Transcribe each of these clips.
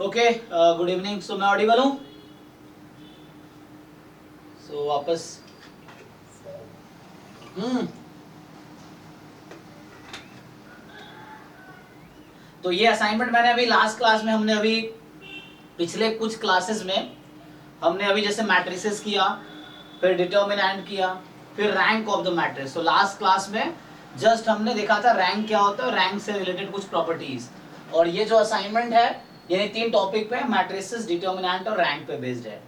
Okay, good evening. सो मैं Audible हूँ? सो वापस तो ये असाइनमेंट मैंने अभी लास्ट क्लास में हमने अभी पिछले कुछ क्लासेस में हमने अभी जैसे मैट्रिसेस किया, फिर डिटर्मिनेंट किया, फिर रैंक ऑफ द मैट्रिक्स। तो लास्ट क्लास में जस्ट हमने देखा था रैंक क्या होता है, रैंक से रिलेटेड कुछ प्रॉपर्टीज। और ये जो असाइनमेंट है यानी 3 टॉपिक पे, मैट्रिसेस, डिटर्मिनेंट और रैंक पे बेस्ड है।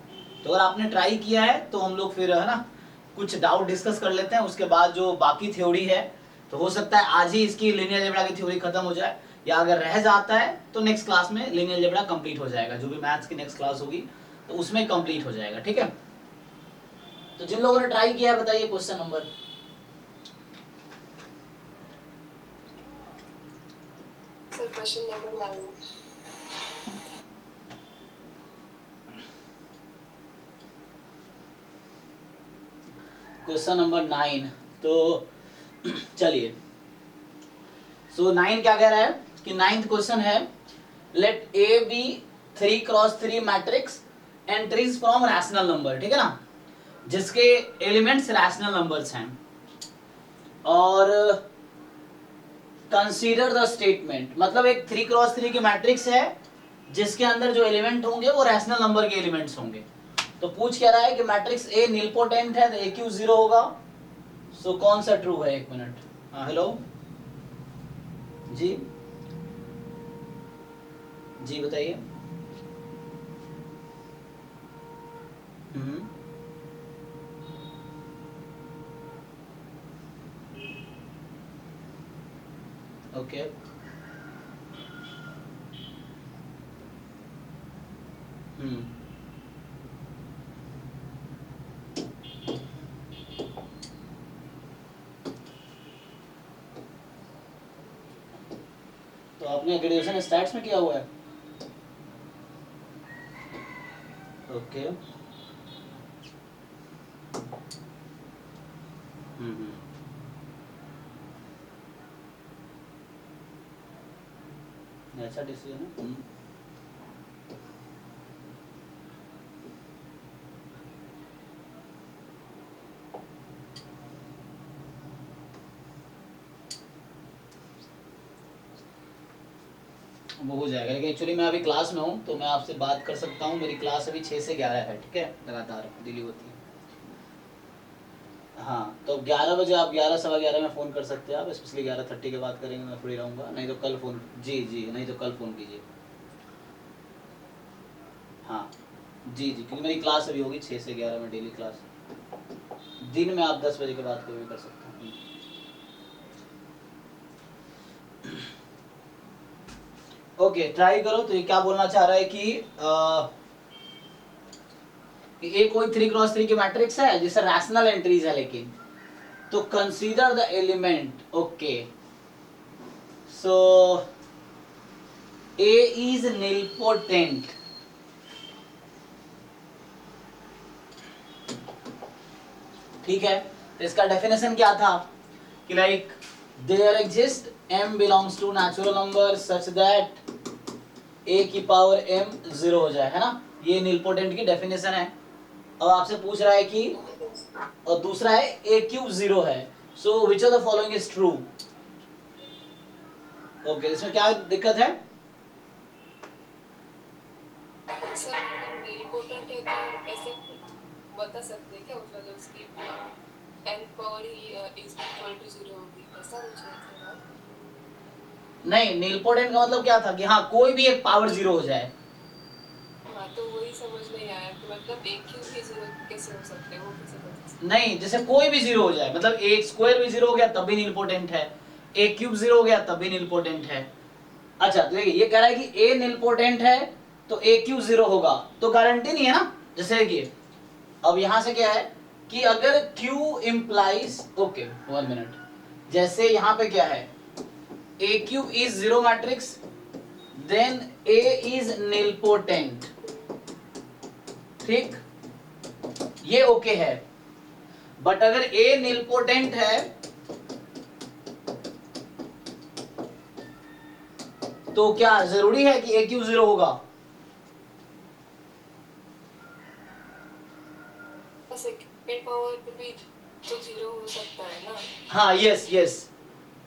तो अगर आपने ट्राई किया है तो हम लोग फिर है ना कुछ डाउट डिस्कस कर लेते हैं, उसके बाद जो बाकी थ्योरी है तो हो सकता है आज ही इसकी लीनियर अलजेब्रा की थ्योरी खत्म हो जाए, या अगर रह जाता है तो नेक्स्ट क्लास में लीनियर अलजेब्रा कंप्लीट हो जाएगा। जो भी मैथ्स की नेक्स्ट क्लास होगी तो उसमें कंप्लीट हो जाएगा। ठीक है, तो जिन लोगों ने ट्राई किया है बताइए question number. Sir question number 9। Question number 9। तो चलिए, सो 9 क्या कह रहा है कि 9th क्वेश्चन है, let A B 3x3 matrix entries from rational number. ठीक है ना, जिसके एलिमेंट्स रैशनल नंबर्स हैं, और कंसीडर द स्टेटमेंट, मतलब एक 3x3 की मैट्रिक्स है जिसके अंदर जो एलिमेंट होंगे वो रैशनल नंबर के एलिमेंट्स होंगे। तो पूछ क्या रहा है कि मैट्रिक्स ए नीलपोटेंट है तो ए क्यू 0 होगा। सो कौन सा ट्रू है? एक मिनट। हाँ हेलो जी, जी बताइए। ओके, तो आपने ग्रेजुएशन स्टैट्स में किया हुआ है? ओके, अच्छा डिसीजन है। वो हो जाएगा, लेकिन एक्चुअली मैं अभी क्लास में हूँ तो मैं आपसे बात कर सकता हूँ। मेरी क्लास अभी 6 से 11 है। ठीक है, लगातार डिली होती है। हाँ, तो 11 बजे आप 11 सवा 11 में फ़ोन कर सकते हैं आप, स्पेशली 11:30 के बाद करेंगे, मैं फ्री रहूँगा। नहीं तो कल फ़ोन, जी जी, नहीं तो कल फ़ोन कीजिए। हाँ जी जी, क्योंकि मेरी क्लास अभी होगी 6 से 11 में डेली क्लास। दिन में आप 10 बजे के बाद कोई भी कर सकते हैं। ओके, ट्राई करो। तो ये क्या बोलना चाह रहा है कि ए कोई 3x3 की मैट्रिक्स है जिससे रैशनल एंट्रीज है, लेकिन तो consider the element. Okay, so A is nilpotent. ठीक है, तो इसका डेफिनेशन क्या था कि like there exist m belongs to natural number such that a की पावर m 0 हो जाए, है ना। ये निलपोटेंट की डेफिनेशन है। अब आपसे पूछ रहा है कि, और दूसरा है a क्यूब 0 है। So which of the following is true? Okay, इसमें क्या दिक्कत है? सर नीलपोटेंट है तो ऐसे बता सकते हैं क्या, मतलब उसकी n पावर ही इज इक्वल टू 0 होगी, ऐसा कुछ है? नहीं, नीलपोटेंट का मतलब क्या था कि हाँ कोई भी एक पावर 0 हो जाए। हाँ, तो वही समझ नहीं आया कि मतलब एक क्यूब भी 0 कैसे हो सकते हैं, वो कैसे बता सकते नहीं, जैसे कोई भी 0 हो जाए, मतलब एक स्क्वायर भी 0 हो गया तब भी नीलपोटेंट है, एक क्यूब 0 हो गया तब भी नीलपोटेंट है। अच्छा, तो ये कह रहा है कि ए नीलपोटेंट है तो ए क्यूब 0 होगा, तो गारंटी नहीं है ना। जैसे कि अब यहां से क्या है कि अगर Q इंप्लाइज, ओके 1 मिनट, जैसे यहां पे क्या है, A cube is 0 matrix, then A is nilpotent. ठीक, ये ओके है। बट अगर ए नीलपोटेंट है तो क्या जरूरी है कि ए क्यू 0 होगा? पे भी तो 0 हो सकता है ना। हाँ यस यस,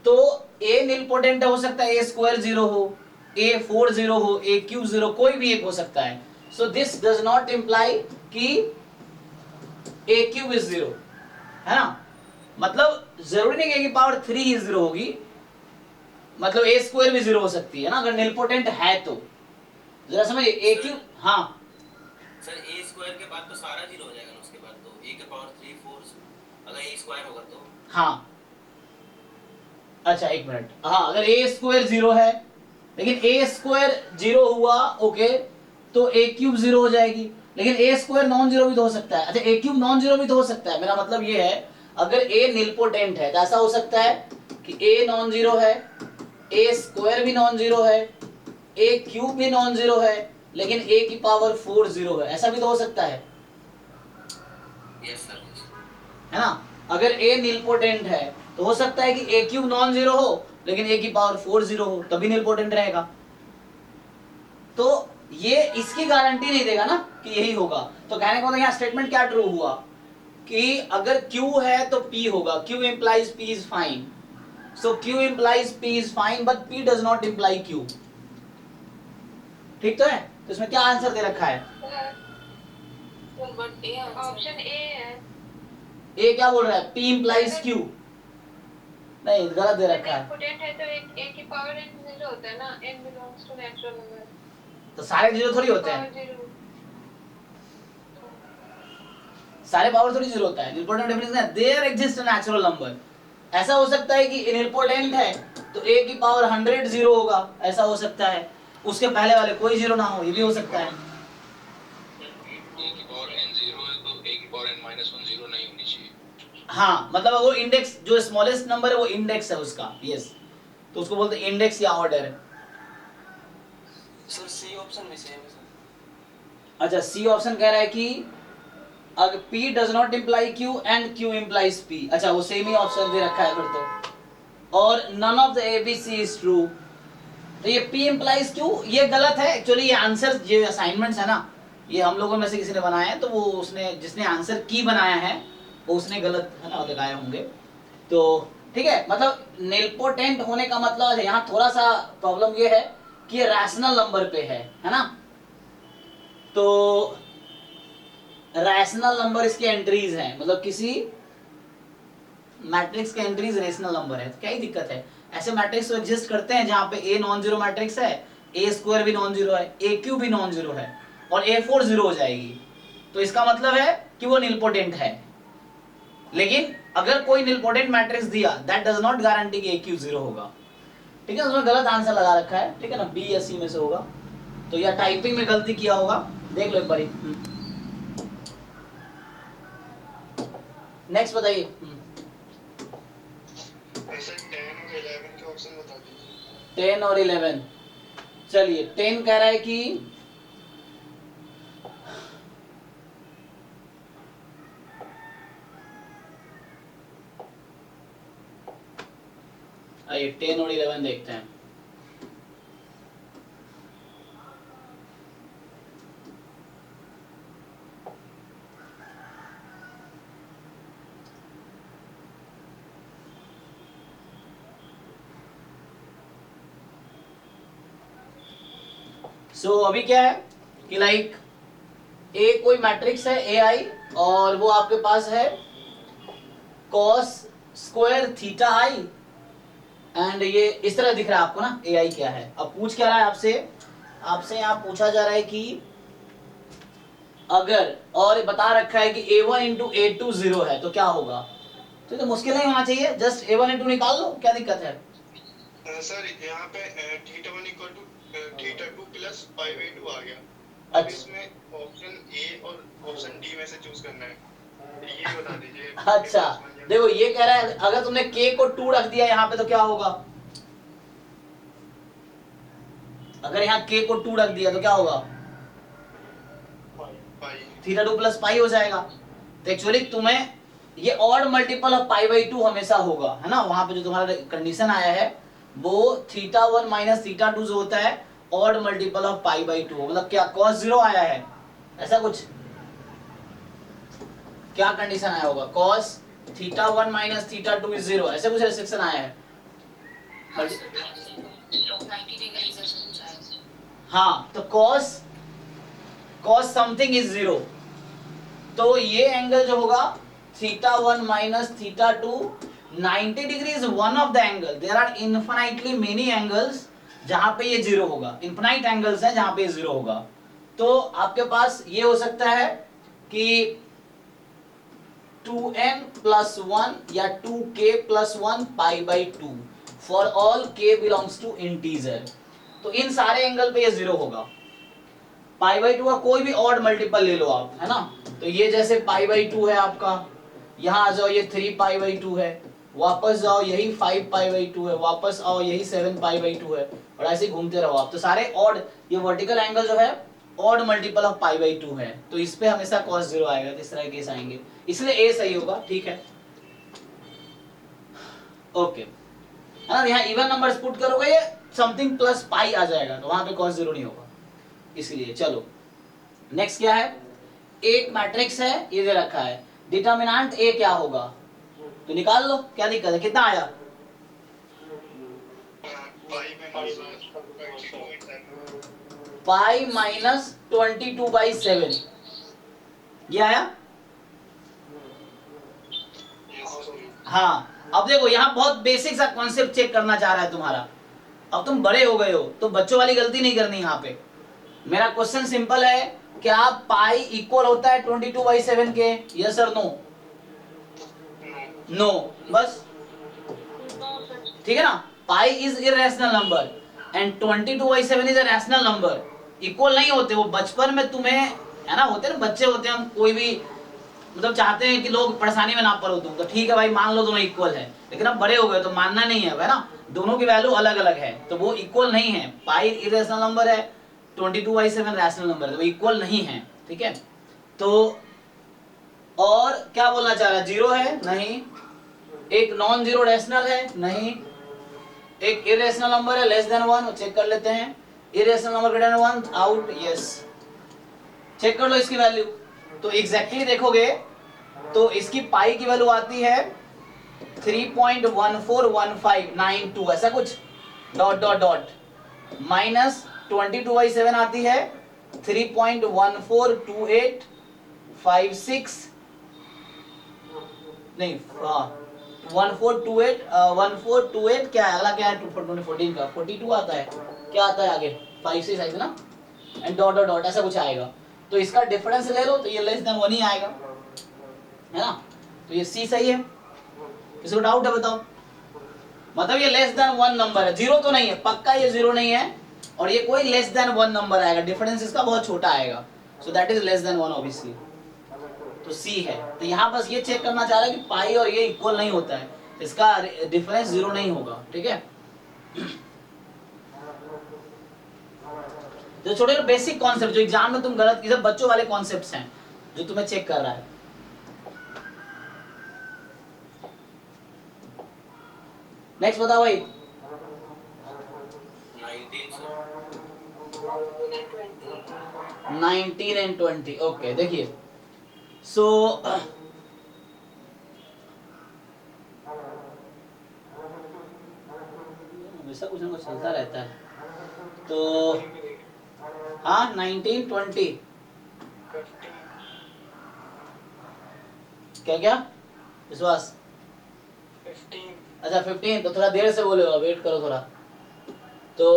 तो ए निलपोटेंट हो सकता है, ए स्क्वायर 0 हो, ए 4 0 हो, ए क्यूब 0, कोई भी एक हो सकता है। So this does not imply कि ए क्यूब इज 0, है ना। मतलब जरूरी नहीं कि पावर 3 ही 0 होगी, मतलब ए स्क्वायर भी 0 हो सकती है ना अगर निलपोटेंट है तो। जरा समझिए ए क्यूब, हाँ सर ए स्क्वायर के बाद तो सारा 0 हो जाएगा ना, उसके बाद तो ए के पावर 3 4 अगर ए स्क्वायर होगा तो। हाँ अच्छा एक मिनट, हाँ अगर ए स्क्वायर 0 है, लेकिन ए स्क्वायर 0 हुआ ओके, तो ए क्यूब 0 हो जाएगी, लेकिन ए स्क्वायर नॉन जीरो भी तो हो सकता है। अच्छा ए क्यूब नॉन जीरो भी तो हो सकता है, मेरा मतलब ये है अगर ए निलपोटेंट है तो ऐसा हो सकता है कि ए नॉन जीरो है, ए स्क्वायर भी नॉन जीरो है, ए क्यूब भी नॉन जीरो है, लेकिन ए की पावर 4 0 है, ऐसा भी तो हो सकता है। यस सर, है ना, अगर ए निलपोटेंट है तो हो सकता है कि ए क्यूब नॉन जीरो हो लेकिन ए की पावर 4 0 हो, तभी निलपोटेंट रहेगा। तो ये इसकी गारंटी नहीं देगा ना कि यही होगा। तो कहने का मतलब यहाँ स्टेटमेंट क्या ट्रू हुआ कि अगर Q है तो P होगा, Q implies P is fine, so Q implies P is fine but P does not imply Q। ठीक तो है, तो इसमें क्या आंसर दे रखा है? बट ए ऑप्शन ए है। ए क्या बोल रहा है? P implies Q, नहीं गलत दे रखा है। निलपोटेंट है तो ए की पावर n 0 होता है ना, n belongs to natural number, तो सारे जीरो थोड़ी होते हैं, पावर 0। सारे पावर थोड़ी जीरो होता है। निलपोटेंट डेफिनेशन है देयर एग्जिस्ट नेचुरल नंबर। ऐसा हो सकता है कि निलपोटेंट है तो a की पावर 100 जीरो होगा, ऐसा हो सकता है, उसके पहले वाले कोई जीरो ना हो, ये भी हो सकता है। ए की पावर n 0 है तो a की पावर n -1 0 नहीं होनी चाहिए। हाँ मतलब वो इंडेक्स जो स्मॉलेस्ट नंबर है वो इंडेक्स है उसका, यस, तो उसको बोलते हैं इंडेक्स या ऑर्डर है। सर सी ऑप्शन भी सेम है सर। अच्छा सी ऑप्शन कह रहा है कि अगर P does not imply Q and Q implies P, अच्छा वो सेम ही ऑप्शन दे रखा है फिर तो, और none of the ABC is true, तो ये P implies Q ये गलत है। एक्चुअली ये आंसर ये असाइनमेंट्स है ना, ये हम लोगों में से किसी ने बनाया है, तो वो उसने जिसने आंसर की बनाया है वो उसने गलत है ना लगाए होंगे। तो ठीक है, मतलब निलपोटेंट होने का मतलब यहाँ थोड़ा सा प्रॉब्लम ये है कि ये रैशनल नंबर पे है ना, तो रैशनल नंबर इसके एंट्रीज हैं, मतलब किसी मैट्रिक्स के एंट्रीज रैशनल नंबर है, तो क्या ही दिक्कत है। ऐसे मैट्रिक्स तो एग्जिस्ट करते हैं जहां पे ए नॉन जीरो मैट्रिक्स है, ए स्क्वायर भी नॉन जीरो है, ए क्यूब भी नॉन जीरो है और ए 4 0 हो जाएगी, तो इसका मतलब है कि वो निलपोटेंट है। लेकिन अगर कोई निलपोटेंट मैट्रिक्स दिया दैट डज नॉट गारंटी कि ए क्यूब 0 होगा। ठीक है, उसमें गलत आंसर लगा रखा है, ठीक है ना, बी या सी में से होगा, तो या टाइपिंग में गलती किया होगा, देख लो एक बारी। नेक्स्ट बताइए। 10 और 11, चलिए 10 कह रहा है कि आइए 10 और 11 देखते हैं। अभी क्या है कि लाइक ए कोई मैट्रिक्स है ए आई, और वो आपके पास है cos square theta I, and ये इस तरह दिख रहा है आपको ना, ए आई क्या है। अब पूछ क्या रहा है आपसे यहाँ पूछा जा रहा है कि अगर, और बता रखा है कि a1 इंटू a2 0 है तो क्या होगा। तो मुश्किल नहीं होना चाहिए, जस्ट a1 इंटू निकाल लो, क्या दिक्कत है। सर यहाँ पे theta 1 equal to theta 2 plus pi by 2 आ गया। अब अच्छा। इसमें ऑप्शन ए और ऑप्शन डी में से चूज करना है, ये बता दीजिए। अच्छा देखो ये कह रहा है अगर तुमने k को 2 रख दिया यहाँ पे तो क्या होगा, अगर यहाँ k को 2 रख दिया तो क्या होगा, थीटा 2 प्लस पाई हो जाएगा। तो एक्चुअली तुम्हें ये odd multiple of pi by 2 हमेशा होगा, है ना, वहां पे जो तुम्हारा कंडीशन आया है वो थीटा 1 माइनस थीटा 2 जो होता है odd multiple of pi by 2, मतलब क्या cos 0 आया है, ऐसा कुछ क्या कंडीशन आया होगा, cos θ1 माइनस θ2 इज 0, ऐसे कुछ रेस्ट्रिक्शन आया है। 90 डिग्री से कुछ आया। हाँ, तो cos समथिंग इज 0, तो ये एंगल जो होगा θ1 minus θ2 90 degree is one of the angle. There are infinitely many angles जहां पे ये 0 होगा, इनफाइनाइट एंगल्स हैं जहां पे ये 0 होगा। तो आपके पास ये हो सकता है कि 2n प्लस 1 या 2k plus 1 pi by 2 for all k belongs to integer. तो इन सारे एंगल पे ये 0 होगा। पाई बाई 2 का कोई भी ऑड मल्टीपल ले लो आप, है ना। तो ये जैसे पाई बाई 2 है आपका, यहाँ आ जाओ ये 3 पाई बाई 2 है, वापस जाओ यही 5 पाई बाई 2 है, वापस आओ यही 7 पाई बाई 2 है, और ऐसे ही घूमते रहो आप। तो सारे ऑड, ये वर्टिकल एंगल जो है odd multiple of pi by 2 है, तो इस पे हमेशा cos 0 आएगा, इस तरह केस आएंगे, इसलिए ए सही होगा। ठीक है, ओके, है ना। यहाँ इवन नंबर्स पुट करोगे ये समथिंग प्लस पाई आ जाएगा, तो वहां पे cos 0 नहीं होगा, इसलिए। चलो नेक्स्ट क्या है, एक मैट्रिक्स है, ये दे रखा है, डिटर्मिनेंट ए क्या होगा, तो निकाल लो, क्या दिक्कत है, कितना आया, पाई माइनस 22/7, ये आया। हाँ, अब देखो यहाँ बहुत बेसिक सा कॉन्सेप्ट चेक करना चाह रहा है तुम्हारा। अब तुम बड़े हो गए हो तो बच्चों वाली गलती नहीं करनी यहाँ पे। मेरा क्वेश्चन सिंपल है, क्या पाई इक्वल होता है 22/7 के, यस और नो? नो, बस, ठीक है ना। Pi is irrational number and 22/7 is a rational number. Equal नहीं होते वो, बचपन में तुम्हें, है ना, होते ना बच्चे होते हैं, हम कोई भी मतलब चाहते हैं कि लोग परेशानी में ना पड़ो तुम, तो ठीक है भाई मान लो दोनों इक्वल है, लेकिन अब बड़े हो गए तो मानना नहीं है, है ना, दोनों की वैल्यू अलग अलग है, तो वो इक्वल नहीं है। पाई इरेशनल नंबर है, 22/7 रैशनल नंबर है, तो वो इक्वल नहीं है, ठीक है। तो और क्या बोलना चाह रहा है, जीरो है नहीं, एक नॉन जीरो रैशनल है नहीं, एक इरेशनल नंबर है लेस देन 1, चेक कर लेते हैं, irrational number greater than 1 out, yes, check कर लो इसकी वैल्यू। तो एग्जैक्टली देखोगे तो इसकी पाई की वैल्यू आती है 3.141592, ऐसा कुछ, डॉट डॉट डॉट, माइनस 22/7 आती है 3.142856, नहीं, 1428 क्या है, अगला क्या है, 2014 का 42 आता है, क्या आता है आगे, 56 आएगा ना, एंड डॉट डॉट डॉट ऐसा कुछ आएगा। तो इसका डिफरेंस ले लो तो ये लेस देन 1 ही आएगा, है ना। तो ये सी सही है, किसी को डाउट है बताओ, मतलब ये लेस देन 1 नंबर है, जीरो तो नहीं है, पक्का ये जीरो नहीं है, और ये कोई लेस देन 1 नंबर आएगा, डिफरेंस इसका बहुत छोटा आएगा, so that is less than 1 obviously, तो सी है। तो यहाँ बस ये चेक करना चाह रहा है कि पाई और ये इक्वल नहीं होता है, इसका डिफरेंस जीरो नहीं होगा, ठीक है। जो छोटे बेसिक कॉन्सेप्ट जो एग्जाम में तुम गलत, ये सब बच्चों वाले कॉन्सेप्ट्स हैं जो तुम्हें चेक कर रहा है। नेक्स्ट बताओ भाई, 19 एंड 20, ओके। देखिए सो वैसा कुछ ना कुछ चलता रहता है, तो हाँ 19 20 क्या विश्वास, 15, अच्छा 15, तो थोड़ा देर से बोलेगा, वेट करो थोड़ा। तो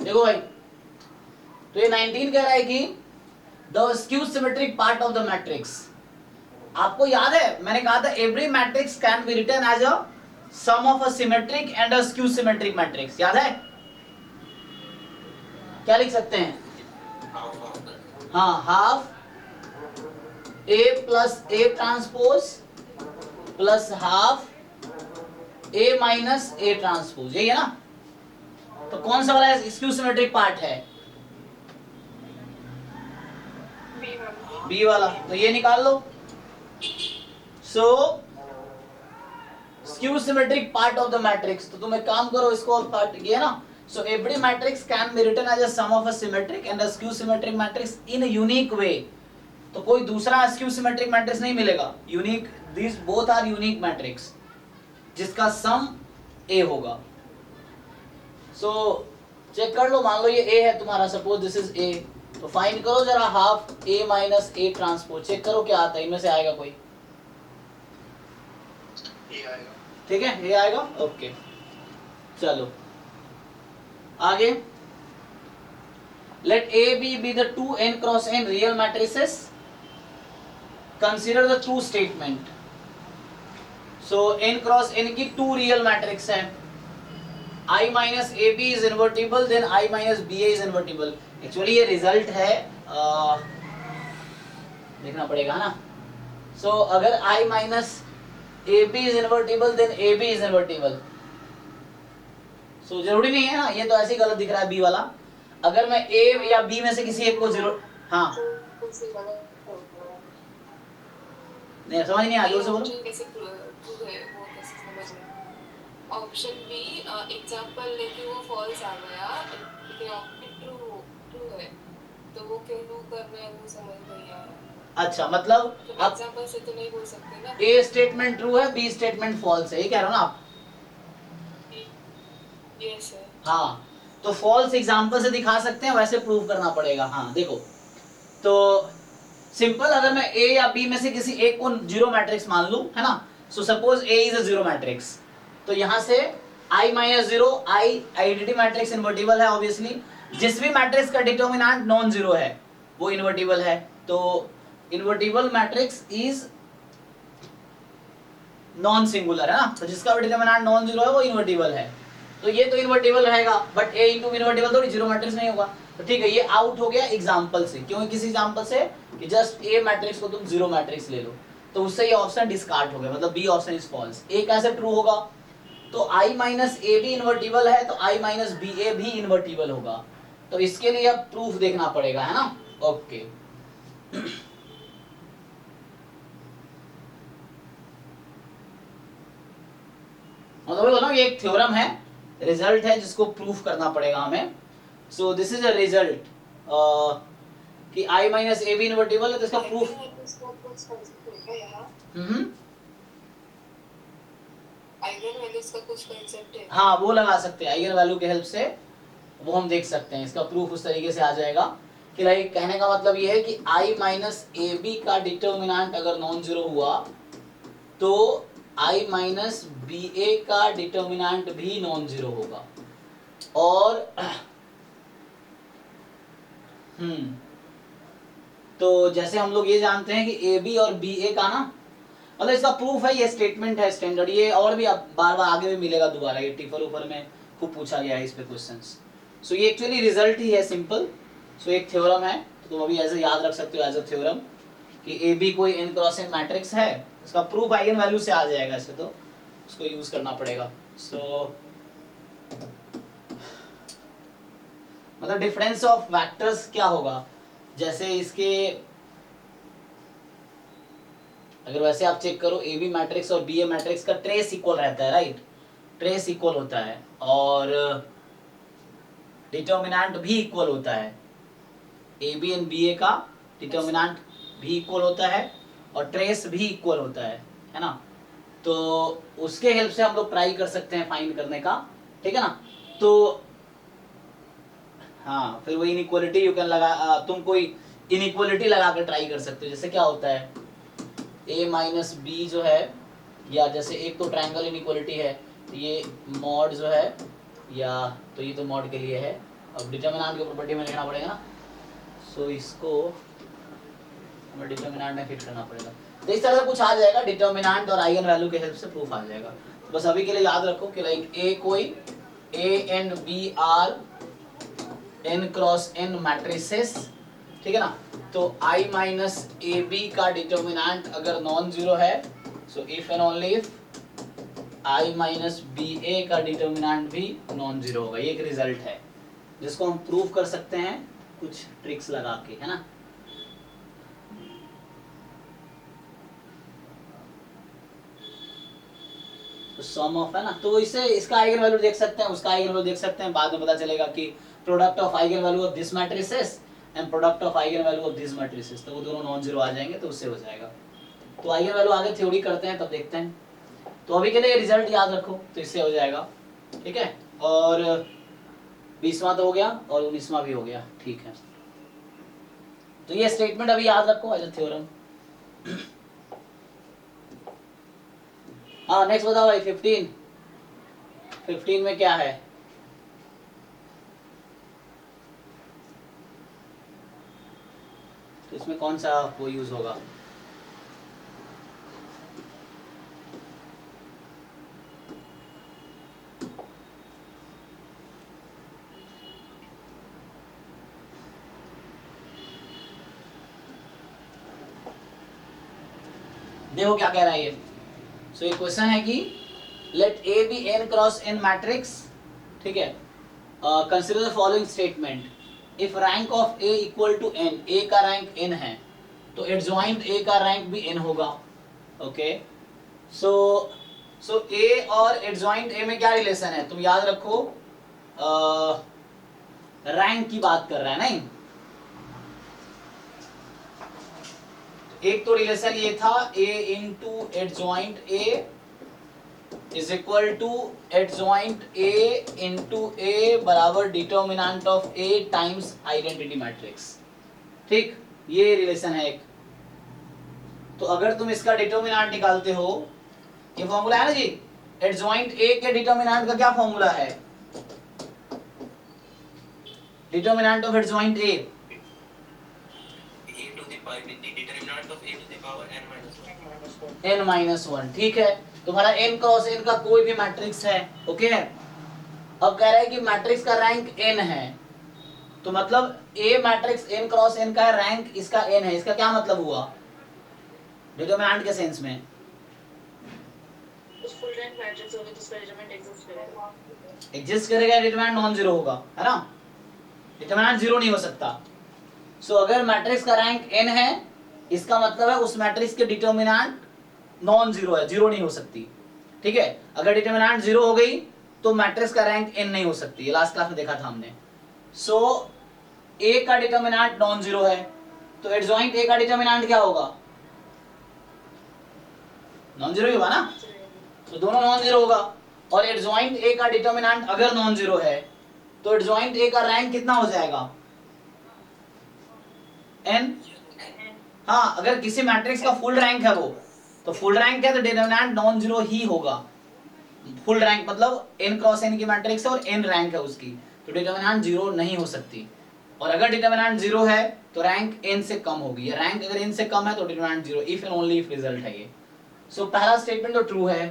देखो भाई, तो ये 19 कह रहा है कि the skew symmetric part of the matrix. आपको याद है मैंने कहा था every matrix can be written as a sum of a symmetric and a skew symmetric matrix, याद है? क्या लिख सकते हैं? हाँ, half A plus A transpose plus half A minus A transpose, यही है ना। तो कौन सा वाला स्क्यू सिमेट्रिक पार्ट है? बी वाला, तो ये निकाल लो। So skew symmetric part of the matrix, तो तुम एक काम करो, इसको पार्ट ये है ना, So every matrix can be written as a sum of a symmetric and a skew symmetric matrix in a unique way. तो कोई दूसरा skew symmetric matrix नहीं मिलेगा. Unique, these both are unique matrix जिसका sum A होगा. So check कर लो, मान लो ये A है तुम्हारा, सपोज दिस इज A, तो फाइंड करो जरा half A minus A transpose, check करो क्या आता है, इनमें से आएगा कोई, ये आएगा। ठीक है, ये आएगा, ओके। चलो आगे, late A be the 2n cross n real matrices, consider the true statement. So n cross n की 2 real matrix है, I minus AB is invertible, then I minus BA is invertible. Actually ये result है, देखना पड़ेगा ना। So अगर I minus AB is invertible, then AB is invertible. So जरूरी नहीं है ना, ये तो ऐसे ही गलत दिख रहा है B वाला। अगर मैं A या B में से किसी एक को जीरो, हाँ नहीं समझ नहीं आ, जोर से बोलो। कैसे true है वो कैसे समझ में? ऑप्शन बी एग्जांपल लेके वो फॉल्स आ गया, लेकिन ऑप्शन ट्रू है, तो वो क्यों ट्रू कर रहे हैं वो समझ नहीं आ रहा। अच्छा, मतलब तो अब एग्जांपल से तो नहीं बोल सकते ना। A स्टेटमेंट ट्रू है, B स्टेटमेंट फॉल्स है, ये कह रहे हो ना आप? यस है। हाँ, तो फॉल्स एग्जांपल से दिखा सकते हैं, वैसे प्रूव करना पड़ेगा। हाँ देखो, तो सिंपल, अगर मैं A या B में से किसी एक को जीरो मैट्रिक्स मान लूं, है ना, so suppose A is a zero matrix, तो यहां से I minus zero, I identity matrix invertible है ऑब्वियसली, जिस भी मैट्रिक्स का डिटर्मिनेंट नॉन जीरो है वो इन्वर्टिबल है, तो invertible matrix is non singular, है ना, तो जिसका भी डिटर्मिनेंट नॉन जीरो है वो इन्वर्टिबल है, तो ये तो इन्वर्टिबल रहेगा, बट A इंटू इन्वर्टिबल तो जीरो मैट्रिक्स नहीं होगा, तो ठीक है, ये आउट हो गया एग्जांपल से। क्यों? किसी एग्जांपल से कि जस्ट A मैट्रिक्स को तुम जीरो मैट्रिक्स ले लो, तो उससे ये ऑप्शन डिस्कार्ड हो गया, मतलब B option is false. A कैसे ट्रू होगा? तो I minus A B invertible है, तो I माइनस बी ए भी इन्वर्टिबल होगा, तो इसके लिए अब प्रूफ देखना पड़ेगा, है ना, ओके। मतलब ना ये एक थ्योरम है, रिजल्ट है जिसको प्रूफ करना पड़ेगा हमें। So this is a result कि I minus A B invertible है, तो इसका प्रूफ आइगन वैल्यूज का कुछ कांसेप्ट है। हाँ वो लगा सकते हैं, आइगन वैल्यू के हेल्प से वो हम देख सकते हैं, इसका प्रूफ उस तरीके से आ जाएगा कि लाइक कहने का मतलब ये है कि I माइनस ए बी का डिटर्मिनेंट अगर नॉन जीरो हुआ तो I माइनस बी ए का डिटर्मिनेंट भी नॉन जीरो होगा, और तो जैसे हम लोग ये जानते हैं कि ए बी और बी ए का ना, मतलब इसका प्रूफ है, ये स्टेटमेंट है स्टैंडर्ड, ये और भी बार बार आगे भी मिलेगा दोबारा, ये टिफल ऊपर में खूब पूछा गया है इस पे क्वेश्चंस। सो ये एक्चुअली रिजल्ट ही है सिंपल। सो एक थ्योरम है, तो तुम अभी ऐसे याद रख सकते हो एज अ थ्योरम कि ए बी कोई n क्रॉस n मैट्रिक्स है, इसका प्रूफ आइगन वैल्यू से आ जाएगा, इससे तो उसको यूज करना पड़ेगा। सो मतलब डिफरेंस ऑफ वेक्टर्स क्या होगा, जैसे इसके अगर वैसे आप चेक करो, ए बी मैट्रिक्स और बी ए मैट्रिक्स का ट्रेस इक्वल रहता है, राइट, ट्रेस इक्वल होता है, और डिटर्मिनेंट भी इक्वल होता है, A B and B A का डिटर्मिनेंट भी इक्वल होता है और ट्रेस भी इक्वल होता है ना, तो उसके हेल्प से हम लोग ट्राई कर सकते हैं फाइंड करने का, ठीक है ना। तो हाँ, फिर वो इनइक्वालिटी यू कैन लगा, तुम कोई इनइक्वालिटी लगा कर ट्राई कर सकते हो, जैसे क्या होता है a माइनस बी जो है, या जैसे एक तो ट्रायंगल इनइक्वालिटी है, तो ये मॉड जो है, या तो ये तो मॉड के लिए है, अब डिटर्मिनेंट की प्रॉपर्टी में लिखना पड़ेगा ना, सो इसको हमें डिटर्मिनेंट में फिट करना पड़ेगा, तो इस तरह से कुछ आ जाएगा, डिटर्मिनेंट और आइगन वैल्यू के हेल्प से प्रूफ आ जाएगा। तो बस अभी के लिए याद रखो कि लाइक ए कोई a and b are n cross n matrices, ठीक है ना, तो I माइनस ए बी का डिटर्मिनेंट अगर नॉन जीरो है, so if and only if I minus B A का डिटर्मिनेंट भी नॉन जीरो होगा। ये एक रिजल्ट है जिसको हम प्रूव कर सकते हैं कुछ ट्रिक्स लगा के, है ना। तो तो सम ऑफ है ना, तो इससे इसका आइगन वैल्यू देख सकते हैं, उसका आइगन वैल्यू देख सकते हैं, बाद में पता चलेगा कि product of eigen value of this matrices and product of eigen value of this matrices, तो वो दोनों नॉन जीरो आ जाएंगे, तो उससे हो जाएगा। तो आइगन वैल्यू आगे थ्योरी करते हैं तब देखते हैं, तो अभी के लिए रिजल्ट याद रखो, तो इससे हो जाएगा, ठीक है। और 20वां तो हो गया और 19वां भी हो गया, ठीक है। तो ये स्टेटमेंट अभी याद रखो एज अ थ्योरम। हाँ नेक्स्ट बताओ भाई 15 में क्या है? तो इसमें कौन सा वो यूज होगा? देखो क्या कह रहा है ये। सो ये क्वेश्चन है कि let A B n cross n matrix, ठीक है। Consider the following statement, if rank of a equal to n, a का रैंक n है तो एडजॉइंट a का रैंक भी n होगा, ओके। सो a और एडजॉइंट a में क्या रिलेशन है? तुम याद रखो, रैंक की बात कर रहा है नहीं। एक तो रिलेशन ये था a into adjoint a is equal to adjoint a into a बराबर determinant of a times identity matrix, ठीक, ये रिलेशन है एक। तो अगर तुम इसका डिटर्मिनेंट निकालते हो, ये फॉर्मूला है ना जी, एडजॉइंट a के डिटर्मिनेंट का क्या फॉर्मूला है? Determinant of adjoint a n minus one, ठीक है। तुम्हारा n क्रॉस n का कोई भी मैट्रिक्स है, ओके। अब कह रहा है कि मैट्रिक्स का रैंक n है, तो मतलब a matrix n cross n का रैंक इसका n है, इसका क्या मतलब हुआ डिटरमिनेंट के सेंस में? उस फुल रैंक मैट्रिक्स होगा जिसका डिटरमिनेंट एग्जिस्ट करेगा, एग्जिस्ट करेगा, डिटरमिनेंट नॉन जीरो होगा, है ना, डिटरमिनेंट जीरो नहीं हो सकता। सो अगर मैट्रिक्स का रैंक n है, इसका मतलब है उस मैट्रिक्स के डिटरमिनेंट नॉन जीरो है, जीरो नहीं हो सकती, ठीक है। अगर डिटरमिनेंट जीरो हो गई तो मैट्रिक्स का रैंक n नहीं हो सकती, लास्ट क्लास में देखा था हमने। सो a का डिटरमिनेंट नॉन जीरो है, तो एडजॉइंट a का डिटरमिनेंट क्या होगा? नॉन जीरो ही होगा ना, तो दोनों नॉन जीरो होगा। और एडजॉइंट a का डिटरमिनेंट अगर नॉन जीरो है तो एडजॉइंट a का रैंक कितना हो जाएगा? n। हाँ, अगर किसी मैट्रिक्स का फुल रैंक है वो, तो फुल रैंक है तो डिटरमिनेंट नॉन जीरो ही होगा। फुल रैंक मतलब n क्रॉस n की मैट्रिक्स है और n रैंक है उसकी, तो डिटरमिनेंट जीरो नहीं हो सकती। और अगर डिटरमिनेंट जीरो है तो रैंक n से कम होगी, रैंक अगर n से कम है तो determinant zero, if and only if result है ये। सो पहला स्टेटमेंट तो ट्रू है,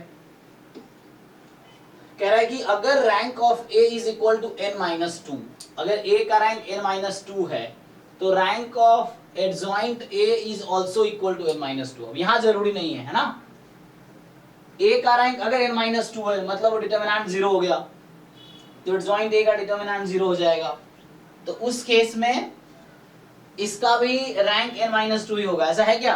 कह रहा है कि अगर rank of a is equal to n minus two, अगर a का रैंक n माइनस टू है तो rank of adjoint a is also equal to n minus two. अब यहाँ जरूरी नहीं है ना, a का रैंक अगर n माइनस टू है मतलब वो डिटरमिनेंट जीरो हो गया, तो एडजॉइंट a का डिटरमिनेंट जीरो हो जाएगा। तो उस केस में इसका भी रैंक n माइनस टू ही होगा, ऐसा है क्या?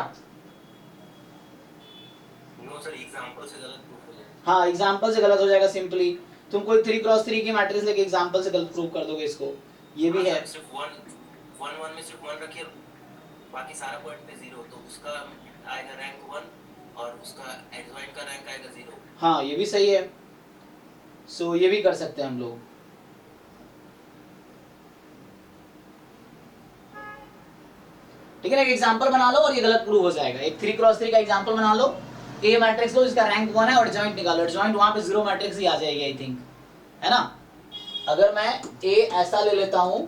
नो सर, एग्जांपल से गलत प्रूफ हो जाएगा। हाँ, एग्जांपल से गलत हो जाएगा। सिंपली तुम कोई 3 क्रॉस 3 की मैट्रिक्स लेके एग्जांपल से गलत प्रूव कर दोगे इसको, ये भी है। सिर्फ 1 में सिर्फ 1 रखिए, बाकी सारा पॉइंट पे 0, तो उसका आएगा रैंक 1 और उसका एडजॉइंट का रैंक आएगा 0। हाँ, ये भी सही है। सो ये भी कर सकते हैं हम लोग। ठीक है ना, एक एग्जांपल बना लो और ये गलत प्रूव हो जाएगा। एक 3 क्रॉस 3 का एग्जांपल बना लो, ए मैट्रिक्स लो जिसका रैंक 1 है और एडजॉइंट निकालो, एडजॉइंट वहां पे 0 मैट्रिक्स ही आ जाएगी आई थिंक, है ना। अगर मैं ए ऐसा ले लेता हूं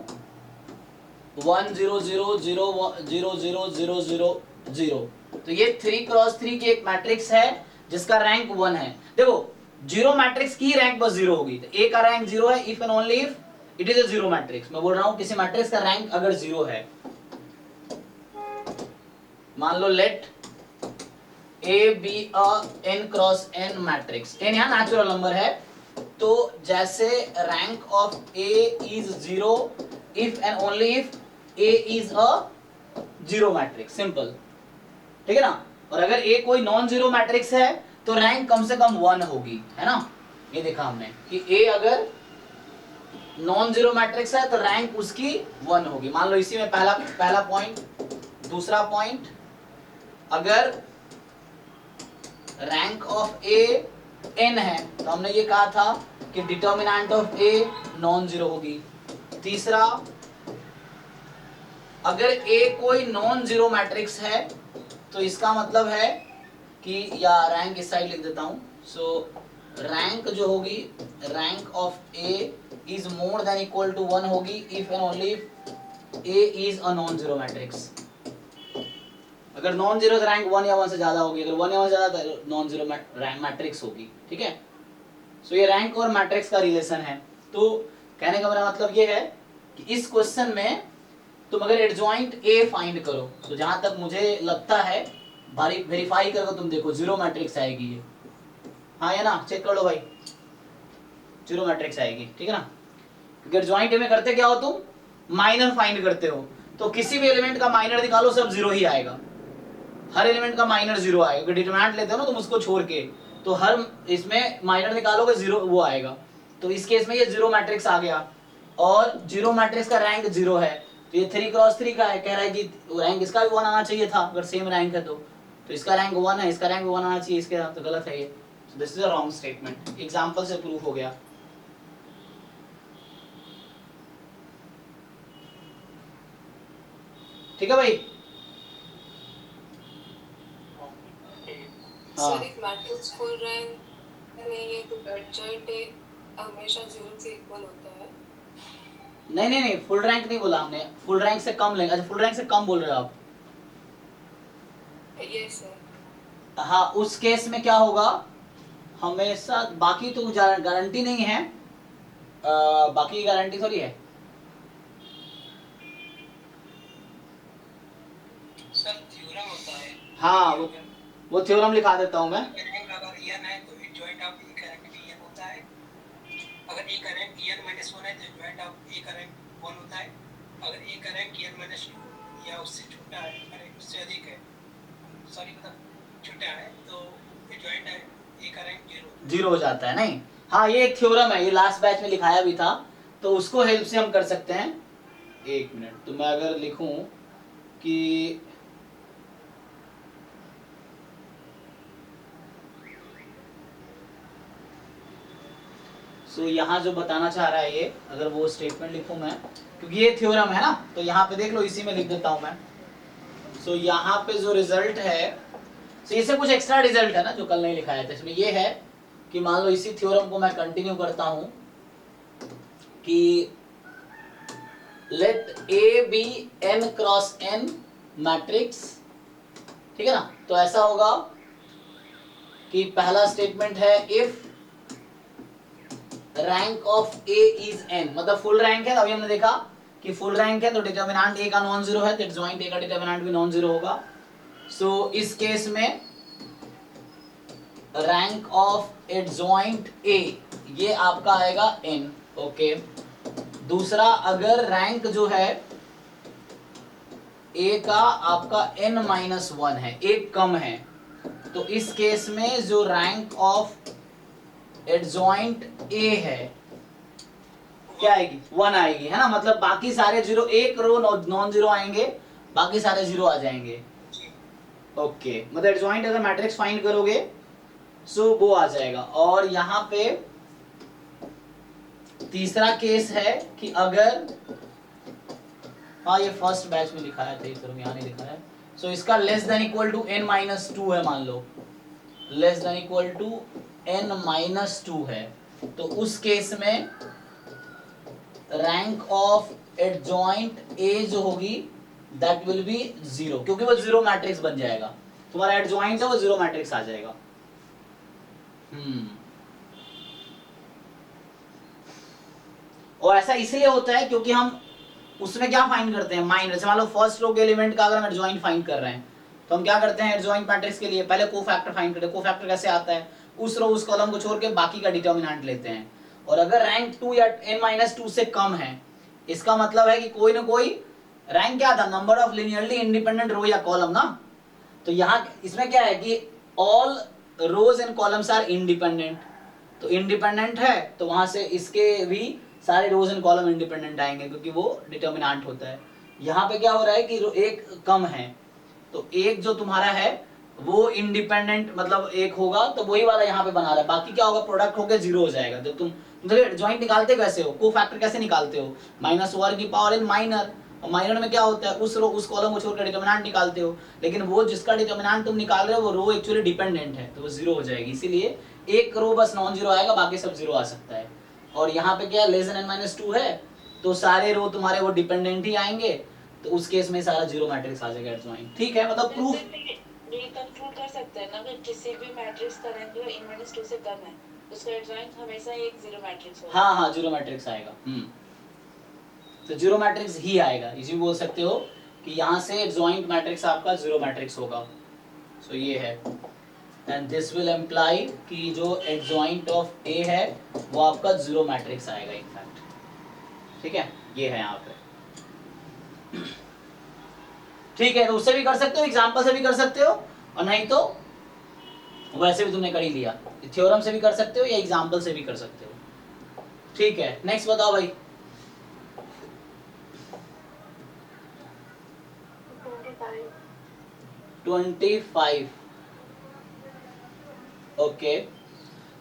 1 0 0 0 0 0 0 0 0, तो ये 3 क्रॉस 3 की एक मैट्रिक्स है जिसका रैंक 1 है। देखो 0 मैट्रिक्स की रैंक बस 0 होगी, तो ए का रैंक 0 है if and only if it is a 0 matrix. मैं बोल रहा हूं किसी मैट्रिक्स का रैंक अगर 0 है, मान लो let A be a n cross n matrix, n यहाँ नेचुरल नंबर है, तो जैसे rank of A is 0 if and only if A is a 0 matrix, simple, ठीक है ना। और अगर A कोई नॉन जीरो मैट्रिक्स है तो रैंक कम से कम 1 होगी, है ना। ये देखा हमने कि ए अगर नॉन जीरो मैट्रिक्स है तो रैंक उसकी 1 होगी। मान लो इसी में पहला पॉइंट, दूसरा पॉइंट, अगर रैंक ऑफ ए n है तो हमने ये कहा था कि determinant of a non zero होगी। तीसरा, अगर ए कोई नॉन जीरो मैट्रिक्स है तो इसका मतलब है कि, या रैंक इस साइड लिख देता हूं, सो रैंक जो होगी, rank of A is more than equal to 1 होगी if and only A is a non zero matrix. अगर नॉन जीरो रैंक 1 या 1 से ज्यादा होगी, अगर 1 या 1 से ज्यादा तो नॉन जीरो मैट्रिक्स होगी, ठीक है। सो ये रैंक और मैट्रिक्स का रिलेशन है। तो कहने का मेरा मतलब ये है कि इस क्वेश्चन में तुम अगर एडजॉइंट ए फाइंड करो तो जहां तक मुझे लगता है, वेरीफाई करो, तुम देखो जीरो मैट्रिक्स आएगी ये, हाँ है ना, चेक कर लो भाई, जीरो मैट्रिक्स आएगी, ठीक है ना। क्योंकि एडजॉइंट ए में करते क्या हो तुम, माइनर फाइंड करते हो, तो किसी भी एलिमेंट का माइनर निकालो सब जीरो ही आएगा, हर एलिमेंट का माइनर जीरो आएगा। डिटरमिनेंट लेते हो ना तुम उसको छोड़ के, तो हर इसमें माइनर निकालोगे जीरो वो आएगा। तो इस केस में ये जीरो मैट्रिक्स आ गया और जीरो मैट्रिक्स का रैंक जीरो है, तो ये 3 क्रॉस 3 का है, कह रहा है कि रैंक इसका भी 1 आना चाहिए था अगर सेम रैंक है तो इसका रैंक 1 है, इसका रैंक 1 आना चाहिए, इसके तो गलत है ये। सो this is a wrong statement, example से प्रूफ हो गया। ठीक है भाई। सर एक मैट्रिक्स फुल रैंक नहीं है तो एडजॉइंट ए हमेशा 0 से इक्वल होता है। नहीं, फुल रैंक नहीं बोला हमने, फुल रैंक से कम लेंगे। अच्छा, फुल रैंक से कम बोल रहे हो आप? Yes sir. हाँ, उस केस में क्या होगा, हमेशा, बाकी तो गारंटी नहीं है, बाकी गारंटी थोड़ी है। सर थ्योरम होता है। हाँ, वो थ्योरम लिखा देता हूँ मैं। अगर n है तो एडजॉइंट ऑफ ए का रैंक भी n होता है। अगर ए का रैंक n माइनस 1 है तो एडजॉइंट ऑफ ए का रैंक 1 होता है। अगर ए का रैंक n माइनस 2 या उससे छोटा है, अरे उससे अधिक है, सॉरी मतलब छोटा है, तो एडजॉइंट है ए का रैंक 0 हो जाता है। नहीं, हाँ ये एक थ्योरम है, ये लास्ट बैच में लिखाया भी था, तो उसको हेल्प से हम कर सकते हैं। एक मिनट, तो मैं अगर लिखूं कि यहाँ जो बताना चाह रहा है ये, अगर वो स्टेटमेंट लिखूं मैं, क्योंकि ये थ्योरम है ना, तो यहाँ पे देख लो, इसी में लिख देता हूं मैं। सो यहाँ पे जो रिजल्ट है, सो इससे कुछ एक्स्ट्रा रिजल्ट है ना जो कल नहीं लिखाया था, इसमें ये है कि मान लो इसी थ्योरम को मैं कंटिन्यू करता हूं कि let A B n cross n matrix, ठीक है ना। तो ऐसा होगा कि पहला स्टेटमेंट है if rank of A is n, मतलब फुल रैंक है, अभी हमने देखा कि फुल रैंक है तो डिटर्मिनेंट ए का नॉन जीरो है, तो एडजॉइंट ए का डिटर्मिनेंट भी नॉन जीरो होगा। सो इस केस में रैंक ऑफ एडजॉइंट ए ये आपका आएगा n, ओके। दूसरा, अगर रैंक जो है ए का आपका n माइनस 1 है, एक कम है, तो इस केस में जो रैंक ऑफ एडजॉइंट ए है क्या आएगी, 1 आएगी, है ना। मतलब बाकी सारे जीरो, एक रो नॉन जीरो आएंगे, बाकी सारे जीरो आ जाएंगे, ओके। मतलब एडजॉइंट अगर मैट्रिक्स फाइंड करोगे सो वो आ जाएगा। और यहाँ पे तीसरा केस है कि अगर, हाँ ये फर्स्ट बैच में लिखाया था, इस तरह यहाँ नहीं लिखा है। सो इसका less than equal to n minus 2 है, मान लो less than equal to n minus 2 है, तो उस केस में रैंक ऑफ एडजॉइंट ए जो होगी दैट विल बी 0, क्योंकि वो जीरो मैट्रिक्स बन जाएगा, तुम्हारा एडजॉइंट है वो जीरो मैट्रिक्स आ जाएगा। और ऐसा इसलिए होता है क्योंकि हम उसमें क्या फाइंड करते हैं, माइनर। जैसे मान लो फर्स्ट रो के एलिमेंट का अगर हम एडजॉइंट फाइंड कर रहे हैं तो हम क्या करते हैं, एडजॉइंट मैट्रिक्स के लिए पहले कोफैक्टर फाइंड करते हैं। कोफैक्टर कैसे आता है, उस रो उस कॉलम को छोड़ के बाकी का डिटर्मिनेंट लेते हैं। और अगर रैंक 2 या n-2 से कम है, इसका मतलब है कि कोई ना कोई रैंक क्या था, number of linearly independent row या कॉलम ना। तो यहाँ इसमें क्या है कि all rows and columns are independent, तो इंडिपेंडेंट है तो वहां से इसके भी सारे रोज एंड कॉलम इंडिपेंडेंट आएंगे क्योंकि वो डिटर्मिनेंट होता है। यहाँ पे क्या हो रहा है कि एक कम है, तो एक जो तुम्हारा है वो इंडिपेंडेंट मतलब एक होगा तो वही वाला यहाँ पे बना रहा है, बाकी क्या होगा प्रोडक्ट होकर जीरो हो जाएगा। तो तुम ज्वाइंट निकालते कैसे हो, को फैक्टर कैसे निकालते हो, -1 की पावर n माइनर, और माइनर में क्या होता है उस कॉलम को छोड़कर डिटर्मिनेंट निकालते हो, लेकिन वो जिसका डिटर्मिनेंट तुम निकाल रहे हो वो रो एक्चुअली डिपेंडेंट है तो वो जीरो हो जाएगी, इसीलिए एक रो बस नॉन जीरो आएगा, बाकी सब जीरो आ सकता है। और यहाँ पे क्या लेस देन n-2 है तो सारे रो तुम्हारे वो डिपेंडेंट ही आएंगे, तो उस केस में सारा जीरो मैट्रिक्स आ जाएगा एडजॉइंट। ठीक है, मतलब प्रूफ ये कंक्लूड कर सकते हैं ना कि किसी भी मैट्रिक्स का रैंक जो n-2 से कम है उसका एडजॉइंट हमेशा एक जीरो मैट्रिक्स होगा। हाँ जीरो मैट्रिक्स आएगा। तो जीरो मैट्रिक्स ही आएगा, इसी बोल सकते हो कि यहाँ से एडजॉइंट मैट्रिक्स आपका जीरो मैट्रिक्स होगा। सो ये है, एंड दिस विल इम्प्लाई कि जो एडजॉइंट ऑफ ए है वो आपका जीरो मैट्रिक्स आएगा इनफैक्ट। ठीक है, ये है यहाँ पे। ठीक है, तो उससे भी कर सकते हो, एग्जांपल से भी कर सकते हो, और नहीं तो वैसे भी तुमने कर ही लिया, थ्योरम से भी कर सकते हो या एग्जांपल से भी कर सकते हो। ठीक है, नेक्स्ट बताओ भाई। 25 ओके।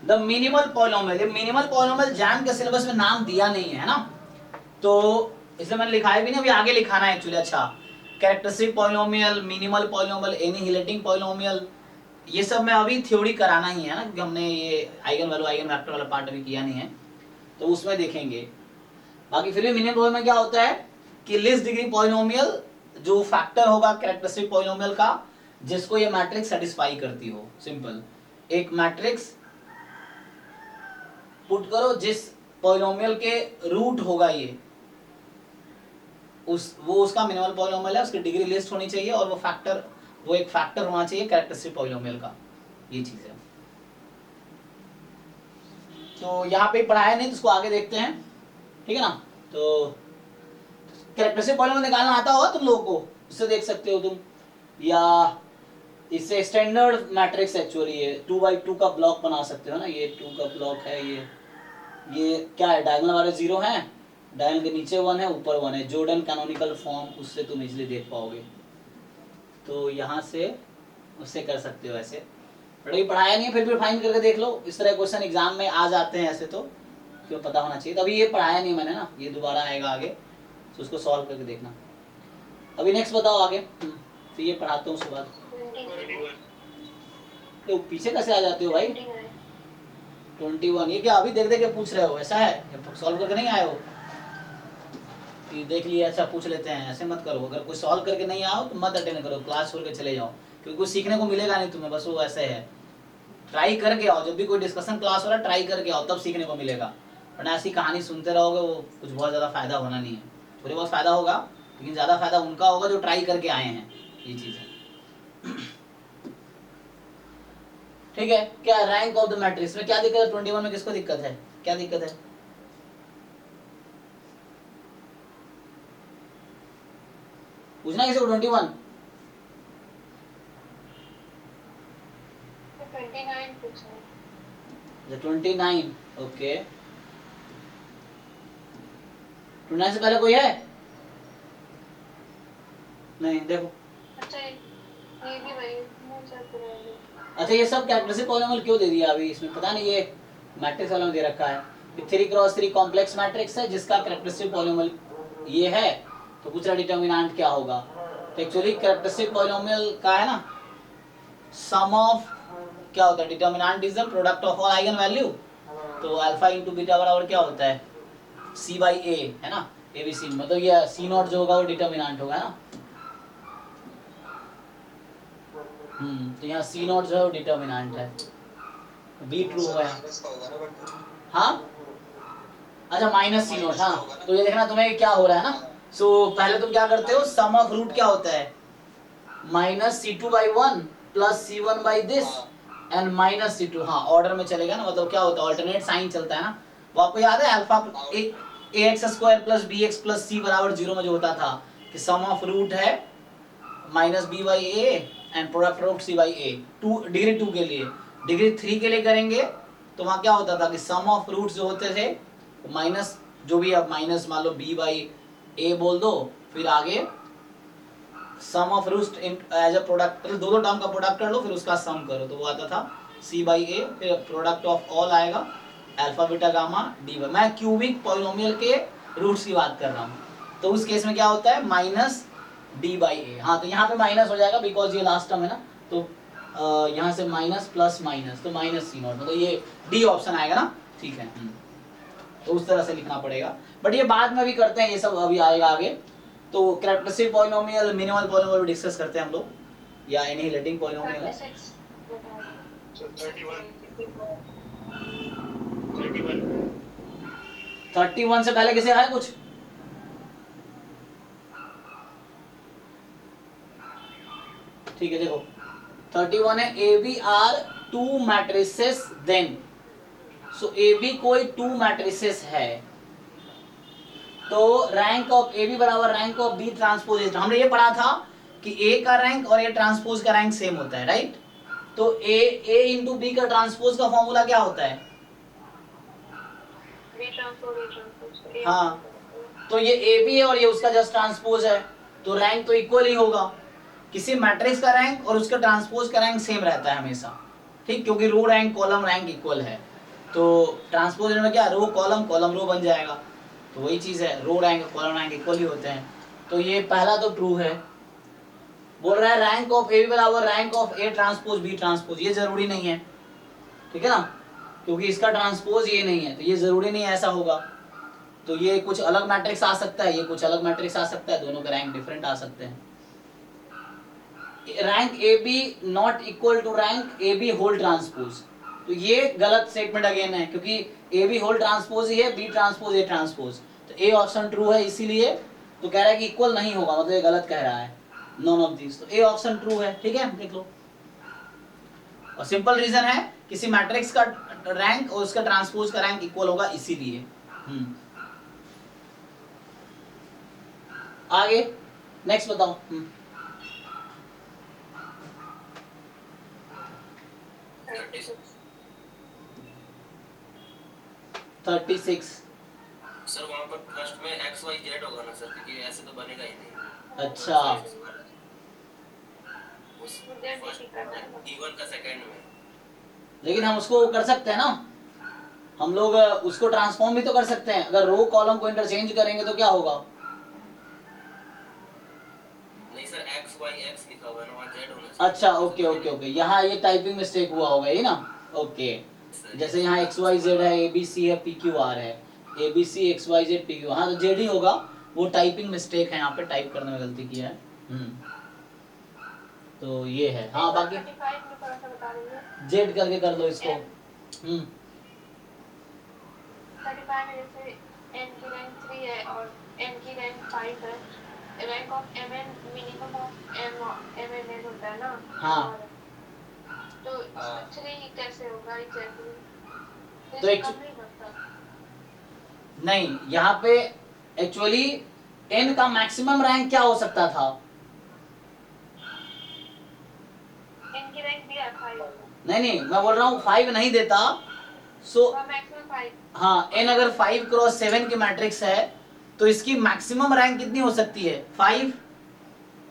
द मिनिमल पॉलिनोमियल, ये मिनिमल पॉलिनोमियल जैम के सिलेबस में नाम दिया नहीं है ना, तो इसलिए मैंने लिखा है भी नहीं, अभी आगे लिखाना है एक्चुअली। अच्छा, characteristic polynomial, minimal polynomial, annihilating polynomial, ये सब मैं अभी थ्योरी कराना ही है ना, क्योंकि हमने ये आइगन वैल्यू आइगन वेक्टर वाला पार्ट अभी किया नहीं है, तो उसमें देखेंगे। बाकी फिर भी मिनिमम पॉलिनोमियल में क्या होता है कि लीस्ट डिग्री पॉलिनोमियल जो फैक्टर होगा कैरेक्टरिस्टिक पॉलिनोमियल का, जिसको ये मैट्रिक्स सेटिस्फाई करती हो। सिंपल, एक मैट्रिक्स पुट करो जिस पॉलिनोमियल के रूट होगा ये, वो उसका मिनिमल पॉलिनोमियल है, उसकी डिग्री लिस्ट होनी चाहिए, और वो एक फैक्टर होना चाहिए कैरेक्टरिस्टिक पॉलिनोमियल का। ये चीज है। तो यहाँ पे पढ़ाया नहीं तो उसको आगे देखते हैं, ठीक है ना। तो कैरेक्टरिस्टिक पॉलिनोमियल निकालना आता होगा तुम लोगों को, इससे देख सकते हो तुम, या इससे स्टैंडर्ड मैट्रिक्स एक्चुअली ये 2x2 का ब्लॉक बना सकते हो ना। ये 2 का ब्लॉक है, ये क्या है, डायगोनल वाले 0 हैं, डायगोनल के नीचे 1 है, ऊपर 1 है, जॉर्डन कैनोनिकल फॉर्म, उससे तुम इजीली देख पाओगे। तो यहाँ से उससे कर सकते हो ऐसे, बट पढ़ाया नहीं है, फिर भी फाइंड करके देख लो। इस तरह क्वेश्चन एग्जाम में आ जाते हैं ऐसे, तो क्यों पता होना चाहिए। तो अभी ये पढ़ाया नहीं मैंने ना, ये दोबारा आएगा आगे, तो उसको सॉल्व करके देखना। अभी नेक्स्ट बताओ आगे, तो ये पढ़ाता हूँ उसके बाद। तो पीछे कैसे आ जाते हो भाई? 21, ये क्या अभी देख देख के पूछ रहे हो? ऐसा है, सॉल्व करके नहीं आए हो कि देख लिया अच्छा पूछ लेते हैं, ऐसे मत करो। अगर कोई सॉल्व करके नहीं आओ तो मत अटेंड करो, क्लास छोड़ के चले जाओ, क्योंकि कुछ सीखने को मिलेगा नहीं तुम्हें, बस वो ऐसे है। ट्राई करके आओ, जब भी कोई डिस्कशन क्लास हो रहा है ट्राई करके आओ, तब सीखने को मिलेगा। वरना ऐसी कहानी सुनते रहोगे, वो कुछ बहुत ज़्यादा फायदा होना नहीं है। थोड़ी बहुत फायदा होगा, लेकिन ज़्यादा फायदा उनका होगा जो ट्राई करके आए हैं। ये चीज़ है, ठीक है। क्या रैंक ऑफ द मैट्रिक्स में क्या दिक्कत है? 21 में किसको दिक्कत है, क्या दिक्कत है? पूछना किसी को 21? 29 पूछना। 29 ओके। 29 से पहले कोई है? नहीं, देखो अच्छा ये भी वही मुझे पता। अच्छा, ये सब कैरेक्टरिस्टिक पॉलिनोमियल क्यों दे दिया अभी इसमें पता नहीं, ये मैट्रिक्स वालों में दे रखा है। 3x3 कॉम्प्लेक्स मैट्रिक्स है जिसका कैरेक्टरिस्टिक पॉलिनोमियल ये है, तो पूछ रहा डिटर्मिनेंट क्या होगा। तो एक्चुअली कैरेक्टरिस्टिक पॉलिनोमियल का है ना, सम ऑफ क्या होता है, determinant is the product of all eigen value. तो अल्फा इंटू बीटा बराबर क्या होता है, c/a है ना, abc, मतलब ये c0 जो होगा वो डिटर्मिनेंट होगा ना। तो यहाँ c0 जो है वो डिटर्मिनेंट है, b ट्रू है। हाँ अच्छा, माइनस c0, हाँ। तो ये देखना तुम्हें क्या हो रहा है ना। सो पहले तुम क्या करते हो, सम ऑफ रूट क्या होता है, -c2/1 plus c1 by this and minus c2। हाँ, ऑर्डर में चलेगा ना, मतलब क्या होता है, ऑल्टरनेट साइन चलता है ना। वो आपको याद है alpha ax² plus bx plus c बराबर 0 में जो होता था कि सम ऑफ रूट है -b/a and product root c/a, 2 degree 2 के लिए। डिग्री 3 के लिए करेंगे तो वहाँ क्या होता था कि सम ऑफ रूट्स जो होते थे माइनस जो भी आप माइनस मान लो b बाई ए बोल दो, फिर आगे sum of roots as a product, मतलब दो टर्म का प्रोडक्ट कर लो फिर उसका सम करो, तो वो आता था c बाई ए, फिर प्रोडक्ट ऑफ ऑल आएगा alpha beta gamma D Y. मैं क्यूबिक पॉलिनोमियल के रूट्स की बात कर रहा हूँ, तो उस केस में क्या होता है माइनस डी बाई ए। हाँ तो यहाँ पे माइनस हो जाएगा बिकॉज ये लास्ट टर्म है ना, तो यहाँ से माइनस प्लस माइनस तो माइनस सी नॉट, मतलब ये डी ऑप्शन आएगा ना, ठीक है। तो उस तरह से लिखना पड़ेगा, बट ये बाद में भी करते हैं, ये सब अभी आएगा आगे। तो characteristic polynomial, minimal polynomial discuss करते हैं हम लोग, या एनिहिलेटिंग पॉलिनोमियल है। 36 बता दो। So 31 31 से पहले किसे है कुछ? ठीक है देखो 31 है A B are two matrices then, so A B कोई टू मैट्रिसेस है तो रैंक ऑफ ए बी बराबर rank of B transpose A. हमने ये पढ़ा था कि ए का रैंक और ए ट्रांसपोज का रैंक सेम होता है, राइट? तो ए इंटू बी का ट्रांसपोज का फॉर्मूला क्या होता है? B ट्रांसपोज हाँ, तो ये ए बी है और ये उसका जस्ट ट्रांसपोज है, तो रैंक तो इक्वल ही होगा। किसी मैट्रिक्स का रैंक और उसका ट्रांसपोज का रैंक सेम रहता है हमेशा, ठीक, क्योंकि रो रैंक कॉलम रैंक इक्वल है। तो ट्रांसपोज में क्या, रो कॉलम कॉलम रो बन जाएगा, तो वही चीज है, रो रैंक कॉलम रैंक इक्वल ही होते हैं। तो ये पहला तो ट्रू है। बोल रहा है रैंक ऑफ ए बी बराबर rank of A transpose B transpose, ये जरूरी नहीं है, ठीक है ना, क्योंकि इसका ट्रांसपोज ये नहीं है, तो ये जरूरी नहीं है ऐसा होगा। तो ये कुछ अलग मैट्रिक्स आ सकता है, ये कुछ अलग मैट्रिक्स आ सकता है, दोनों के रैंक डिफरेंट आ सकते हैं। Rank A B not equal to rank A B whole transpose, तो ये गलत स्टेटमेंट अगेन है, क्योंकि ए बी होल ट्रांसपोज ही है, बी ट्रांसपोज ए ट्रांसपोज, तो ए ऑप्शन ट्रू है, इसीलिए तो कह रहा है कि इक्वल नहीं होगा, मतलब ये गलत कह रहा है, नॉन ऑफ दिस, तो ए ऑप्शन ट्रू है, ठीक है, देख लो। और सिंपल रीजन है, किसी मैट्रिक्स का रैंक और उसका ट्रांसपोज का रैंक इक्वल होगा, इसीलिए। आगे नेक्स्ट बताओ। 36 सर वहाँ पर फर्स्ट में एक्स वाई जेड होगा ना सर, क्योंकि ऐसे तो बनेगा ही नहीं। अच्छा, उस फर्स्ट इवन का सेकंड में, लेकिन हम उसको कर सकते हैं ना, हम लोग उसको ट्रांसफॉर्म भी तो कर सकते हैं। अगर रो कॉलम को इंटरचेंज करेंगे तो क्या होगा? नहीं सर एक्स वाई एक्स लिखा हुआ है ना, वहाँ जेड होना चाहिए। अच्छा ओके ओके ओके, यहाँ ये टाइपिंग मिस्टेक हुआ होगा ये ना, ओके। जैसे यहाँ एक्स वाई जेड है, ए बी सी है, पी क्यू आर है, A B C X Y Z P Q, हाँ तो जेड ही होगा, वो टाइपिंग मिस्टेक है, यहाँ पे टाइप करने में गलती किया है। तो ये है, हाँ बाकी 35 में थोड़ा सा बता दीजिए। जेड करके कर लो इसको। 35 में जैसे n की रैंक 3 है और n की रैंक 5 है, rank of mn minimum of mn होता है ना, हाँ। तो 3 कैसे होगा एग्जैक्टली? तो नहीं, यहाँ पे एक्चुअली n का मैक्सिमम रैंक क्या हो सकता था? n की रैंक दिया 5, नहीं मैं बोल रहा हूँ 5 नहीं देता, सो मैक्सिमम 5। हाँ, n अगर 5 क्रॉस 7 की मैट्रिक्स है तो इसकी मैक्सिमम रैंक कितनी हो सकती है? 5।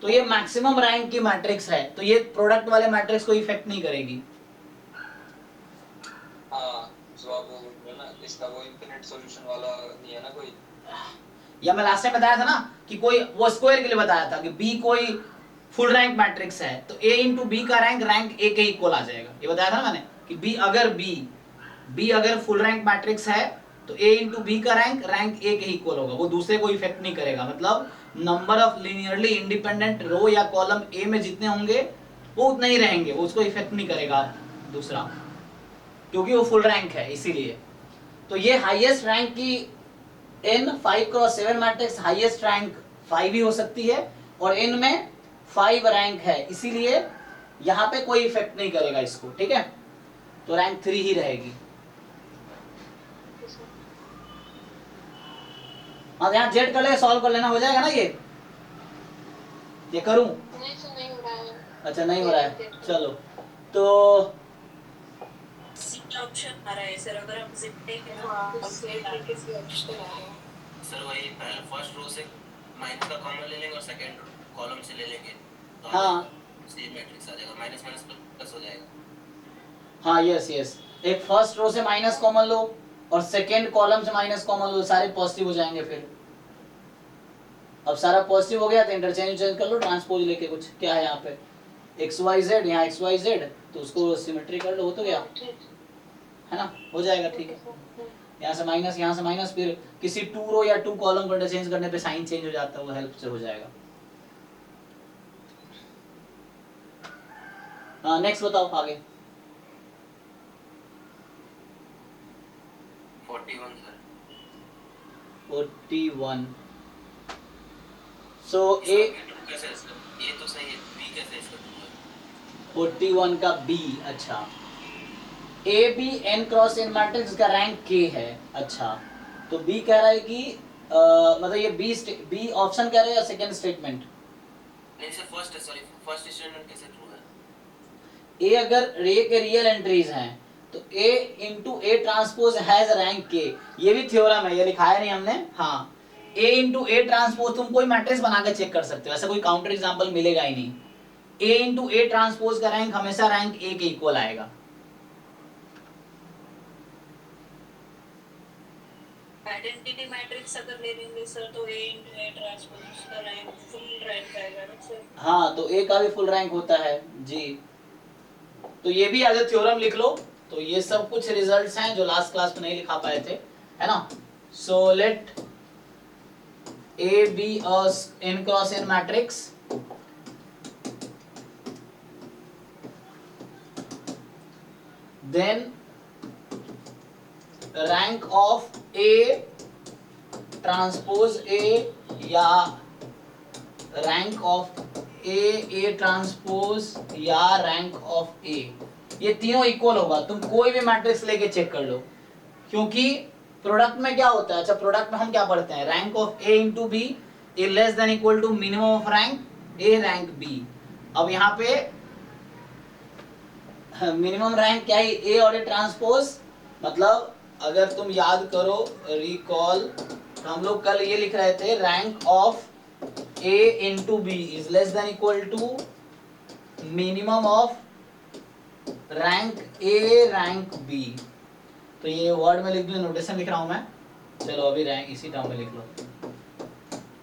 तो ये मैक्सिमम रैंक की मैट्रिक्स है, तो ये प्रोडक्ट वाले मैट्रिक्स को इफेक्ट नहीं करेगी। हाँ, जवाब वो है ना, इसका वो इनफिनिट सॉल्यूशन वाला नहीं है ना कोई। या मैं लास्ट टाइम बताया था ना कि कोई वो स्क्वायर के लिए बताया था कि b कोई फुल रैंक मैट्रिक्स है तो a इंटू बी का रैंक a के इक्वल आ जाएगा, ये बताया था ना मैंने कि b अगर फुल रैंक मैट्रिक्स है तो a इंटू बी का रैंक a के इक्वल होगा, वो दूसरे को इफेक्ट नहीं करेगा। मतलब number of linearly independent row या कॉलम a में जितने होंगे वो उतने ही रहेंगे, वो उसको इफेक्ट नहीं करेगा दूसरा, क्योंकि वो फुल रैंक है इसीलिए। तो ये हाईएस्ट रैंक की n 5 cross 7 matrix highest rank 5 ही हो सकती है, और n में 5 रैंक है, इसीलिए यहाँ पे कोई इफेक्ट नहीं करेगा इसको, ठीक है, तो रैंक 3 ही रहेगी। हाँ यहाँ जेड कर ले, सॉल्व कर लेना, हो जाएगा ना ये करूं? नहीं हो रहा है। अच्छा नहीं हो रहा है, चलो तो ऑप्शन आ रहा है सर, अगर हम जिप देखें ना हाँ तो सेट करके से ऑप्शन आया सर वही पहले फर्स्ट रो से माइनस का कॉमन ले लेंगे और सेकंड कॉलम से ले लेंगे तो हाँ सेम मैट्रिक्स आ जाएगा, माइनस माइनस प्लस हो जाएगा। हाँ, यस यस, एक फर्स्ट रो से माइनस कॉमन लो और सेकंड कॉलम से माइनस कॉमन लो, सारे पॉजिटिव हो जाएंगे। फिर अब सारा पॉजिटिव हो गया तो इंटरचेंज कर लो, ट्रांसपोज लेके कुछ क्या है यहाँ पे XYZ, यहाँ XYZ, तो उसको सिमेट्री कर लो, हो तो गया है ना, हो जाएगा ठीक है। यहाँ से माइनस, फिर किसी 2 रो या 2 कॉलम को इंटरचेंज करने पे साइन चेंज हो जाता है, वो हेल्प से हो जाएगा। हाँ नेक्स्ट बताओ आगे। 41 सर। 41 सो ए कैसे इसका ये तो सही है, बी कैसे इसका true है? 41 का बी, अच्छा A B N cross N matrix का रैंक के है। अच्छा तो बी कह रहा है कि मतलब ये बी ऑप्शन कह रहे हैं या सेकंड स्टेटमेंट? नहीं सर फर्स्ट स्टेटमेंट कैसे ट्रू है? ए अगर रे के रियल एंट्रीज हैं तो A into A transpose has rank K, ये भी थ्योरम है, ये लिखाया नहीं हमने। हाँ ए इंटू ए ट्रांसपोज, तुम कोई मैट्रिक्स बना के चेक कर सकते हो, ऐसा कोई काउंटर एग्जांपल मिलेगा ही नहीं। ए इंटू ए ट्रांसपोज का रैंक हमेशा रैंक ए के इक्वल आएगा। आइडेंटिटी मैट्रिक्स अगर ले लेंगे सर तो A into A ट्रांसपोज का रैंक फुल रैंक आएगा ना सर? हाँ तो ए का भी फुल रैंक होता है जी। तो ये भी एज ए थ्योरम लिख लो। तो ये सब कुछ रिजल्ट्स हैं जो लास्ट क्लास में नहीं लिखा पाए थे, है ना। So let A be a n cross n matrix, then rank of A transpose A या rank of A ट्रांसपोज या rank of A, ये तीनों इक्वल होगा। तुम कोई भी मैट्रिक्स लेके चेक कर लो, क्योंकि प्रोडक्ट में क्या होता है, अच्छा प्रोडक्ट में हम क्या पढ़ते हैं, rank of A into B is less than equal to minimum of rank A rank B। अब यहाँ पे मिनिमम रैंक क्या है, ए और ए ट्रांसपोज, मतलब अगर तुम याद करो रिकॉल, तो हम लोग कल ये लिख रहे थे rank of A into B is less than equal to minimum of rank A rank B. तो ये वर्ड में लिख लो, नोटेशन लिख रहा हूं मैं, चलो अभी रैंक इसी टर्म में लिख लो।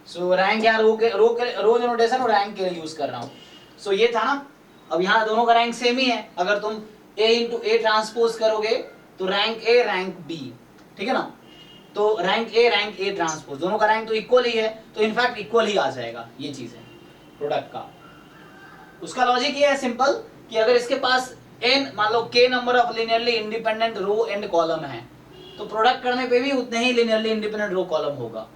सो रैंक यार रो जो नोटेशन वो रैंक के लिए यूज कर रहा हूं। सो ये था ना, अब यहाँ दोनों का रैंक सेम ही है, अगर तुम A इंटू ए ट्रांसपोज करोगे तो रैंक A रैंक B, ठीक है ना। तो रैंक A ट्रांसपोज दोनों का रैंक तो इक्वल ही है, तो इनफैक्ट इक्वल ही आ जाएगा। ये चीज है प्रोडक्ट का। उसका लॉजिक ये है सिंपल कि अगर इसके पास n मान लो k number of linearly independent row and column है, तो प्रोडक्ट करने पे भी उतने ही लिनियरली इंडिपेंडेंट रो कॉलम होगा।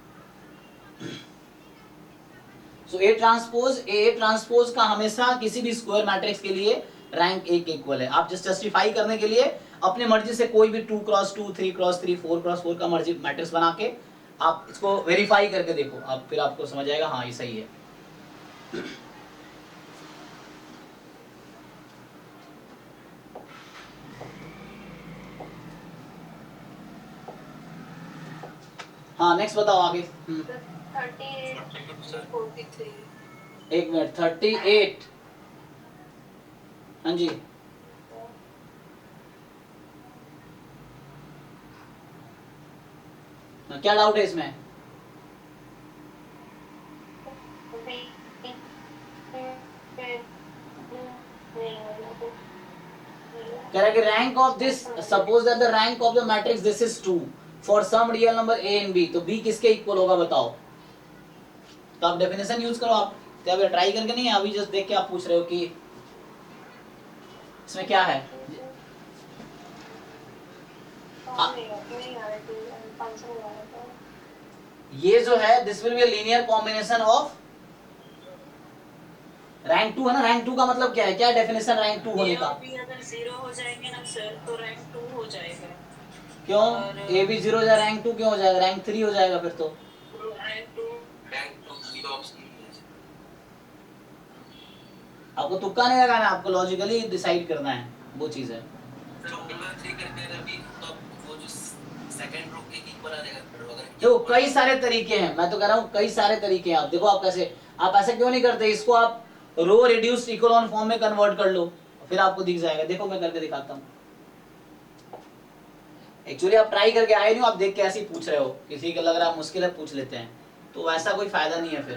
सो A ट्रांसपोज का हमेशा किसी भी स्क्वायर मैट्रिक्स के लिए रैंक A के इक्वल है। आप जस्ट जस्टिफाई करने के लिए अपने मर्जी से कोई भी 2x2, 3x3, 4x4 का मर्जी मैट्रिक्स बना के आप इसको वेरीफाई करके देखो, आप फिर आपको समझ आएगा हाँ ये सही है। हाँ नेक्स्ट बताओ आगे। 38 43 एक मिनट, 38, हाँ जी क्या डाउट है इसमें? कह रहा है कि rank of this, suppose that the rank of the matrix this is 2 for some real number A and B, तो B किसके इक्वल होगा बताओ। तो आप डेफिनेशन यूज करो, आप क्या ट्राई करके नहीं है, अभी जस्ट देख के आप पूछ रहे हो कि इसमें क्या है। ये जो है this will be a linear combination of rank 2 है ना। रैंक 2 का मतलब क्या है, क्या डेफिनेशन रैंक 2 होने का? अगर 0 हो जाएंगे ना सर तो रैंक 2 हो जाएगा। क्यों A भी 0 हो जाए, रैंक 2 क्यों हो जाएगा, रैंक 3 हो जाएगा फिर तो। रैंक 2 जीरो ऑप्शन आपको तुक्का नहीं लगाना, आपको लॉजिकली डिसाइड करना है, वो चीज है। सर 1/3 करके अगर भी तो वो जो सेकंड रो के इक्वल आ जाएगा थर्ड रो। अगर देखो कई सारे तरीके हैं, मैं तो कह रहा हूँ कई सारे तरीके हैं। आप देखो आप कैसे, आप ऐसे क्यों नहीं करते, इसको आप रो रिड्यूस्ड इकोलॉन फॉर्म में कन्वर्ट कर लो, फिर आपको दिख जाएगा। देखो मैं करके दिखाता हूँ। एक्चुअली आप ट्राई करके आए नहीं हो, आप देख के ऐसे ही पूछ रहे हो, किसी को लग रहा है मुश्किल है पूछ लेते हैं, तो ऐसा कोई फायदा नहीं है फिर।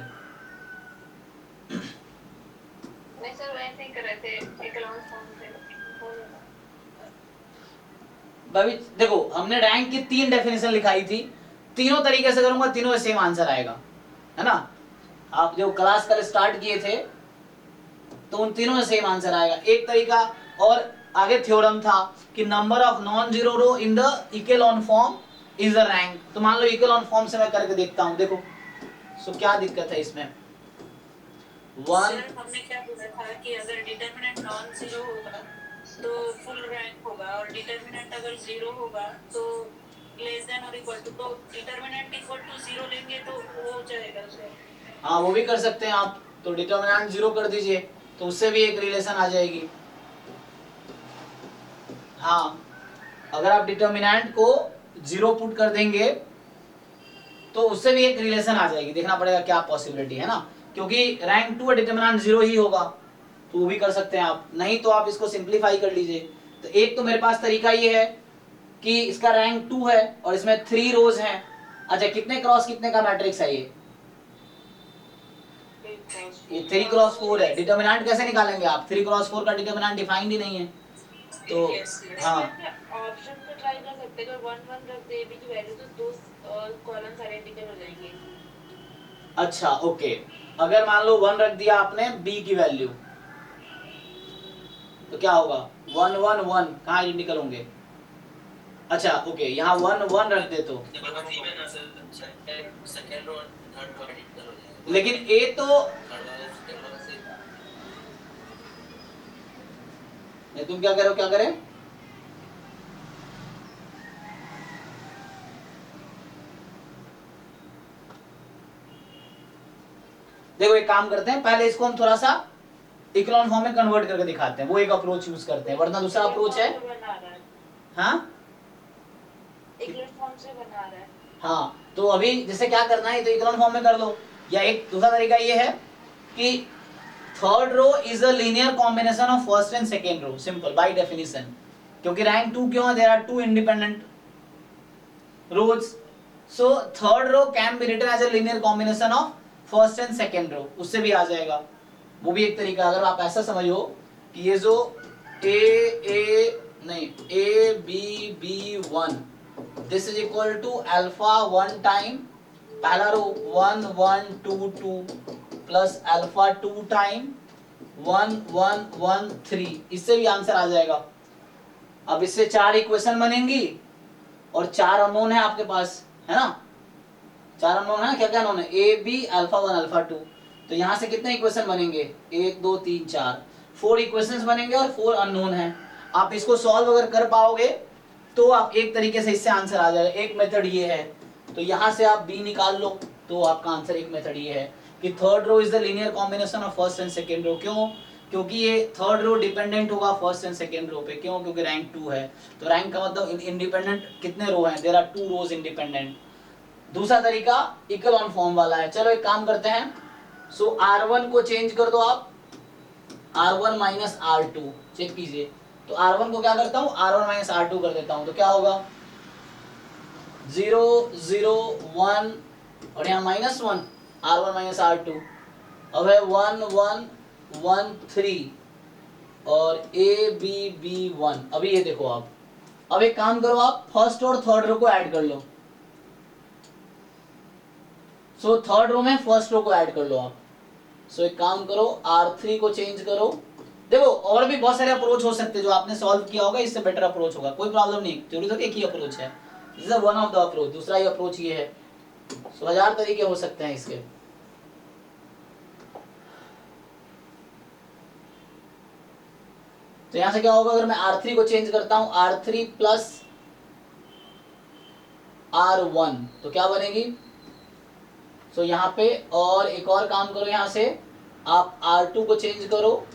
नहीं सर वैसे ही कर रहे थे इकोलॉन फॉर्म से हो गया। भाई देखो हमने रैंक की 3 डेफिनेशन लिखाई थी, तीनों तरीके से करूंगा तीनों सेम आंसर आएगा, है ना। आप जो क्लास कल स्टार्ट किए थे तो उन तीनों में सेम आंसर आएगा। एक तरीका और आगे थ्योरम था कि number of non zero row in the echelon form is the rank. तो मान लो इकोलॉन फॉर्म से मैं करके देखता हूं, देखो सो क्या दिक्कत है इसमें। सर हमने क्या बोला था कि अगर डिटरमिनेंट नॉन जीरो होगा तो फुल रैंक होगा, और डिटरमिनेंट अगर जीरो होगा तो लेस देन और इक्वल टू, तो डिटरमिनेंट इक्वल टू जीरो लेंगे तो वो हो जाएगा सर। हाँ वो भी कर सकते हैं आप, तो डिटरमिनेंट 0 कर दीजिए तो उससे भी एक रिलेशन आ जाएगी। हाँ अगर आप डिटरमिनेंट को 0 पुट कर देंगे तो उससे भी एक रिलेशन आ जाएगी। देखना पड़ेगा क्या पॉसिबिलिटी है ना, क्योंकि रैंक 2 डिटरमिनेंट 0 ही होगा, तो वो भी कर सकते हैं आप। नहीं तो आप इसको सिंप्लीफाई कर लीजिए। तो एक तो मेरे पास तरीका ये है कि इसका रैंक 2 है और इसमें 3 रोज हैं। अच्छा कितने क्रॉस कितने का मैट्रिक्स है ये 3 क्रॉस 4 है। डिटरमिनेंट कैसे निकालेंगे आप, 3 क्रॉस 4 का डिटरमिनेंट डिफाइंड ही नहीं है। तो हाँ ऑप्शन पे ट्राई कर सकते हैं, अगर 1 1 रख दे बी की वैल्यू तो दो कॉलम्स आइडेंटिकल हो जाएंगे। अच्छा ओके, अगर मान लो 1 रख दिया आपने b की वैल्यू तो क्या होगा 1 1 1 कहाँ आइडेंटिकल होंगे। अच्छा ओके यहाँ 1 1 रख दे तो, second row third row identical हो जाएगा। लेकिन a तो थर्ड वाला सेकंड वाला से नहीं, तुम क्या कह रहे हो, क्या करें। देखो एक काम करते हैं, पहले इसको हम थोड़ा सा इकोलॉन फॉर्म में कन्वर्ट करके दिखाते हैं, वो एक अप्रोच यूज करते हैं, वरना दूसरा अप्रोच है। हाँ इकोलॉन फॉर्म से बना रहा है। हाँ तो अभी जैसे क्या करना है, तो इकोलॉन फॉर्म में कर लो, या एक दूसरा तरीका ये है कि third row is a linear combination of first and second row, simple by definition. क्योंकि रैंक 2 क्यों है, there are 2 independent rows, so third row can be written as a linear combination of first and second row, उससे भी आ जाएगा। वो भी एक तरीका, अगर आप ऐसा समझो कि ये जो A B B 1 this is equal to alpha 1 time पहला रो 1 1 2 2 प्लस अल्फा 2 टाइम 1 1 1 3, इससे भी आंसर आ जाएगा। अब इससे 4 इक्वेशन बनेंगी और 4 अननोन है आपके पास, है ना। 4 अननोन है, क्या क्या अननोन है, ए बी अल्फा 1 अल्फा 2, तो यहाँ से कितने इक्वेशन बनेंगे 1 2 3 4, 4 इक्वेशंस बनेंगे और 4 अननोन है। आप इसको सॉल्व अगर कर पाओगे तो आप एक तरीके से इससे आंसर आ जाएगा। एक मेथड ये है, तो यहाँ से आप b निकाल लो तो आपका आंसर, एक मेथड ये है कि third row is the linear combination of first and second row. क्यों, क्योंकि ये थर्ड रो डिपेंडेंट होगा फर्स्ट एंड सेकेंड रो पे। क्यों, क्योंकि रैंक 2 है, तो रैंक का मतलब इंडिपेंडेंट कितने रो हैं, देयर आर 2 रोज इंडिपेंडेंट। दूसरा तरीका इकोलॉन फॉर्म वाला है। चलो एक काम करते हैं, सो R1 को चेंज कर दो आप, R1 माइनस R2 चेक कीजिए। तो R1 को क्या करता हूँ, R1 माइनस R2 कर देता हूँ, तो क्या होगा 0 0 1 और यहाँ -1 R1 माइनस R2। अब है 1 1 1 3 और A B B 1। अभी ये देखो आप, अब एक काम करो, आप फर्स्ट और थर्ड रो को ऐड कर लो। सो थर्ड रो में फर्स्ट रो को ऐड कर लो आप। सो एक काम करो, R3 को चेंज करो। देखो और भी बहुत सारे अप्रोच हो सकते हैं, जो आपने सॉल्व किया होगा इससे बेटर अप्रोच होगा, कोई प्रॉब्लम नहीं। थ्योरी तो एक ही अप्रोच है, this is one of the approach. दूसरा ही अप्रोच ये है, सो 1000 तरीके हो सकते हैं इसके। तो यहां से क्या होगा, अगर मैं R3 को चेंज करता हूं, R3 प्लस R1 तो क्या बनेगी। सो यहाँ पे और एक और काम करो, यहाँ से आप R2 को चेंज करो,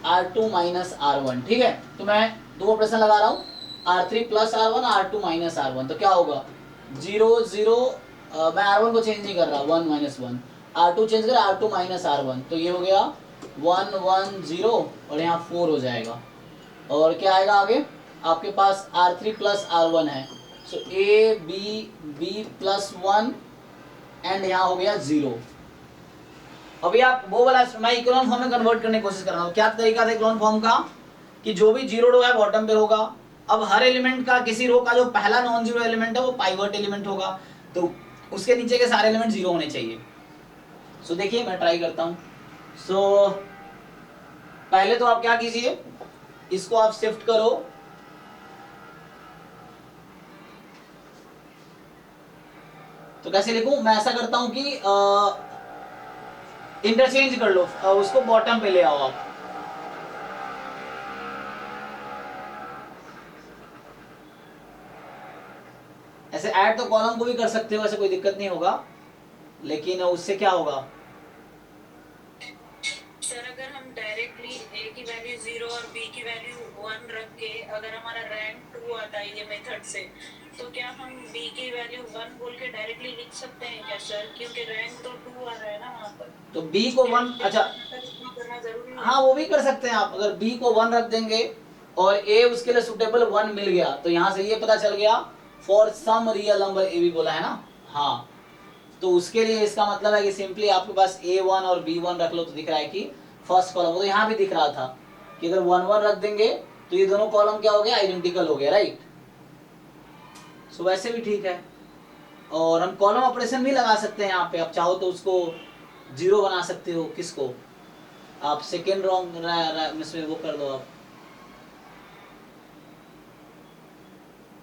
R2 माइनस R1, ठीक है। तो मैं दो ऑपरेशन लगा रहा हूँ, R3 plus R1 R2 minus R1, तो क्या होगा 0 0, मैं R1 को चेंज नहीं कर रहा, 1 माइनस 1, R2 चेंज कर R2 माइनस R1, तो ये हो गया 1 1 0 और यहाँ 4 हो जाएगा। और क्या आएगा आगे आपके पास R3 प्लस R1 है, सो A B प्लस 1 एंड यहाँ हो गया 0। अभी आप वो वाला मैं इकोलॉन फॉर्म में कन्वर्ट करने की कोशिश कर रहा हूँ। क्या तरीका था इकोलॉन फॉर्म का कि जो भी जीरो रो है बॉटम पे होगा। अब हर एलिमेंट का किसी रो का जो पहला नॉन जीरो एलिमेंट है वो पाइवट एलिमेंट होगा, तो उसके नीचे के सारे एलिमेंट जीरो होने चाहिए। सो देखिए मैं ट्राई करता हूँ। सो पहले तो आप क्या कीजिए, इसको आप शिफ्ट करो, तो कैसे लिखूं मैं, ऐसा करता हूं कि इंटरचेंज कर लो, उसको बॉटम पे ले आओ आप। ऐसे ऐड तो कॉलम को भी कर सकते हो, ऐसे कोई दिक्कत नहीं होगा, लेकिन उससे क्या होगा सर अगर हम डायरेक्टली ए की वैल्यू 0 और बी की वैल्यू 1 रख के अगर हमारा रैंक 2 आता है ये मेथड से, तो क्या हम बी की वैल्यू 1 बोल के डायरेक्टली लिख सकते हैं क्या सर, क्योंकि रैंक तो 2 आ रहा है ना वहाँ पर। तो बी को 1, अच्छा करना जरूरी है। हाँ वो भी कर सकते हैं आप, अगर बी को 1 रख देंगे और ए उसके लिए सुटेबल 1 मिल गया, तो यहाँ से ये पता चल गया for some real number A भी बोला है ना, हाँ, तो उसके लिए इसका मतलब है कि सिंपली आपके पास A1 और B1 रख लो, तो दिख रहा है कि फर्स्ट कॉलम, वो तो यहाँ भी दिख रहा था कि अगर 1 1 रख देंगे तो ये दोनों कॉलम क्या हो गया, आइडेंटिकल हो गया, राइट। सो वैसे भी ठीक है, और हम कॉलम ऑपरेशन भी लगा सकते हैं यहाँ पे, आप चाहो तो उसको 0 बना सकते हो, किसको आप सेकेंड रॉन्ग में वो कर दो आप।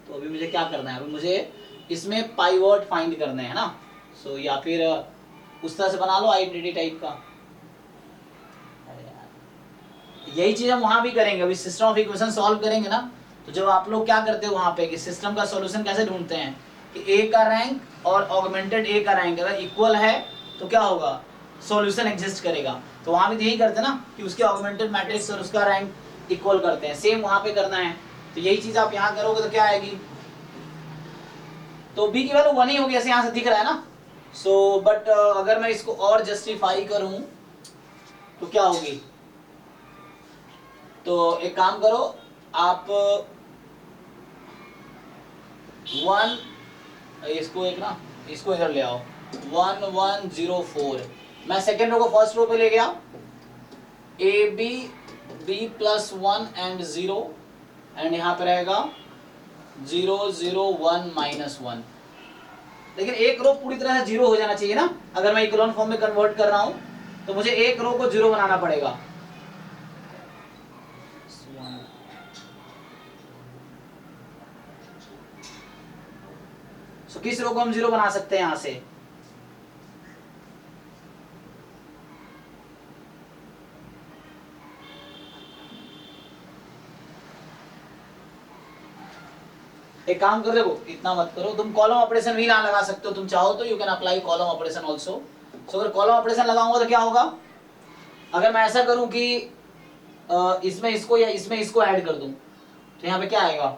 तो अभी मुझे क्या करना है, अभी मुझे इसमें पाइवट फाइंड करने हैं ना, सो या फिर उस तरह से बना लो आइडेंटिटी टाइप का। अरे यार यही चीज हम वहां भी करेंगे, अभी सिस्टम ऑफ इक्वेशन सॉल्व करेंगे ना, तो जब आप लोग क्या करते हो वहां पे कि सिस्टम का सॉल्यूशन कैसे ढूंढते हैं कि ए का रैंक और ऑगमेंटेड ए का रैंक अगर इक्वल है तो क्या होगा, सॉल्यूशन एग्जिस्ट करेगा। तो वहां भी यही करते हैं ना कि उसके ऑगमेंटेड मैट्रिक्स और उसका रैंक इक्वल करते हैं, सेम वहां पे करना है। तो यही चीज आप यहाँ करोगे तो क्या आएगी, तो बी की वैल्यू 1 ही होगी, ऐसे यहाँ से दिख रहा है ना। सो बट अगर मैं इसको और जस्टिफाई करूं तो क्या होगी, तो एक काम करो आप 1 इसको एक ना इसको इधर ले आओ 1 1 0 4, मैं सेकेंड रो को फर्स्ट रो पे ले गया, A B B plus 1 and 0 and यहाँ पे रहेगा 0 0 1 माइनस 1, लेकिन एक रो पूरी तरह से 0 हो जाना चाहिए ना। अगर मैं इकोलॉन फॉर्म में कन्वर्ट कर रहा हूं तो मुझे एक रो को 0 बनाना पड़ेगा। तो किस रो को हम 0 बना सकते हैं यहां से, एक काम कर, देखो इतना मत करो, तुम कॉलम ऑपरेशन भी ना लगा सकते हो, तुम चाहो तो you can apply column operation also. So अगर कॉलम ऑपरेशन लगाऊंगा तो क्या होगा, अगर मैं ऐसा करूं कि इसमें इसको या इसमें इसको ऐड कर दूं तो यहाँ पे क्या आएगा,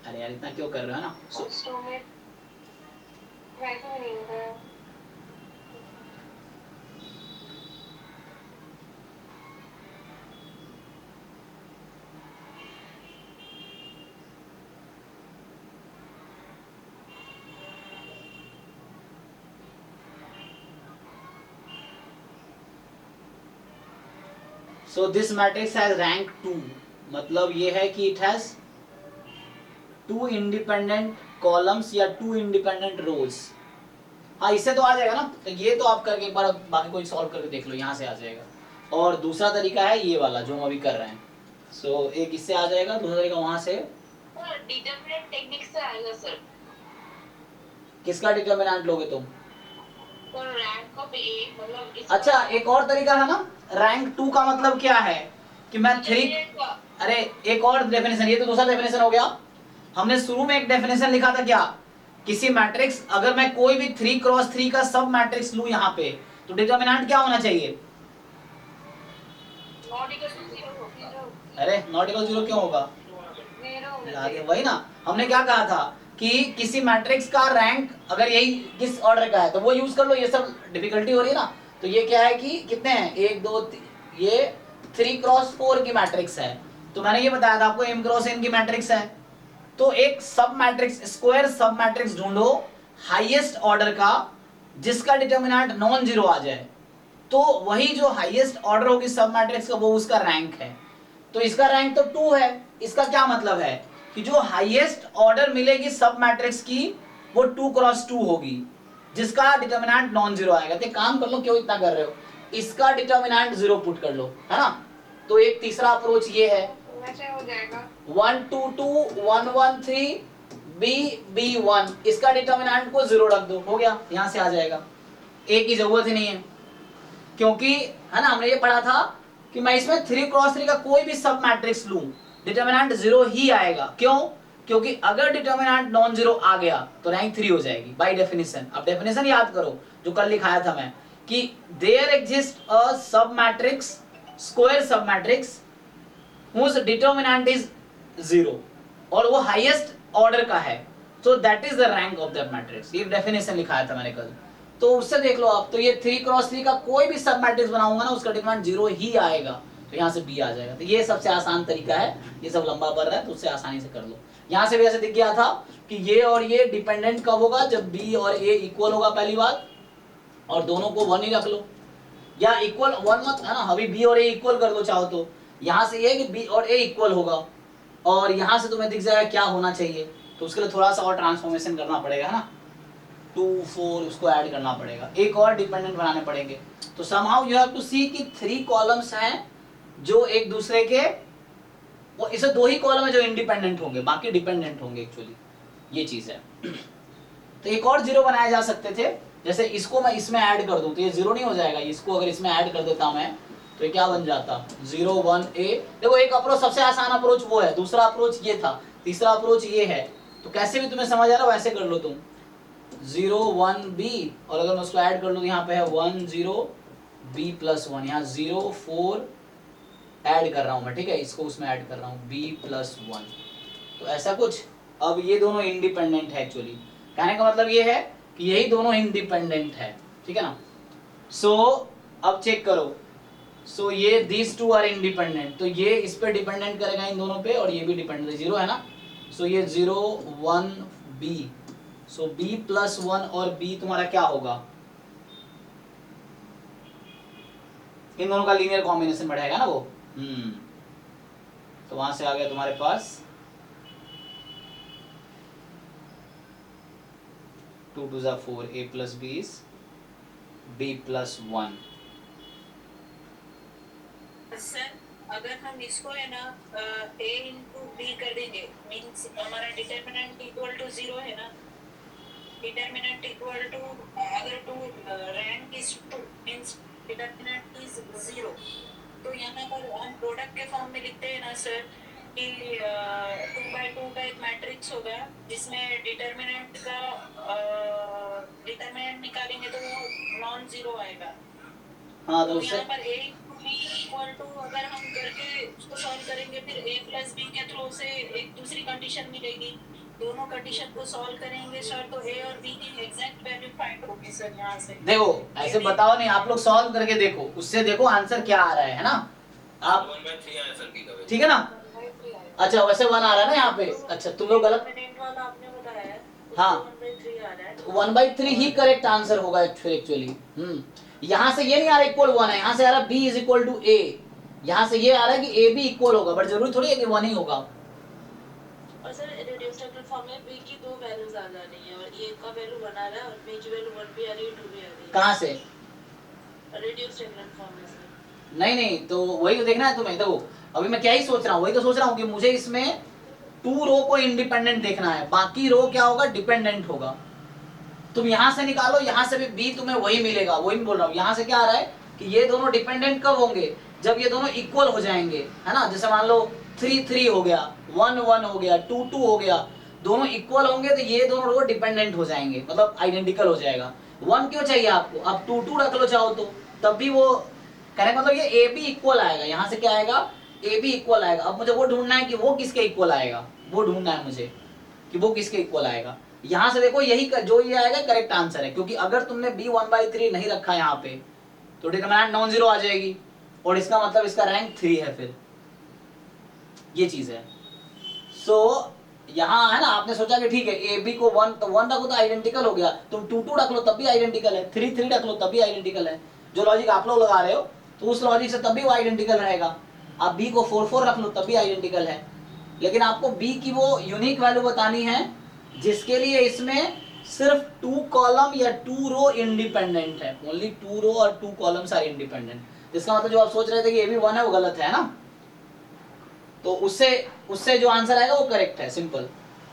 अरे यार इतना क्यों कर रहे हो ना। वैसे नहीं होता है। So this matrix has rank 2, मतलब ये है कि इट हैज 2 इंडिपेंडेंट कॉलम्स या 2 इंडिपेंडेंट रोज। हाँ इससे तो आ जाएगा ना, तो ये तो आप करके एक बार बाकी कोई सॉल्व करके देख लो, यहाँ से आ जाएगा। और दूसरा तरीका है ये वाला जो हम अभी कर रहे हैं, सो एक इससे आ जाएगा, दूसरा तरीका वहां से डिटरमिनेंट टेक्निक से आएगा सर। किसका डिटर्मिनेंट लोगे तुम, तो रैंक ऑफ ए मतलब अच्छा एक और तरीका है ना, रैंक 2 का मतलब क्या है कि मैं 3, अरे एक और डेफिनेशन, ये तो दूसरा डेफिनेशन हो गया। हमने शुरू में एक डेफिनेशन लिखा था क्या, किसी मैट्रिक्स अगर मैं कोई भी 3 क्रॉस 3 का सब मैट्रिक्स लूं यहाँ पे, तो डिटर्मिनेंट क्या होना चाहिए, नॉट इक्वल टू 0 होगा। अरे नॉट इक्वल 0 क्यों होगा? 0 होना आगे चाहिए। वही ना, हमने क्या कहा था कि किसी मैट्रिक्स का रैंक अगर यही किस ऑर्डर का है तो वो यूज कर लो। ये सब डिफिकल्टी हो रही है ना, तो ये क्या है कि कितने हैं, 1 2 3, ये 3x4 की मैट्रिक्स है। तो मैंने ये बताया था आपको m×n की मैट्रिक्स है। तो एक सब मैट्रिक्स, स्क्वायर सब मैट्रिक्स ढूंढो हाईएस्ट ऑर्डर का जिसका डिटर्मिनेंट नॉन जीरो आ जाए, तो वही जो हाईएस्ट ऑर्डर होगी सब मैट्रिक्स का वो उसका रैंक है। तो इसका रैंक तो 2 है। इसका क्या मतलब है कि जो हाईएस्ट ऑर्डर मिलेगी सब मैट्रिक्स की वो 2x2 होगी जिसका डिटर्मिनेंट नॉन जीरो आएगा। तो काम कर लो, क्यों इतना कर रहे हो, इसका डिटर्मिनेंट 0 पुट कर लो, है ना। तो एक तीसरा अप्रोच ये है, वैसे हो जाएगा 1 2 2 1 1 3 b b 1, इसका डिटर्मिनेंट को 0 रख दो, हो गया, यहां से आ जाएगा। a की जरूरत ही नहीं है क्योंकि, है ना, हमने ये पढ़ा था कि मैं इसमें 3x3 का कोई भी सब मैट्रिक्स लूं डिटर्मिनेंट 0 ही आएगा। क्यों? क्योंकि अगर डिटर्मिनेंट नॉन जीरो आ गया तो रैंक 3 हो जाएगी बाय डेफिनेशन। अब डेफिनेशन याद करो जो कल लिखाया था मैं कि देयर एग्जिस्ट अ सब मैट्रिक्स, स्क्वायर सब मैट्रिक्स whose determinant is 0 और वो हाईएस्ट ऑर्डर का है, so that is the rank of that matrix। ये डेफिनेशन लिखाया था मैंने कल, तो उससे देख लो आप। तो ये 3x3 का कोई भी सब मैट्रिक्स बनाऊंगा ना उसका डिटरमिनेंट 0 ही आएगा, तो यहाँ से b आ जाएगा। तो ये सबसे आसान तरीका है, ये सब लंबा बढ़ रहा है तो उससे आसानी से कर लो। यहाँ से भी ऐसे दिख गया था कि ये और ये डिपेंडेंट कब होगा, जब b और a इक्वल होगा पहली बात, और दोनों को 1 ही रख लो, या इक्वल 1 मत, है ना, अभी b और a इक्वल कर दो चाहो तो। यहाँ से ये कि b और a इक्वल होगा और यहाँ से तुम्हें दिख जाएगा क्या होना चाहिए, तो उसके लिए थोड़ा सा और ट्रांसफॉर्मेशन करना पड़ेगा, है ना, 2 4 उसको ऐड करना पड़ेगा, एक और डिपेंडेंट बनाने पड़ेंगे। तो समहाउ यू हैव टू सी कि 3 कॉलम्स हैं जो एक दूसरे के, वो इसे 2 ही कॉलम है जो इंडिपेंडेंट होंगे, बाकी डिपेंडेंट होंगे एक्चुअली, ये चीज है। तो एक और 0 बनाए जा सकते थे, जैसे इसको मैं इसमें ऐड कर दूं तो ये 0 नहीं हो जाएगा, इसको अगर इसमें ऐड कर देता मैं तो ये क्या बन जाता, 0 1 a। देखो एक अप्रोच, सबसे आसान अप्रोच वो है, दूसरा अप्रोच ये था, तीसरा अप्रोच ये है। तो कैसे भी तुम्हें समझ आ रहा है वैसे कर लो तुम, 0 1 b, और अगर मैं उसको ऐड कर लूँ तो यहाँ पे है 1 0 b प्लस 1, यहाँ 0 4 ऐड कर रहा हूँ मैं, ठीक है, इसको उसमें ऐड कर रहा हूँ b प्लस 1, तो ऐसा कुछ। अब ये दोनों इंडिपेंडेंट है एक्चुअली, कहने का मतलब ये है कि यही दोनों इंडिपेंडेंट है, ठीक है ना। सो अब चेक करो, सो ये these two are independent, तो ये इस पे डिपेंडेंट करेगा इन दोनों पे, और ये भी डिपेंडेंट, 0 है ना, सो ये 0 1 b, सो b प्लस 1 और b तुम्हारा क्या होगा, इन दोनों का लीनियर कॉम्बिनेशन बढ़ेगा ना वो, तो वहां से आ गया तुम्हारे पास 2 2 4 a plus b is b plus 1। Sir अगर हम इसको है ना a इंटू b कर देंगे, मीन्स हमारा डिटर्मिनेंट इक्वल टू 0 है ना, डिटर्मिनेंट इक्वल टू, अगर to rank is 2 means determinant is 0, तो यहाँ पर हम प्रोडक्ट के फॉर्म में लिखते हैं ना सर कि 2x2 का एक मैट्रिक्स होगा जिसमें डिटर्मिनेंट का डिटर्मिनेंट निकालेंगे तो वो नॉन जीरो आएगा। हाँ, तो तो उससे यहाँ पर a b इक्वल टू अगर हम करके उसको सॉल्व करेंगे फिर a प्लस b के थ्रू से एक दूसरी कंडीशन मिलेगी, दोनों कंडीशन को सॉल्व करेंगे सर तो a और b की एग्जैक्ट वैल्यू फाइंड होगी सर। यहाँ से देखो ऐसे बताओ नहीं, आप लोग सॉल्व करके देखो, उससे देखो आंसर क्या आ रहा है ना आप, 1/3 आया सर b का, ठीक है ना। अच्छा वैसे 1 आ रहा है ना यहाँ पे, अच्छा तुम लोग गलत, डिटरमिनेंट वाला आपने बताया है, हाँ 1/3 आ रहा है, तो 1/3 ही करेक्ट आंसर होगा एक्चुअली। यहाँ से ये नहीं आ रहा इक्वल 1 है, यहाँ से आ रहा b is equal to a, यहाँ से ये आ रहा है कि a b इक्वल होगा, बट जरूरी थोड़ी है कि 1 ही होगा। और सर रिड्यूस्ड फॉर्म में b की 2 वैल्यूज आ जा रही है, और a का वैल्यू 1 आ रहा है और b की वैल्यू 1 भी आ रही है 2 भी आ रही है। कहाँ से? रिड्यूस्ड फॉर्म में सर। नहीं तो वही तो देखना है तुम्हें। देखो अभी मैं क्या ही सोच रहा हूँ, वही तो सोच रहा हूँ कि मुझे इसमें 2 रो को इंडिपेंडेंट देखना है, बाकी रो क्या होगा, डिपेंडेंट होगा। तुम यहाँ से निकालो, यहाँ से भी b तुम्हें वही मिलेगा, वही मैं बोल रहा हूँ। यहाँ से क्या आ रहा है कि ये दोनों डिपेंडेंट कब होंगे, जब ये दोनों इक्वल हो जाएंगे, है ना। जैसे मान लो 3 3 हो गया, 1 1 हो गया, 2 2 हो गया, दोनों इक्वल होंगे तो ये दोनों रो डिपेंडेंट हो जाएंगे, मतलब आइडेंटिकल हो जाएगा। 1 क्यों चाहिए आपको, अब 2 2 रख लो चाहो तो, तब भी वो कहने का मतलब ये ए बी इक्वल आएगा, यहाँ से क्या आएगा, ए बी इक्वल आएगा। अब मुझे वो ढूंढना है कि वो किसके इक्वल आएगा, वो ढूंढना है मुझे कि वो किसके इक्वल आएगा। यहाँ से देखो यही जो ये आएगा करेक्ट आंसर है, क्योंकि अगर तुमने b 1/3 नहीं रखा यहाँ पे तो डिटरमिनेंट नॉन जीरो आ जाएगी, और इसका मतलब इसका रैंक 3 है, फिर ये चीज है। सो यहाँ है ना, आपने सोचा कि ठीक है ए बी को 1 तो 1 रखो तो आइडेंटिकल हो गया, तुम 2 2 रख लो तब भी आइडेंटिकल है, 3 3 रख लो तब भी आइडेंटिकल है। जो लॉजिक आप लोग लगा रहे हो तो उस लॉजिक से तब भी वो आइडेंटिकल रहेगा। आप b को 4 4 रख लो तब भी आइडेंटिकल है। लेकिन आपको b की वो यूनिक वैल्यू बतानी है जिसके लिए इसमें सिर्फ 2 कॉलम या 2 रो इंडिपेंडेंट है, ओनली 2 रो और 2 कॉलम्स आर इंडिपेंडेंट। जिसका मतलब जो आप सोच रहे थे कि ए बी 1 है वो गलत है ना, तो उससे जो आंसर आएगा वो करेक्ट है, सिंपल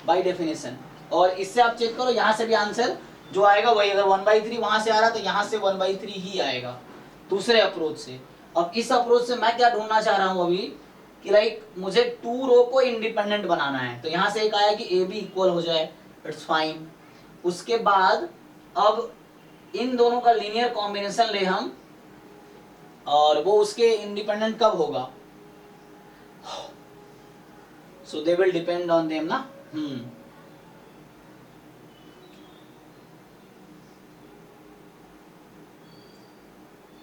बाय डेफिनेशन। और इससे आप चेक करो, यहाँ से भी आंसर जो आएगा वही, अगर 1/3 वहां से आ रहा तो यहाँ से 1/3 ही आएगा दूसरे अप्रोच से। अब इस अप्रोच से मैं क्या ढूंढना चाह रहा हूँ अभी कि लाइक मुझे 2 रो को इंडिपेंडेंट बनाना है, तो यहाँ से एक आया कि ए बी इक्वल हो जाए, इट्स फाइन। उसके बाद अब इन दोनों का लीनियर कॉम्बिनेशन ले हम, और वो उसके इंडिपेंडेंट कब होगा, so they will depend on them ना।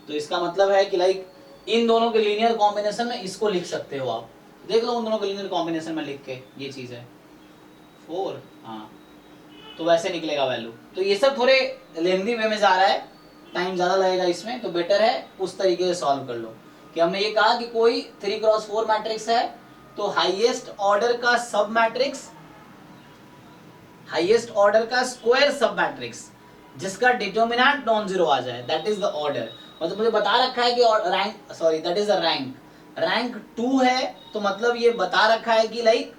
तो इसका मतलब है कि लाइक इन दोनों के लीनियर कॉम्बिनेशन में इसको लिख सकते हो आप, देख लो उन दोनों के लीनियर कॉम्बिनेशन में लिख के, ये चीज है 4, हाँ तो वैसे निकलेगा वैल्यू। तो ये सब थोड़े लेंथी वे में जा रहा है, टाइम ज्यादा लगेगा इसमें, तो बेटर है उस तरीके से सॉल्व कर लो। कि हमने ये कहा कि कोई 3x4 मैट्रिक्स है तो हाईएस्ट ऑर्डर का सब मैट्रिक्स, हाईएस्ट ऑर्डर का स्क्वायर सब मैट्रिक्स जिसका डिटर्मिनेंट नॉन जीरो आ जाए, दैट इज द ऑर्डर। मतलब मुझे बता रखा है कि rank, sorry that is the rank, rank 2 है तो मतलब ये बता रखा है कि लाइक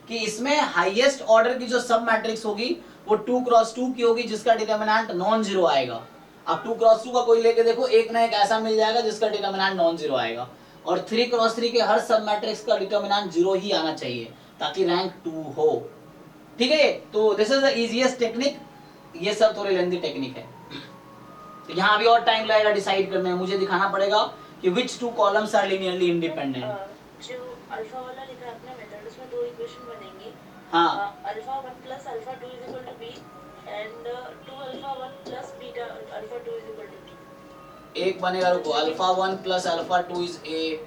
कि इसमें हाईएस्ट ऑर्डर की जो सब मैट्रिक्स होगी वो 2x2 की होगी जिसका डिटर्मिनेंट नॉन जीरो आएगा। अब 2x2 का कोई लेके देखो, एक ना एक ऐसा मिल जाएगा जिसका डिटर्मिनेंट नॉन जीरो आएगा, और 3x3 के हर सब मैट्रिक्स का डिटर्मिनेंट जीरो ही आना चाहिए ताकि रैंक 2 हो। ठीक है, तो this is the easiest technique. ये सब थोड़ी लेंथी टेक्निक है, तो यहाँ भी और टाइम लगेगा डिसाइड करने में। मुझे दिखाना पड़ेगा कि which 2 columns are linearly independent। जो अल्फा वाला लिखा है अपना मेथड, उसमें 2 इक्वेशन बनेंगी। हाँ, alpha 1 plus alpha 2 is equal to B, and 2 alpha 1 plus beta alpha 2 is equal to B. एक बनेगा, रुको, alpha 1 plus alpha 2 is A,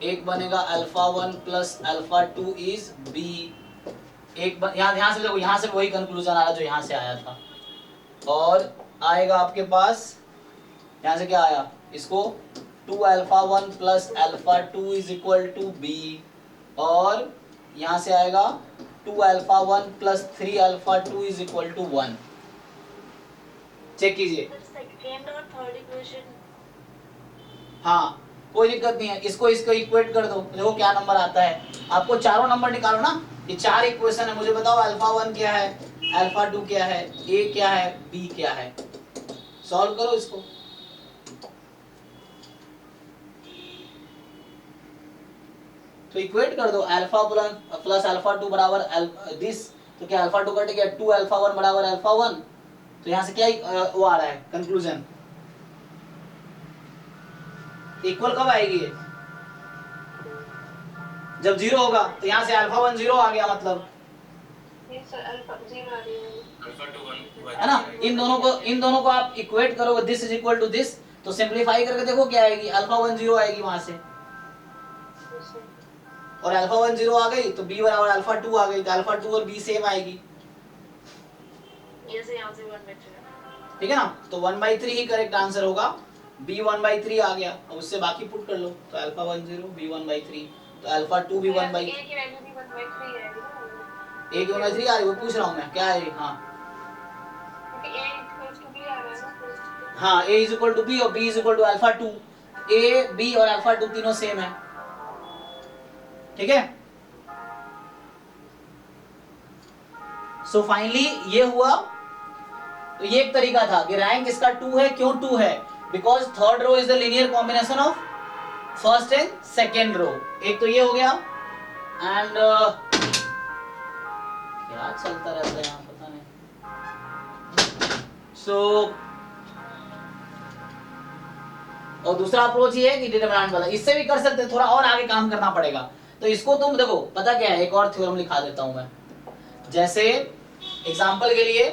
एक बनेगा alpha 1 plus alpha 2 is B, एक यहाँ से देखो, यहाँ से वही कंक्लूजन आ रहा जो यहाँ से आया था। और आएगा आपके पास यहाँ से क्या आया, इसको 2 alpha 1 plus alpha 2 is equal to B, और यहाँ से आएगा 2 alpha 1 plus 3 alpha 2 is equal to 1। Check कीजिए, सेकंड और थर्ड इक्वेशन, हाँ कोई दिक्कत नहीं है, इसको इक्वेट कर दो, देखो क्या नंबर आता है। आपको चारों नंबर निकालो ना, ये 4 इक्वेशन है, मुझे बताओ अल्फा 1 क्या है, अल्फा 2 क्या है, ए क्या है, बी क्या है, सॉल्व करो इसको। तो इक्वेट कर दो, अल्फा प्लस अल्फा 2 बराबर दिस, तो क्या अल्फा 2 कट गया, 2 अल्फा 1 बराबर अल्फा 1, तो यहाँ से क्या वो आ रहा है कंक्लूजन, इक्वल कब आएगी ये, जब 0 होगा, तो यहाँ से अल्फा 1 0 आ गया, मतलब ये सर अल्फा 0 आ रही है, अल्फा 2 1 है ना। इन दोनों को आप इक्वेट करोगे, this is equal to this, तो सिंपलीफाई करके देखो क्या आएगी, अल्फा 1 0 आएगी वहां से, और अल्फा 1 0 आ गई तो b बराबर अल्फा 2 आ गई, तो अल्फा 2 और b सेम आएगी, ये से यहाँ से 1/3। ठीक है ना। तो 1/3 ही करेक्ट आंसर होगा, b 1/3 आ गया, अब उससे बाकी पुट कर लो, तो अल्फा 1 0 b 1/3, तो अल्फा 2 भी 1/3, a की वैल्यू भी 1/3 आएगी ना, a की 1/3 आ रही, वो पूछ रहा हूँ मैं क्या है। हाँ क्योंकि a इक्वल्स टू b आ रहा है ना, हाँ, a is equal to b और b is equal to alpha 2, a b और अल्फा 2 तीनों सेम है, ठीक है। सो फाइनली ये हुआ, तो ये एक तरीका था कि रैंक इसका 2 है, क्यों 2 है, because third row is the linear combination of first and second row. एक तो ये हो गया, एंड क्या चलता रहता है यहाँ पता नहीं। सो और दूसरा अप्रोच ये है कि डिटरमिनेंट वाला, इससे भी कर सकते हैं, थोड़ा और आगे काम करना पड़ेगा। तो इसको तुम देखो, पता क्या है, एक और थ्योरम लिखा देता हूं मैं। जैसे एग्जांपल के लिए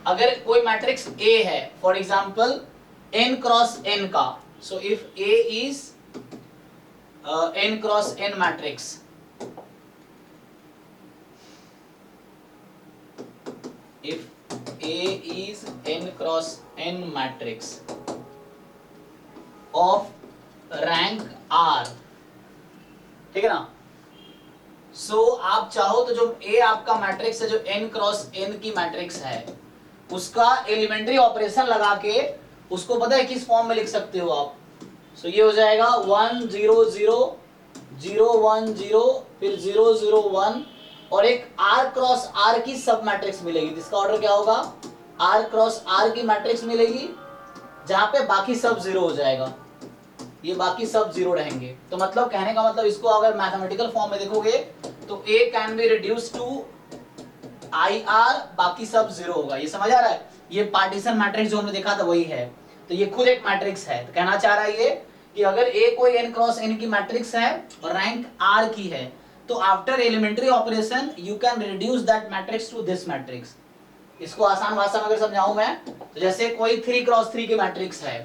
अगर कोई मैट्रिक्स A है, for example n cross n का, so if A is n cross n matrix, if A is n cross n matrix of rank R, ठीक है ना। सो आप चाहो तो जो A आपका मैट्रिक्स है, जो n क्रॉस n की मैट्रिक्स है, उसका एलिमेंट्री ऑपरेशन लगा के उसको पता है किस फॉर्म में लिख सकते हो आप। सो ये हो जाएगा 1 0 0 0 1 0 फिर 0 0 1 और एक R क्रॉस R की सब मैट्रिक्स मिलेगी, जिसका ऑर्डर क्या होगा, R क्रॉस R की मैट्रिक्स मिलेगी, जहां पे बाकी सब जीरो हो जाएगा, ये बाकी सब जीरो रहेंगे। तो मतलब कहने का मतलब, इसको अगर मैथमेटिकल फॉर्म में देखोगे तो A can be reduce to IR, बाकी सब जीरो होगा। ये समझ आ रहा है? ये पार्टीशन मैट्रिक्स जो हमने देखा था वही है। तो ये खुद एक मैट्रिक्स है। तो कहना चाह रहा है ये कि अगर A कोई n क्रॉस n की मैट्रिक्स है और रैंक R की है, तो after elementary operation you can reduce that matrix to this matrix. इसको आसान भाषा में अगर समझाऊं मैं, तो जैसे कोई 3 क्रॉस 3 की मैट्रिक्स है,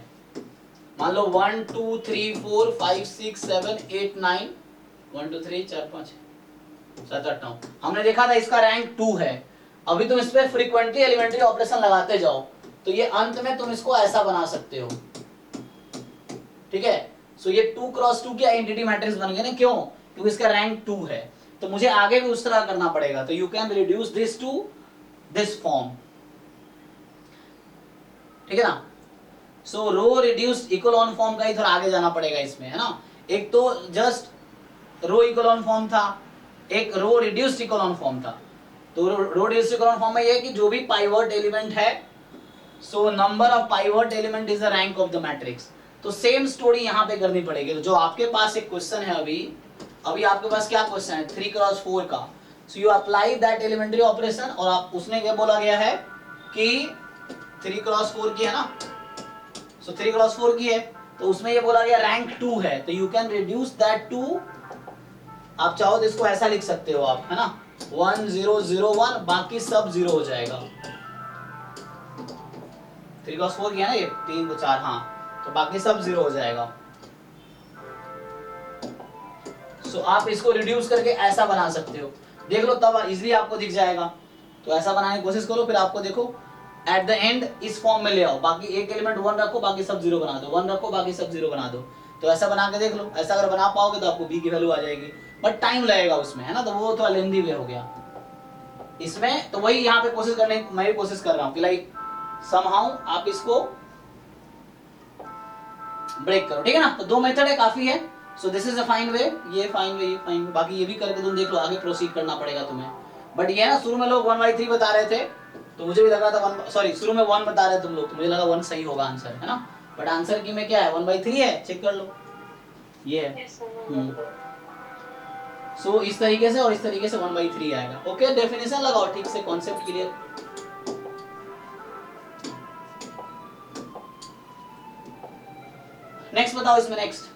मान लो 1 2 3 4 5 6 7 8 9 1 2 3 4 5 7 8 9, हमने देखा था इसका रैंक 2 है। अभी तुम इस पे फ्रीक्वेंटली एलिमेंट्री ऑपरेशन लगाते जाओ, तो ये अंत में तुम इसको ऐसा बना सकते हो, ठीक है। सो ये 2 क्रॉस 2 की आइडेंटिटी मैट्रिक्स बन गया ना, क्यों? क्योंकि इसका रैंक 2 है। तो मुझे आगे भी उस तरह करना पड़ेगा। तो you can reduce this to this form, ठीक है ना। सो रो रिड्यूस्ड इकोलॉन फॉर्म का ही थोड़ा आगे जाना पड़ेगा इसमें, है ना। एक तो जस्ट रो इकोलॉन फॉर्म था, एक रो रिड्यूस्ड इकोलॉन फॉर्म था। तो रो रिड्यूस्ड इकोलॉन फॉर्म में ये है कि जो भी पाइवट एलिमेंट है, so number of pivot element is the rank of the matrix. तो सेम स्टोरी यहाँ पे करनी पड़ेगी। तो जो आपके पास एक क्वेश्चन है, अभी आपके पास क्या क्वेश्चन है 3 क्रॉस 4 का, so you apply that elementary operation, और आप उसने क्या बोला गया है कि 3 क्रॉस 4 की है ना, सो 3 क्रॉस 4 की है, तो उसमें ये बोला गया रैंक 2 है, तो you can reduce that to, आप चाहो तो इसको ऐसा लिख सकते हो आप, है ना, 1 0 0 1, बाकी सब जीरो हो जाएगा। 3 क्रॉस 4 की है ना ये, 3 को 4, हाँ, तो बाकी सब जीरो हो जाएगा। सो आप इसको रिड्यूस करके ऐसा बना सकते हो, देख लो, तब इजीली आपको दिख जाएगा। तो ऐसा बनाने की कोशिश करो, फिर आपको देखो एट द एंड इस फॉर्म में ले आओ, बाकी एक एलिमेंट 1 रखो, बाकी सब जीरो बना दो, 1 रखो, बाकी सब जीरो बना दो। तो ऐसा बना के देख लो। ऐसा अगर बना पाओगे तो आपको b की वैल्यू आ जाएगी, बट टाइम लगेगा उसमें, है ना, तो वो थोड़ा लेंदी वे हो गया इसमें। तो वही यहाँ पे कोशिश करने की मैं भी कोशिश कर रहा हूँ कि लाइक समहाउ आप इसको ब्रेक करो, ठीक है ना। तो 2 मेथड है, काफी है। So this is a fine way, ये फाइन वे, ये फाइन वे, बाकी ये भी करके तुम देख लो, आगे प्रोसीड करना पड़ेगा तुम्हें। बट ये ना, शुरू में लोग 1/3 बता रहे थे, तो मुझे भी लगा था शुरू में 1 बता रहे तुम लोग, तो मुझे लगा 1 सही होगा आंसर, है ना। बट आंसर की में क्या है, 1/3 है, चेक कर लो, ये है। सो इस तरीके से और इस तरीके से 1/3 आएगा। ओके, डेफिनेशन लगाओ ठीक से, कॉन्सेप्ट क्लियर। नेक्स्ट बताओ इसमें, नेक्स्ट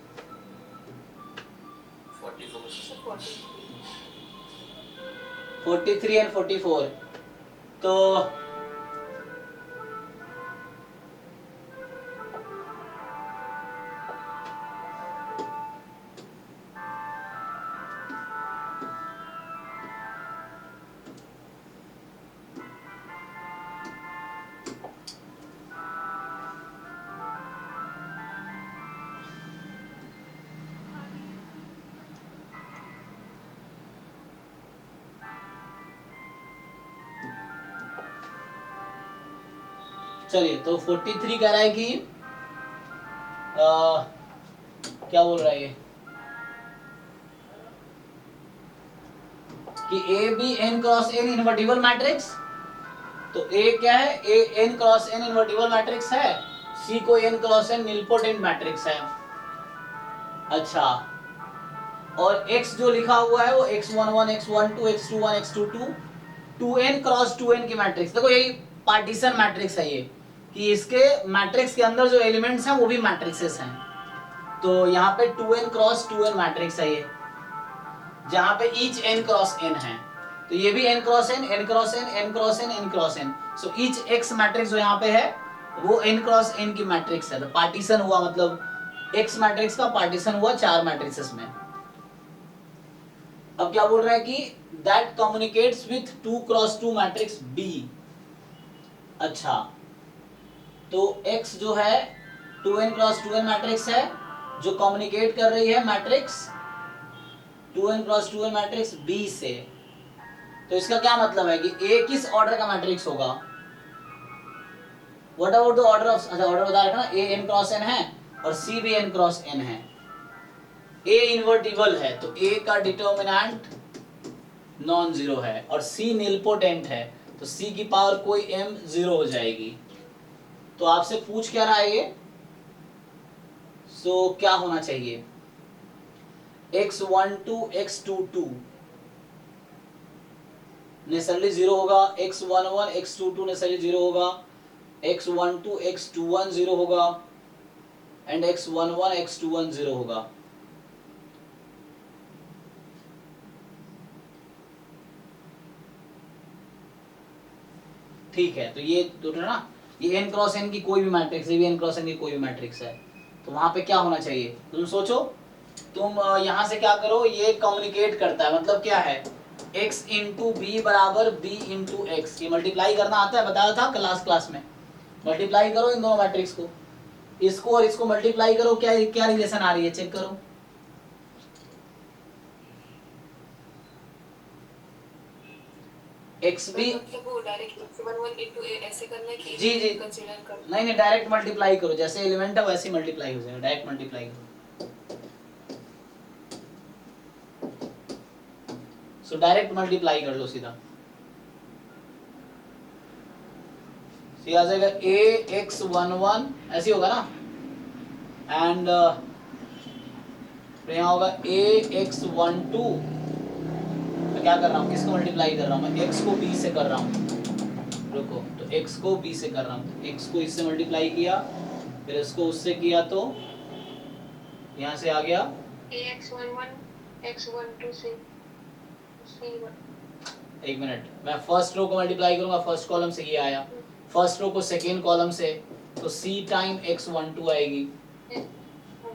43 एंड 44। तो चलिए, तो 43 कह रहा है कि क्या बोल रहा है ये कि A B N cross n invertible matrix. तो ए क्या है, A n cross n invertible matrix है, सी को n cross n nilpotent matrix है। अच्छा, और x जो लिखा हुआ है वो x11 x12 x21 x22 2n cross 2n की मैट्रिक्स। देखो यही पार्टीशन मैट्रिक्स है ये, कि इसके मैट्रिक्स के अंदर जो एलिमेंट्स हैं वो भी मैट्रिक्सेस हैं। तो यहाँ पे 2n क्रॉस 2n मैट्रिक्स है ये, जहाँ पे ईच n क्रॉस n है, तो ये भी n cross n, n cross n, n cross n, n cross n। So each x matrix जो यहाँ पे है वो n क्रॉस n की मैट्रिक्स है। तो पार्टीशन हुआ, मतलब x मैट्रिक्स का पार्टीशन हुआ 4 मैट्रिक्सेस में। अब क्या बोल रहा है कि that communicates with 2 cross 2 matrix B। अच्छा, तो x जो है 2n क्रॉस 2n मैट्रिक्स है जो कम्युनिकेट कर रही है matrix 2n cross 2n matrix B से। तो इसका क्या मतलब है कि A किस ऑर्डर का मैट्रिक्स होगा? What about the order of, अच्छा ऑर्डर बता रखा ना, A n क्रॉस n है और C भी n क्रॉस n है। A इन्वर्टिबल है तो A का डिटर्मिनेंट नॉन जीरो है और C निलपोटेंट है तो C की पावर कोई m जीरो हो जाएगी। तो आपसे पूछ क्या रहा है ये? सो क्या होना चाहिए? x12 x22 नेचुरली जीरो होगा, x11 x22 नेचुरली जीरो होगा, x12 x21 जीरो होगा एंड x11 x21 जीरो होगा। ठीक है, तो ये तो ना, ये n क्रॉस n की कोई भी मैट्रिक्स, ये भी n क्रॉस n की कोई भी मैट्रिक्स है, तो वहां पे क्या होना चाहिए? तुम सोचो, तुम यहां से क्या करो, ये कम्युनिकेट करता है, मतलब क्या है, x इंटू बी बराबर b इंटू एक्स। ये मल्टीप्लाई करना आता है, बताया था क्लास में। मल्टीप्लाई करो इन दोनों मैट्रिक्स को, इसको और इसको मल्टीप्लाई करो, क्या क्या रिलेशन आ रही है चेक करो। एक्स भी मतलब वो डायरेक्ट x11 into a ऐसे करना है कि जी जी कंसीडर कर, नहीं डायरेक्ट मल्टीप्लाई करो, जैसे एलिमेंट है वैसे मल्टीप्लाई हो जाएगा, डायरेक्ट मल्टीप्लाई करो। सो डायरेक्ट मल्टीप्लाई कर लो सीधा, आ जाएगा ax11 ऐसे होगा ना, एंड यहाँ होगा ax12। मैं क्या कर रहा हूँ, किसको मल्टीप्लाई कर रहा हूँ मैं, x को b से कर रहा हूँ, रुको, तो x को b से कर रहा हूँ, x को इससे मल्टीप्लाई किया, फिर इसको उससे किया, तो यहाँ से आ गया ax11 x12 से c1। एक मिनट, मैं फर्स्ट रो को मल्टीप्लाई करूंगा, फर्स्ट कॉलम से ये आया, फर्स्ट रो को सेकेंड कॉलम से, तो c टाइम x12 आएगी,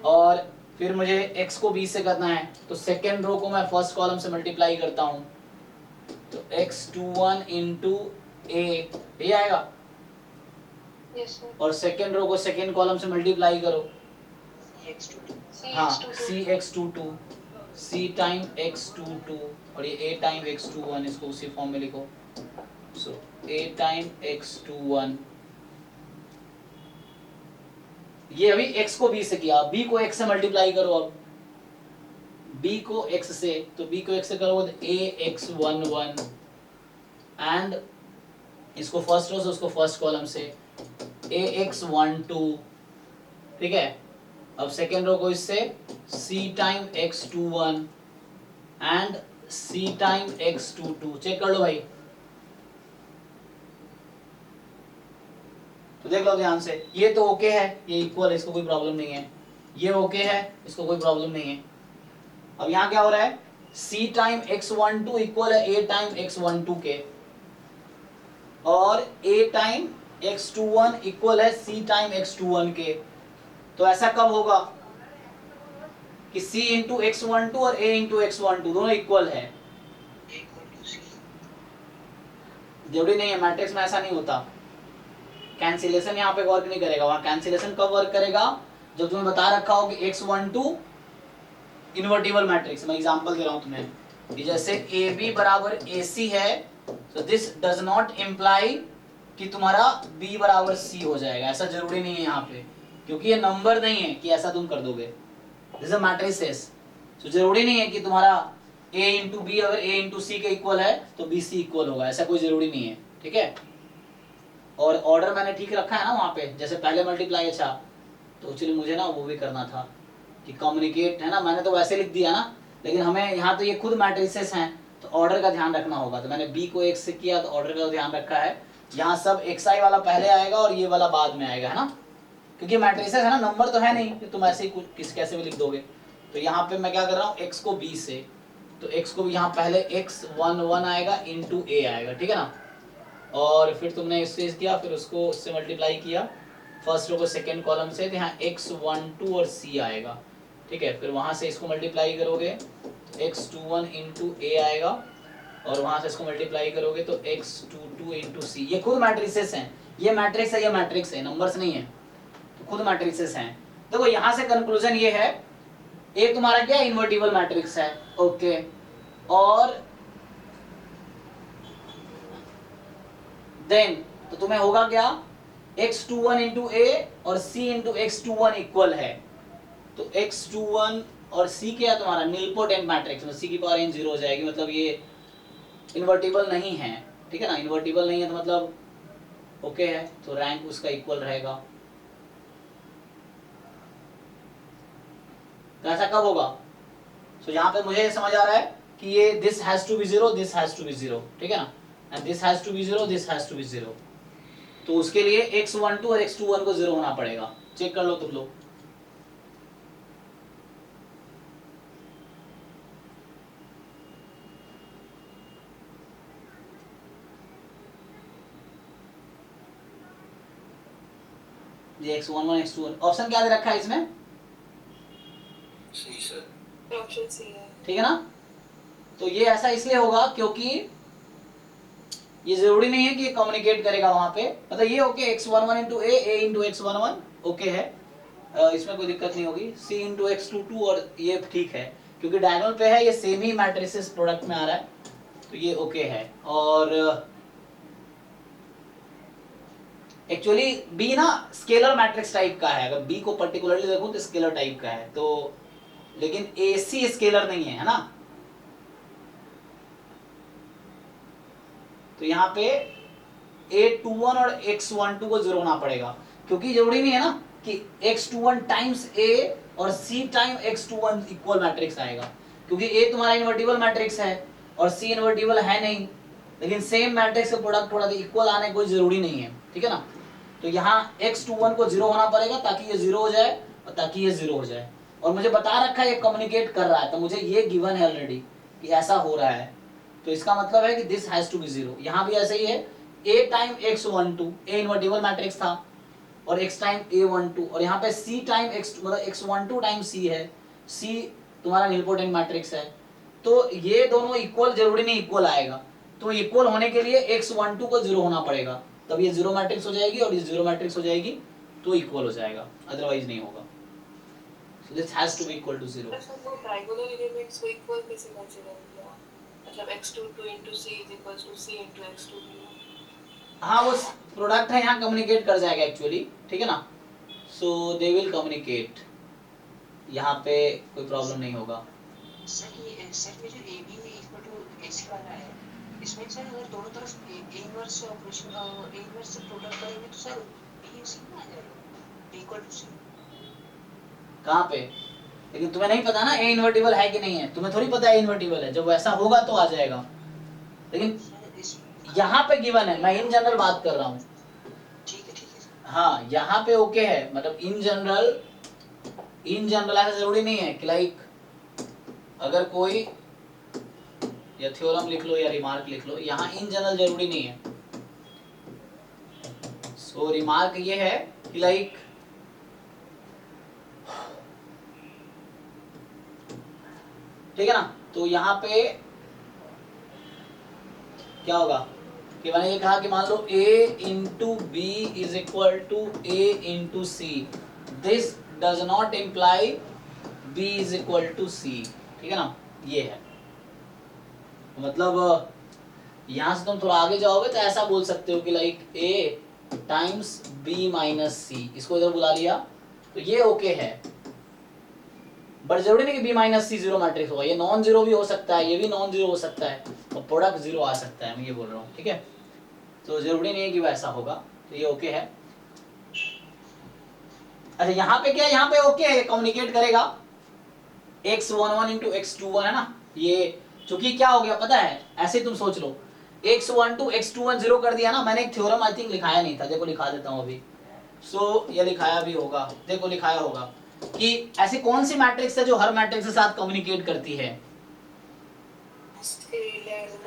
और फिर मुझे x को b से करना है, तो सेकेंड रो को मैं फर्स्ट कॉलम से मल्टीप्लाई करता हूँ, तो x21 इंटू a ये आएगा, यस सर। और सेकेंड रो को सेकेंड कॉलम से मल्टीप्लाई करो, हाँ cx22, c टाइम x22, और ये a टाइम x21, इसको उसी फॉर्म में लिखो, सो a टाइम x21। ये अभी x को b से किया, b को x से मल्टीप्लाई करो, अब b को x से, तो b को x से करो तो ax11, एंड इसको फर्स्ट रो से उसको फर्स्ट कॉलम से ax12, ठीक है। अब सेकेंड रो को इससे c time x21 and c time x22, check कर लो भाई, तो देख लो ध्यान से, ये तो ओके है, ये इक्वल है, इसको कोई प्रॉब्लम नहीं है, ये ओके है, इसको कोई प्रॉब्लम नहीं है। अब यहाँ क्या हो रहा है, c टाइम x12 इक्वल है a टाइम x12 के, और a टाइम x21 इक्वल है c टाइम x21 के। तो ऐसा कब होगा कि c इंटू x12 और a इंटू x12 दोनों इक्वल है? जरूरी नहीं है, मैट्रिक्स में ऐसा नहीं होता। कैंसिलेशन यहाँ पे वर्क नहीं करेगा, वहां कैंसिलेशन कब वर्क करेगा, जब तुम्हें बता रखा हो कि x12 इन्वर्टिबल मैट्रिक्स। मैं एग्जांपल दे रहा हूं तुम्हें, कि जैसे AB बराबर AC है, तो दिस डज नॉट इम्प्लाई कि तुम्हारा B बराबर C हो जाएगा, ऐसा जरूरी नहीं है यहाँ पे, क्योंकि ये नंबर नहीं है कि ऐसा तुम कर दोगे, दिस इज मैट्रिसेस। तो जरूरी नहीं है कि तुम्हारा A इंटू बी अगर A इंटू C के इक्वल है तो BC इक्वल होगा, ऐसा कोई जरूरी नहीं है, ठीक है। और ऑर्डर मैंने ठीक रखा है ना वहाँ पे, जैसे पहले मल्टीप्लाई, अच्छा तो चलिए मुझे ना वो भी करना था कि कम्युनिकेट है ना, मैंने तो वैसे लिख दिया ना, लेकिन हमें यहाँ तो ये खुद मैट्रिसेस हैं तो ऑर्डर का ध्यान रखना होगा, तो मैंने B को 1 से किया तो ऑर्डर का ध्यान रखा है, यहाँ सब xi वाला पहले आएगा और ये वाला बाद में आएगा, है ना, क्योंकि मैट्रिसेस है ना, नंबर तो है नहीं कि तुम ऐसे ही कुछ कैसे भी लिख दोगे। तो यहाँ पे मैं क्या कर रहा हूँ, x को b से, तो x को भी यहाँ पहले x11 आएगा इंटू a आएगा, ठीक है ना, और फिर तुमने इससे किया, फिर उसको उससे मल्टीप्लाई किया फर्स्ट रो को सेकेंड कॉलम से, तो यहाँ x12 और c आएगा, ठीक है। फिर वहाँ से इसको मल्टीप्लाई करोगे x21 इंटू a आएगा, और वहाँ से इसको मल्टीप्लाई करोगे तो x22 इंटू c। ये खुद मैट्रिसेस हैं, ये मैट्रिक्स है, ये मैट्रिक्स है, नंबर्स नहीं है, तो खुद मैट्रिसेस हैं। देखो यहाँ से कंक्लूजन ये है, एक तुम्हारा क्या इन्वर्टिबल मैट्रिक्स है, ओके, और देन तो तुम्हें होगा क्या, x21 इंटू a और c इंटू x21 इक्वल है, तो x21 और c क्या है तुम्हारा नीलपोटेंट मैट्रिक्स में c की पावर n 0 हो जाएगी, मतलब ये इन्वर्टिबल नहीं है, ठीक है ना, इन्वर्टिबल नहीं है तो मतलब ओके है, तो रैंक उसका इक्वल रहेगा। तो ऐसा कब होगा, तो यहाँ पे मुझे समझ आ रहा है कि ये this has to be 0, this has to be 0, ठीक है ना, and this has to be 0, this has to be 0, तो उसके लिए x12 और x21 को 0 होना पड़ेगा। चेक कर लो तुम लोग। ये x11 x21 ऑप्शन क्या दे रखा है इसमें, सी सर, ऑप्शन सी है, ठीक है ना। तो ये ऐसा इसलिए होगा क्योंकि ये जरूरी नहीं है कि ये कम्युनिकेट करेगा वहां पे, मतलब ये okay x11 into a into x11 okay है, इसमें कोई दिक्कत नहीं होगी, c इंटू x22 और ये ठीक है क्योंकि डायगोनल पे है, ये सेम ही मैट्रिसेस प्रोडक्ट में आ रहा है, तो ये ओके है। और एक्चुअली b ना स्केलर मैट्रिक्स टाइप का है, अगर b को पर्टिकुलरली देखो तो स्केलर टाइप का है, तो लेकिन AC स्केलर नहीं है, है ना। तो यहाँ पे A21 और X12 को 0 होना पड़ेगा, क्योंकि जरूरी नहीं है ना कि X21 टाइम्स A और C time X21 equal matrix आएगा, क्योंकि A तुम्हारा इन्वर्टिबल मैट्रिक्स है और C इन्वर्टिबल है नहीं, लेकिन सेम मैट्रिक्स का प्रोडक्ट थोड़ा इक्वल आने कोई जरूरी नहीं है, ठीक है ना। तो यहाँ x21 को 0 होना पड़ेगा ताकि ये 0 हो जाए और ताकि ये 0 हो जाए, और मुझे बता रखा है ये कम्युनिकेट कर रहा है, तो मुझे ये गिवन है ऑलरेडी कि ऐसा हो रहा है, तो इसका मतलब है कि दिस हैज टू बी 0। यहाँ भी ऐसे ही है, a time x12, a invertible matrix था, और x टाइम a12, और यहाँ पे c टाइम x मतलब x12 टाइम c है, c तुम्हारा नीलपोटेंट मैट्रिक्स है, तो ये दोनों इक्वल जरूरी नहीं इक्वल आएगा, तो इक्वल होने के लिए x12 को 0 होना पड़ेगा, तब ये 0 मैट्रिक्स हो जाएगी, और ये 0 मैट्रिक्स हो जाएगी तो इक्वल हो जाएगा, अदरवाइज नहीं होगा। So this has to be equal to 0. तो डायगोनल एलिमेंट्स को इक्वल कैसे कंसीडर किया, मतलब x22 into c is equals to c into x22। हाँ वो प्रोडक्ट है, यहाँ कम्युनिकेट कर जाएगा एक्चुअली, ठीक है ना, सो दे विल कम्युनिकेट, यहाँ पे कोई प्रॉब्लम नहीं होगा। सर ये जो A B equal to H वाला है, इसमें सर अगर दोनों तरफ इनवर्स ऑपरेशन इनवर्स प्रोडक्ट करेंगे तो सर बी सी में आ जाएगा, इक्वल टू सी। कहाँ पे, लेकिन तुम्हें नहीं पता ना ए इन्वर्टिबल है कि नहीं है, तुम्हें थोड़ी पता है इन्वर्टिबल है, जब वैसा होगा तो आ जाएगा, लेकिन यहाँ पे गिवन है, मैं इन जनरल बात कर रहा हूँ। ठीक है हाँ यहाँ पे ओके है, मतलब इन जनरल ऐसा जरूरी नहीं है कि लाइक अगर कोई या थ्योरम लिख लो या रिमार्क लिख लो, यहाँ इन जनरल जरूरी नहीं है। सो रिमार्क ये है कि लाइक ठीक है ना, तो यहाँ पे क्या होगा कि मैंने ये कहा कि मान लो a into B is equal to a into C, this does not imply b is equal to c, ठीक है ना, ये है मतलब यहाँ से तुम थोड़ा आगे जाओगे तो ऐसा बोल सकते हो कि like a times b minus c, इसको इधर बुला लिया तो ये ओके है, बट जरूरी नहीं कि b माइनस सी 0 मैट्रिक्स होगा, ये नॉन जीरो भी हो सकता है, ये भी नॉन जीरो हो सकता है, और प्रोडक्ट 0 आ सकता है, मैं ये बोल रहा हूँ, ठीक है। तो जरूरी नहीं है कि वैसा होगा, तो ये ओके है। अच्छा यहाँ पे क्या, यहाँ पे ओके है, कम्युनिकेट करेगा, x11 इंटू x21 है ना, ये चूंकि क्या हो गया पता है, ऐसे तुम सोच लो x12 x21 0 कर दिया ना, मैंने एक थ्योरम आई थिंक लिखाया नहीं था, देखो लिखा देता हूँ अभी। सो ये लिखाया भी होगा, देखो लिखाया होगा कि ऐसी कौन सी मैट्रिक्स है जो हर मैट्रिक्स के साथ कम्युनिकेट करती है।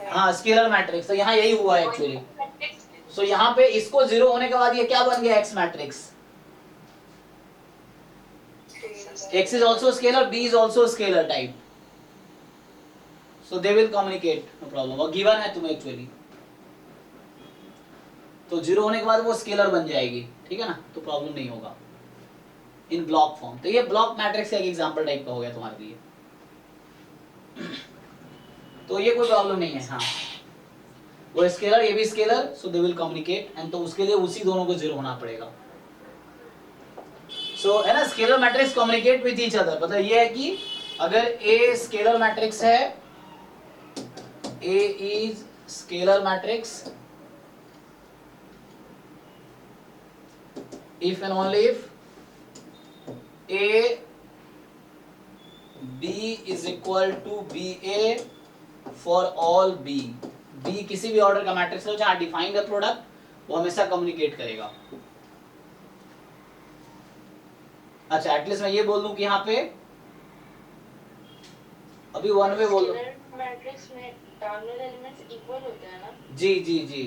हाँ स्केलर मैट्रिक्स, तो यहाँ यही हुआ है एक्चुअली। सो यहाँ पे इसको 0 होने के बाद ये क्या बन गया, x matrix. x is also scalar, b is also scalar type, so they will communicate, no problem, और given है तुम्हें एक्चुअली, तो 0 होने के बाद वो स्केलर बन जाएगी, ठीक है ना, तो प्रॉब्लम नहीं होगा इन ब्लॉक फॉर्म। तो ये ब्लॉक मैट्रिक्स का एक एग्जांपल टाइप का हो गया तुम्हारे लिए, तो ये कोई प्रॉब्लम नहीं है। हाँ वो स्केलर, ये भी scalar, so they will communicate, and तो उसके लिए उसी दोनों को 0 होना पड़ेगा। सो है ना, scalar matrix communicate with each other, मतलब ये है कि अगर A स्केलर मैट्रिक्स है, A is scalar matrix if and only if A B is equal to BA for all B, B किसी भी ऑर्डर का मैट्रिक्स हो, जहां डिफाइंड है प्रोडक्ट, वो हमेशा कम्युनिकेट करेगा। अच्छा एटलीस्ट मैं ये बोल दूं कि यहाँ पे अभी 1 वे बोल दो, मैट्रिक्स में टर्मिनल एलिमेंट्स इक्वल होते हैं ना, जी जी जी,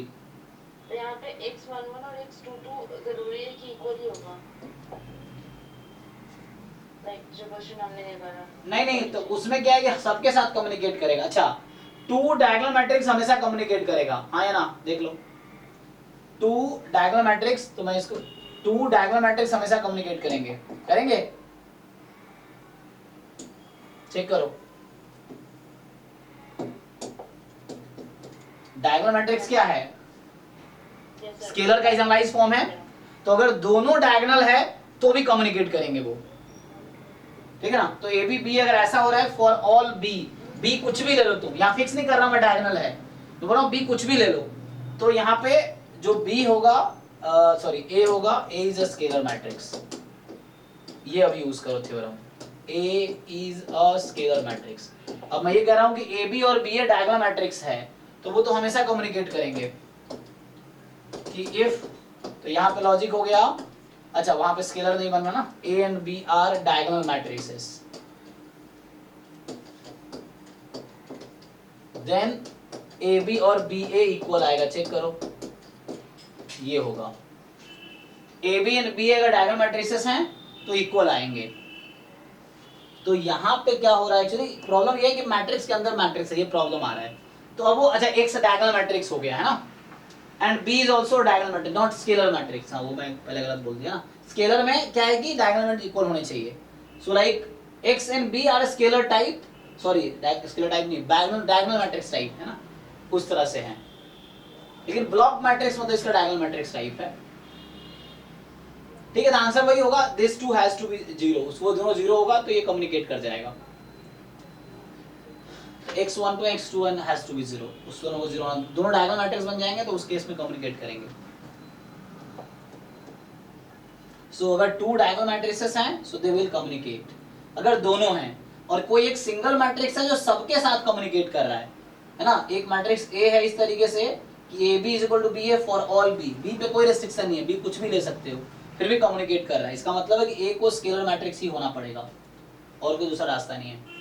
तो यहाँ पे x11 और x22 जरूरी है कि इक्वल ही होगा, लाइक जो क्वेश्चन हमने देखा था। नहीं तो उसमें क्या है कि सबके साथ कम्युनिकेट करेगा। अच्छा 2 डायगोनल मैट्रिक्स हमेशा कम्युनिकेट करेगा, हाँ या ना, देख लो 2 डायगोनल मैट्रिक्स, तो मैं इसको 2 डायगोनल मैट्रिक्स हमेशा कम्युनिकेट करेंगे, चेक करो। डायगोनल मैट्रिक्स क्या है, स्केलर का जनरलाइज फॉर्म है, तो अगर दोनों डायगोनल है तो भी कम्युनिकेट करेंगे वो, ठीक है ना। तो ए बी बी अगर ऐसा हो रहा है फॉर ऑल बी, बी कुछ भी ले लो तुम, यहाँ फिक्स नहीं कर रहा मैं डायगोनल है, तो बोल रहा हूँ बी कुछ भी ले लो, तो यहाँ पे जो बी होगा, सॉरी ए होगा, ए इज अ स्केलर मैट्रिक्स, ये अभी यूज करो theorem, A is a scalar matrix. अब मैं ये कह रहा हूँ कि ए बी और बी ए डायगोनल मैट्रिक्स है, तो वो तो हमेशा कम्युनिकेट करेंगे कि इफ, तो यहाँ पे लॉजिक हो गया। अच्छा वहां पे स्केलर नहीं बनना ना, A and B are diagonal matrices, then A B और बी ए इक्वल आएगा, चेक करो ये होगा, A B and B A अगर डायगोनल मैट्रिसेस हैं तो इक्वल आएंगे। तो यहाँ पे क्या हो रहा है, एक्चुअली प्रॉब्लम ये है कि मैट्रिक्स के अंदर मैट्रिक्स है, ये प्रॉब्लम आ रहा है। तो अब वो अच्छा एक डायगोनल मैट्रिक्स हो गया है ना, and B is also diagonal matrix, not scalar matrix. हाँ वो मैं पहले गलत बोल दिया ना, स्केलर में क्या है कि डायगोनल मैट्रिक्स इक्वल होने चाहिए। So like X and B are scalar type, sorry scalar type नहीं, डायगोनल मैट्रिक्स टाइप है ना, उस तरह से है। लेकिन ब्लॉक मैट्रिक्स मतलब इसका डायगोनल मैट्रिक्स टाइप है, ठीक है। तो आंसर वही होगा, this too has to be 0, वो दोनों 0 होगा तो ये कम्युनिकेट कर जाएगा। x1 to x21 has to be 0, उस दोनों को 0, दोनों डायगोनल मैट्रिक्स बन जाएंगे तो उस केस में कम्युनिकेट करेंगे। सो अगर 2 डायगोनल मैट्रिसेस हैं सो दे विल कम्युनिकेट, अगर दोनों हैं, और कोई एक सिंगल मैट्रिक्स है जो सबके साथ कम्युनिकेट कर रहा है ना। एक मैट्रिक्स A है इस तरीके से कि AB is equal to BA for all B, B पे कोई रेस्ट्रिक्शन नहीं है, B कुछ भी ले सकते हो, फिर भी कम्युनिकेट कर रहा है, इसका मतलब है कि A को स्केलर मैट्रिक्स ही होना पड़ेगा, और कोई दूसरा रास्ता नहीं है।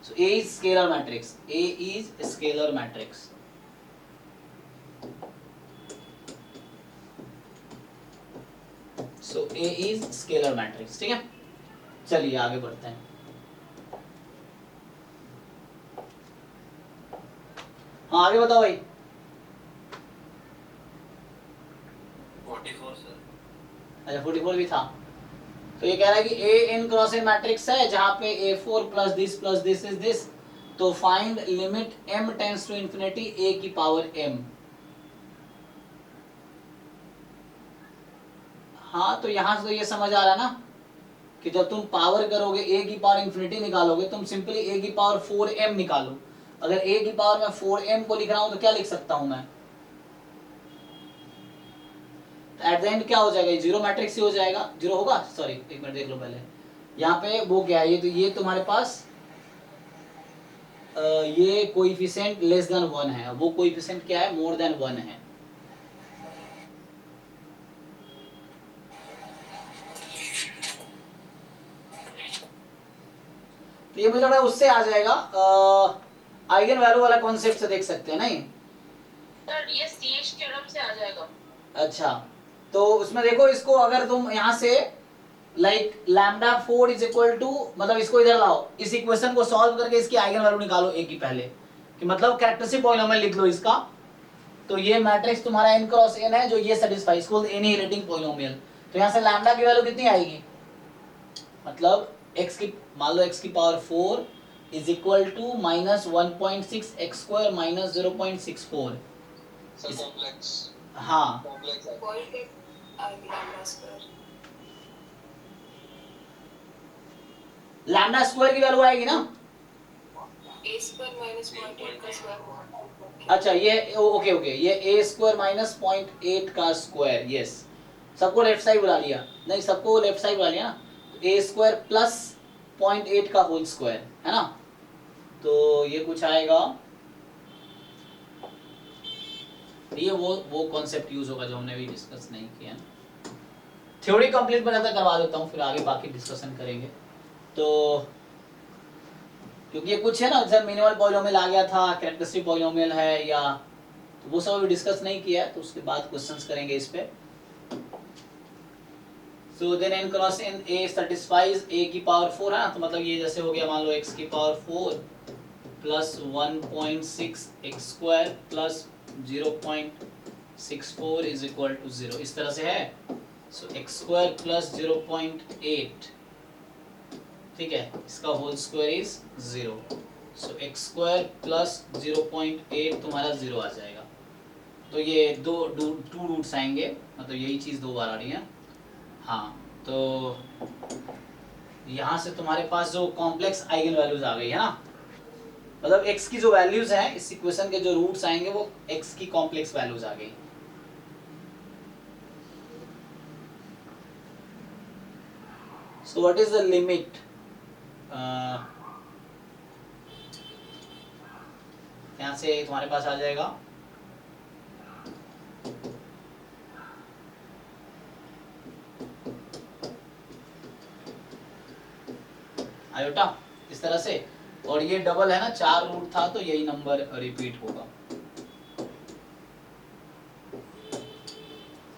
So A is scalar matrix. A is scalar matrix. So A is scalar matrix. ठीक है, चलिए आगे बढ़ते हैं। हाँ आगे बताओ भाई। 44 सर। अच्छा 44 भी था। तो ये कह रहा है कि A n cross n matrix है जहां पे A4 plus this is this, तो find limit m tends to infinity A की पावर m। हाँ तो यहां से तो ये समझ आ रहा है ना कि जब तुम पावर करोगे A की पावर इंफिनिटी निकालोगे, तुम सिंपली A की पावर 4m निकालो। अगर A की पावर मैं 4m को लिख रहा हूं तो क्या लिख सकता हूं मैं, एट द एंड क्या हो जाएगा, जीरो मैट्रिक्स ही हो जाएगा, जीरो होगा, सॉरी एक मिनट देख लो पहले, यहाँ पे वो क्या है, ये तो ये तुम्हारे पास ये कोएफिशिएंट लेस देन 1 है, वो कोएफिशिएंट क्या है, मोर देन 1 है। तो ये मुझे लग रहा है उससे आ जाएगा, आइगन वैल्यू वाला कॉन्सेप्ट से देख सकते हैं नहीं? सर ये CH थ्योरम से आ जाएगा। अच्छा, तो उसमें देखो, इसको अगर तुम यहाँ से like lambda 4 is equal to, मतलब इसको इधर लाओ, इस इक्वेशन को सॉल्व करके इसकी आइगन वैल्यू निकालो ए की पहले, कि मतलब कैरेक्टरिस्टिक पॉलिनोमियल लिख लो इसका। तो ये मैट्रिक्स तुम्हारा n क्रॉस n है जो ये सेटिस्फाई, इसको एनिहिलेटिंग पॉलिनोमियल। तो यहाँ से लैम्डा की वैल्यू कितनी आएगी, मतलब x की, मान लो x की power 4 is equal to minus 1.6 x square minus 0.64। Sir complex, हाँ कॉम्प्लेक्स है। Point lambda square lambda square की वैल्यू आएगी ना? a स्क्वायर माइनस 0.8 का स्क्वायर। अच्छा, ये ओके ओके, ये a स्क्वायर माइनस 0.8 का स्क्वायर, यस। सबको लेफ्ट साइड बुला लिया, नहीं सबको लेफ्ट साइड बुला लिया ना, a स्क्वायर प्लस 0.8 का होल स्क्वायर है ना। तो ये कुछ आएगा, ये वो कॉन्सेप्ट यूज होगा जो हमने अभी डिस्कस नहीं किया। थ्योरी कंप्लीट मैं तक करवा देता हूँ, फिर आगे बाकी डिस्कशन करेंगे। तो क्योंकि ये कुछ है ना, जैसे मिनिमल पॉलिनोमियल आ गया था, कैरेक्टरिस्टिक पॉलिनोमियल है या, तो वो सब अभी डिस्कस नहीं किया है, तो उसके बाद क्वेश्चंस करेंगे इस पे। So then n cross n a satisfies a की पावर 4 है ना, तो मतलब ये जैसे हो गया, मान लो x की power 4 plus 1.6 x square plus 0.64 is equal to 0, इस तरह से है। सो x स्क्वायर प्लस 0.8, ठीक है, इसका whole square is 0। So x square plus 0.8 तुम्हारा 0 आ जाएगा। तो ये टू रूट्स आएंगे, मतलब यही चीज दो बार आ रही है। हाँ, तो यहाँ से तुम्हारे पास जो कॉम्प्लेक्स आइगन वैल्यूज आ गई है ना, मतलब x की जो वैल्यूज हैं, इस इक्वेशन के जो रूट्स आएंगे वो x की कॉम्प्लेक्स वैल्यूज आ गई। So what is the limit, यहाँ से तुम्हारे पास आ जाएगा आयोटा, इस तरह से, और ये डबल है ना, 4 रूट था तो यही नंबर रिपीट होगा,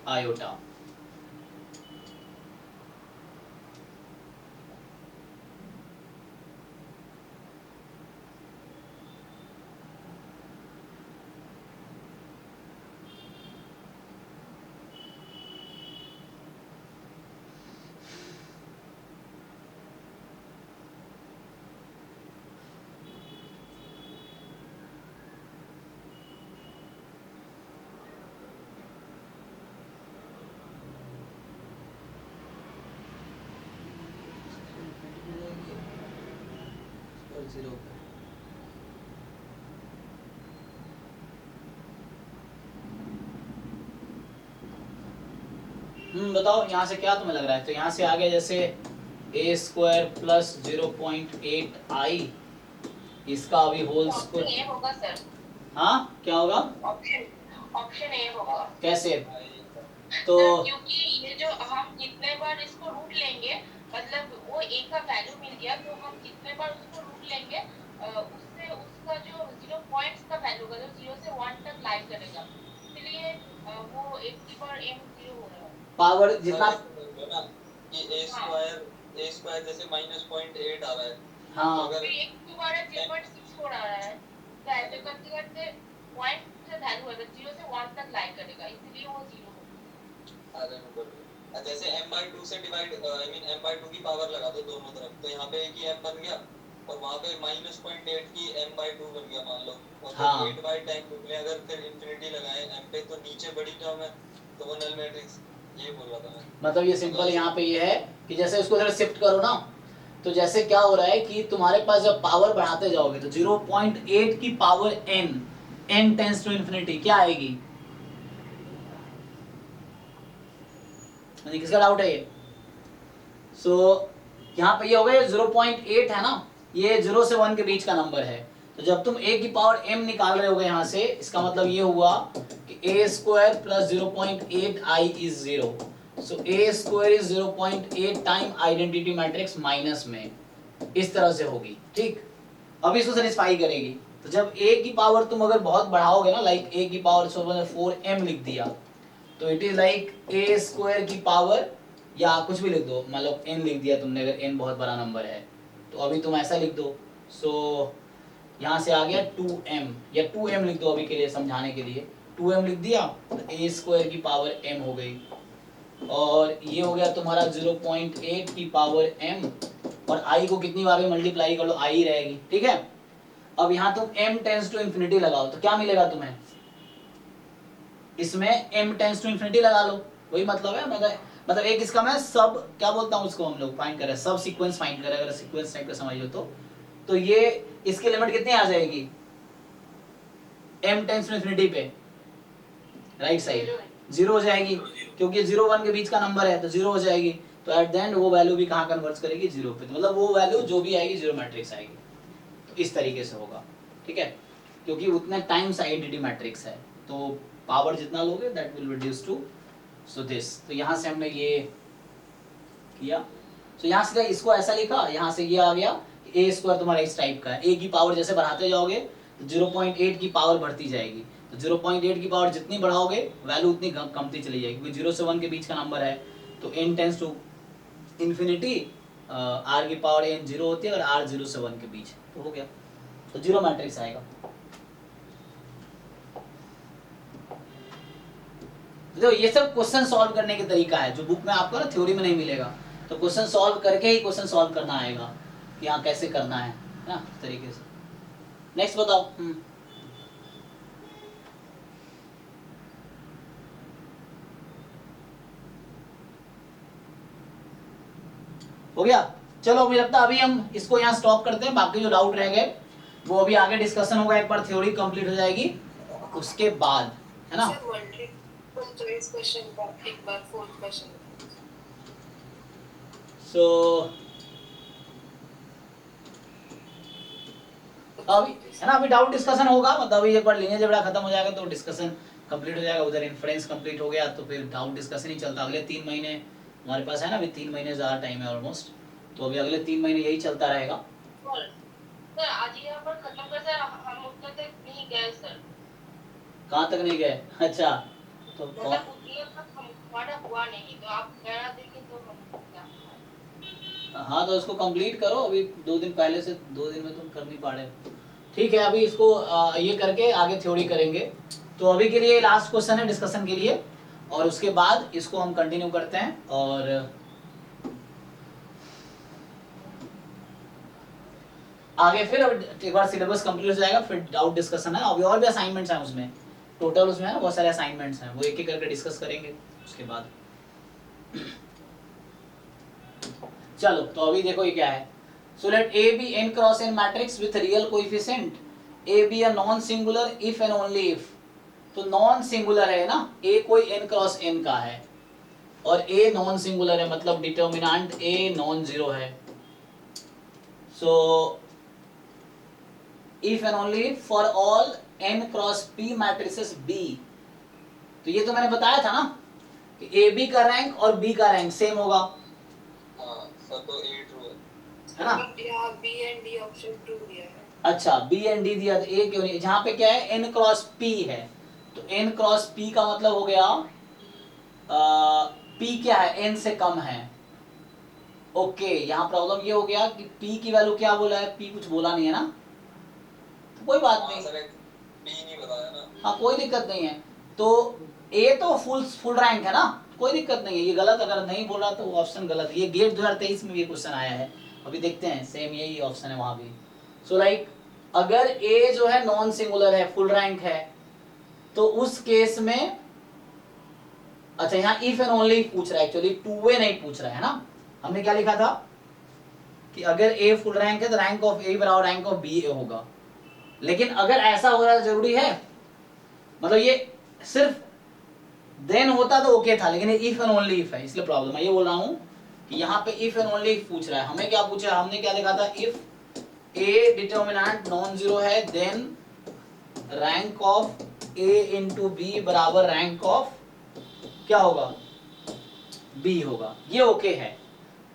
आयोटा। बताओ यहाँ से क्या तुम्हें लग रहा है। तो यहाँ से आगे जैसे a स्क्वायर प्लस 0.8i, इसका अभी होल स्क्वायर, ये होगा सर, हाँ क्या होगा, ऑप्शन ए होगा। कैसे, तो सर, क्योंकि ये जो हम जितने बार इसको रूट लेंगे, मतलब वो a का वैल्यू मिल गया, तो हम जितने बार उसको रूट लेंगे उससे उसका जो 0 पॉइंट्स का वैल्यू होगा, जो 0 से 1 तक लाई करेगा, इसलिए वो 1 की पावर m 0 हो रहा है। पावर जितना ये a स्क्वायर जैसे माइनस 0.8 आ रहा है, हाँ, तो अगर 1 की पावर 0.64 आ रहा है, तो ऐसे करते करते पॉइंट से वैल्यू है 0 से 1 तक लाई करेगा, इसलिए वो 0 होगा। अरे ऊपर जैसे m/2 से डिवाइड, आई मीन m/2 की पावर लगा दो दोनों तरफ, तो यहाँ पे एक ही m बन गया और वहाँ पे माइनस 0.8 की m/2 बन गया मान लो, और हाँ। 8/10 निकले, अगर फिर इंफिनिटी लगाएं m पे तो नीचे बड़ी टर्म है, तो वो नल मैट्रिक्स, ये बोल रहा था मैं। मतलब ये सिंपल यहाँ पे ये है कि जैसे इसको इधर शिफ्ट करो ना, तो जैसे क्या हो रहा है कि तुम्हारे पास जब पावर बढ़ाते जाओगे तो 0.8 की power n tends to infinity क्या आएगी, किसका डाउट है ये। सो यहाँ पे ये हो गया 0.8 है ना, ये 0 से 1 के बीच का नंबर है, तो जब तुम a की पावर m निकाल रहे होगे यहाँ से, इसका मतलब ये हुआ कि a square plus 0.8 i is 0, so a square is 0.8 time identity matrix minus में, इस तरह से होगी। ठीक, अब इसको सेटिस्फाई करेगी। तो जब a की पावर तुम अगर बहुत बढ़ाओगे ना, लाइक a की पावर 4m लिख दिया, तो it is like a square की पावर, या कुछ भी लिख दो, मतलब n लिख दिया तुमने, अगर n बहुत बड़ा नंबर है तो अभी तुम ऐसा लिख दो, सो यहाँ से आ गया 2m, या 2m लिख दो अभी के लिए समझाने के लिए, 2m लिख दिया तो a स्क्वायर की पावर m हो गई, और ये हो गया तुम्हारा 0.8 की पावर m, और i को कितनी बार में मल्टीप्लाई कर लो, i ही रहेगी। ठीक है, अब यहाँ तुम m टेंस टू इन्फिनिटी लगाओ तो क्या मिलेगा तुम्हें, इसमें m टेंस टू इन्फिनिटी लगा लो, वही मतलब है। मतलब एक इसका मैं सब क्या बोलता हूँ, उसको हम लोग फाइंड कर रहे हैं, सब सीक्वेंस फाइंड कर रहे हैं, अगर सीक्वेंस टाइप का समझ लो तो ये इसकी लिमिट कितनी आ जाएगी m टेंस टू इन्फिनिटी पे, राइट साइड 0 हो जाएगी, क्योंकि 0 1 के बीच का नंबर है तो 0 हो जाएगी। तो एट द एंड वो वैल्यू भी कहाँ कन्वर्ट करेगी, 0 पे, तो मतलब वो वैल्यू जो भी आएगी 0 मैट्रिक्स आएगी। तो इस तरीके से होगा, ठीक है, क्योंकि उतने टाइम्स आइडेंटिटी मैट्रिक्स है, तो पावर जितना लोगे that will reduce to so this. तो यहाँ से हमने ये किया, तो यहाँ से इसको ऐसा लिखा, यहाँ से ये आ गया a स्क्वायर तुम्हारा इस टाइप का है, a की पावर जैसे बढ़ाते जाओगे तो 0.8 की पावर बढ़ती जाएगी, तो 0.8 की पावर जितनी बढ़ाओगे वैल्यू उतनी कमती चली जाएगी, क्योंकि 0 से 1 के बीच का नंबर है, तो n tends to infinity, r की पावर n 0 होती है, अगर r 0 से 1 के बीच तो हो गया, तो 0 मैट्रिक्स आएगा। तो ये सब क्वेश्चन सॉल्व करने के तरीका है, जो बुक में आपको ना थ्योरी में नहीं मिलेगा, तो क्वेश्चन सॉल्व करके ही क्वेश्चन सॉल्व करना आएगा कि यहाँ कैसे करना है ना, इस तरीके से। नेक्स्ट बताओ। हो गया, चलो मुझे लगता है अभी हम इसको यहाँ स्टॉप करते हैं, बाकी जो डाउट रह गए वो अभी आगे डिस्कशन होगा, एक बार थ्योरी कंप्लीट हो जाएगी उसके बाद, है ना। सो अभी है ना, अभी डाउट डिस्कशन होगा, मतलब अभी एक बार लीनियर जबड़ा खत्म हो जाएगा तो डिस्कशन कंप्लीट हो जाएगा, उधर इन्फ्रेंस कंप्लीट हो गया तो फिर डाउट डिस्कशन ही चलता। अगले 3 महीने हमारे पास है ना, अभी 3 महीने ज़्यादा टाइम है ऑलमोस्ट, तो अभी अगले 3 महीने यही चलता रहेगा। सर आज यहाँ पर खत्म कर सर, हम उतने तक नहीं गए सर। कहाँ तक नहीं गए? अच्छा, तो मतलब उतने तक हमारा हुआ नहीं, तो आप कहना देंगे तो हम क्या। हाँ, तो इसको कंप्लीट करो, अभी 2 दिन पहले से 2 दिन में तुम कर नहीं पा रहे, ठीक है। अभी इसको ये करके आगे थ्योरी करेंगे, तो अभी के लिए लास्ट क्वेश्चन है डिस्कशन के लिए, और उसके बाद इसको हम कंटिन्यू करते हैं, और आगे फिर एक बार सिलेबस कंप्लीट हो जाएगा, फिर डाउट डिस्कशन है, अभी और भी असाइनमेंट्स हैं उसमें, टोटल उसमें है बहुत सारे असाइनमेंट्स हैं, वो एक एक करके डिस्कस करेंगे उसके बाद। चलो, तो अभी देखो ये क्या है। So let A be n cross n matrix with real coefficient, A be a non singular if and only if, तो नॉन सिंगुलर है ना, A कोई n क्रॉस n का है और A नॉन सिंगुलर है, मतलब डिटर्मिनेंट A नॉन जीरो है। सो if and only if for all n cross p matrices B, तो ये तो मैंने बताया था ना कि A B का रैंक और B का रैंक सेम होगा, हाँ सर, तो A ट्रू है ना। यहाँ B and D option true दिया है। अच्छा, B एंड D दिया, तो A क्यों नहीं? जहाँ पे क्या है, n क्रॉस P है, तो n क्रॉस P का मतलब हो गया P क्या है, n से कम है। ओके, यहाँ प्रॉब्लम ये हो गया कि P की वैल्यू क्या बोला है, P कुछ बोला नहीं है ना, तो कोई बात नहीं, सर B नहीं बताया ना। हाँ कोई दिक्कत नहीं है। तो A तो फुल रैंक है ना, कोई दिक्कत नहीं है, ये गलत अगर नहीं बोला तो ऑप्शन गलत है। ये गेट 2023 में भी क्वेश्चन आया है, अभी देखते हैं, सेम यही ऑप्शन है वहां भी। सो लाइक अगर A जो है नॉन सिंगुलर है, फुल रैंक है, तो उस केस में, अच्छा यहाँ इफ एंड ओनली पूछ रहा है, एक्चुअली टू वे नहीं पूछ रहा है ना। हमने क्या लिखा था कि अगर A फुल रैंक है तो रैंक ऑफ A बराबर रैंक ऑफ B होगा, लेकिन अगर ऐसा हो रहा है जरूरी है, मतलब ये सिर्फ देन होता तो ओके था, लेकिन इफ एंड ओनली इफ है, इसलिए प्रॉब्लम है। ये बोल रहा हूं कि यहाँ पे इफ एंड ओनली इफ पूछ रहा है। हमें क्या पूछा, हमने क्या लिखा था, if A determinant non zero है, then rank of A into B बराबर रैंक ऑफ क्या होगा, बी होगा, ये ओके है।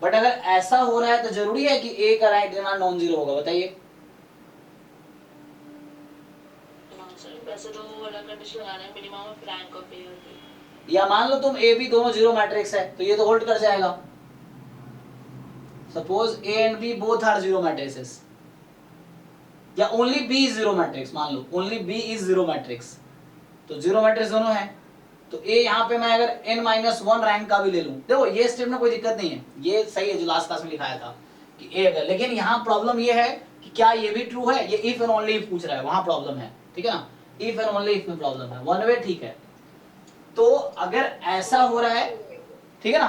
बट अगर ऐसा हो रहा है तो जरूरी है कि ए का रैंक डिटर्मिनेंट नॉन जीरो होगा, बताइए। वैसे तो वो वाला कंडीशन लगाना है, minimum of rank of A और बी। या मान लो तुम ए बी दोनों जीरो मैट्रिक्स है तो ये तो होल्ड कर जाएगा। Suppose A and B both are zero matrices, या only B is zero matrix, मान लो only B is zero matrix, तो जीरो मैट्रिक्स दोनों है, तो ए यहाँ पे मैं अगर n-1 रैंक का भी ले लूं, देखो ये स्टेप में कोई दिक्कत नहीं है, ये सही है जो लास्ट क्लास में लिखाया था कि ए अगर, लेकिन यहाँ प्रॉब्लम ये है कि क्या ये भी ट्रू है, ये इफ एंड ओनली इफ पूछ रहा है, वहां प्रॉब्लम है, ठीक है ना, इफ एंड ओनली इफ में प्रॉब्लम है, वन वे ठीक है। तो अगर ऐसा हो रहा है, ठीक है ना,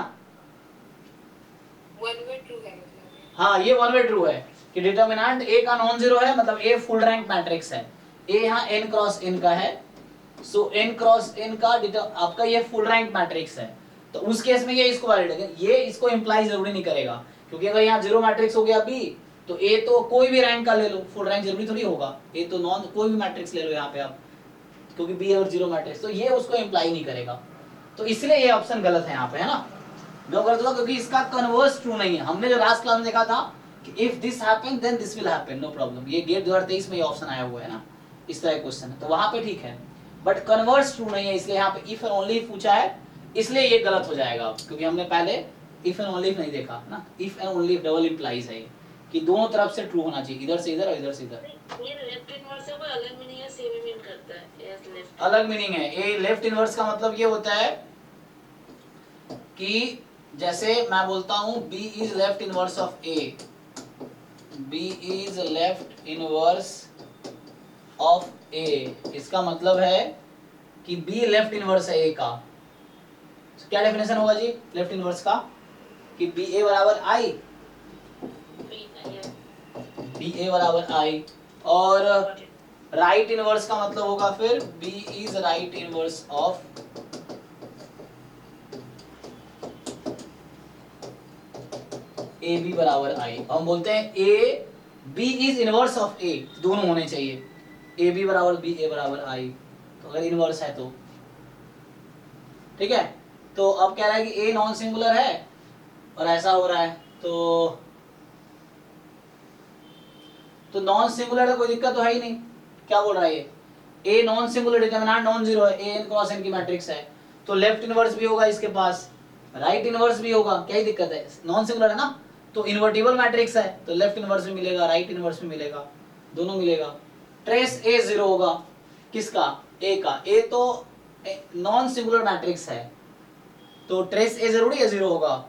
वन वे ट्रू है मतलब। हाँ ये वन वे ट्रू है कि डिटर्मिनेंट ए का नॉन जीरो है, मतलब ए फुल रैंक मैट्रिक्स है, ए यहाँ n क्रॉस n का है, सो n क्रॉस n का आपका ये फुल रैंक मैट्रिक्स है, तो उस केस में ये इसको वैलिड है, ये इसको इंप्लाई जरूरी नहीं करेगा, क्योंकि अगर यहाँ जीरो मैट्रिक्स हो गया बी, तो ए तो कोई भी रैंक का ले लो, फुल रैंक जरूरी थोड़ी होगा, ए तो नॉन कोई भी मैट्रिक्स ले लो यहाँ पे आप, क्योंकि बी और जीरो मैट्रिक्स, तो ये उसको इंप्लाई नहीं करेगा, तो इसलिए ये ऑप्शन गलत है यहाँ पे, है ना, मैं कर दूंगा क्योंकि इसका कन्वर्स ट्रू नहीं है। हमने जो लास्ट क्लास में देखा था कि if this happen then this will happen, no problem, ये गेट 2023 में ये ऑप्शन आया हुआ है ना, इस तरह क्वेश्चन है, तो वहां पे ठीक है, बट कन्वर्स ट्रू नहीं है, इसलिए यहाँ पे इफ एंड ओनली पूछा है, इसलिए ये गलत हो जाएगा, क्योंकि हमने पहले इफ एंड ओनली नहीं देखा ना, if and only double implies है कि दोनों तरफ से ट्रू होना चाहिए, इधर से इधर और इधर से इधर। ये लेफ्ट इनवर्स है, कोई अलग मीनिंग है, सेम ही मीन करता है, एज लेफ्ट अलग मीनिंग है, ए लेफ्ट इनवर्स का मतलब ये होता है कि जैसे मैं बोलता हूं B is left inverse of A, B is left inverse of A, इसका मतलब है कि B लेफ्ट इनवर्स है A का, तो क्या डेफिनेशन होगा जी लेफ्ट इनवर्स का, कि BA बराबर I, BA बराबर I, और राइट इनवर्स का मतलब होगा फिर B is right inverse of A B बराबर आई। हम बोलते हैं A B is inverse of A, दोनों होने चाहिए, ए बी बराबर बी, ए बराबर आई, तो अगर इनवर्स है तो ठीक है। तो अब कह रहा है कि ए नॉन सिंगुलर है और ऐसा हो रहा है, तो नॉन सिंगुलर है, कोई दिक्कत तो है ही नहीं, क्या बोल रहा है ये, a non singular determinant non zero है, ए एन क्रॉस एन की मैट्रिक्स है, तो लेफ्ट इनवर्स भी होगा इसके पास, राइट इनवर्स भी होगा, क्या ही दिक्कत है, नॉन सिंगुलर है ना, तो इन्वर्टिबल मैट्रिक्स है, तो लेफ्ट इनवर्स भी मिलेगा, राइट इनवर्स भी मिलेगा, दोनों मिलेगा। ट्रेस ए जीरो होगा, किसका, ए का, ए तो नॉन सिंगुलर मैट्रिक्स है, तो ट्रेस ए जरूरी है जीरो होगा।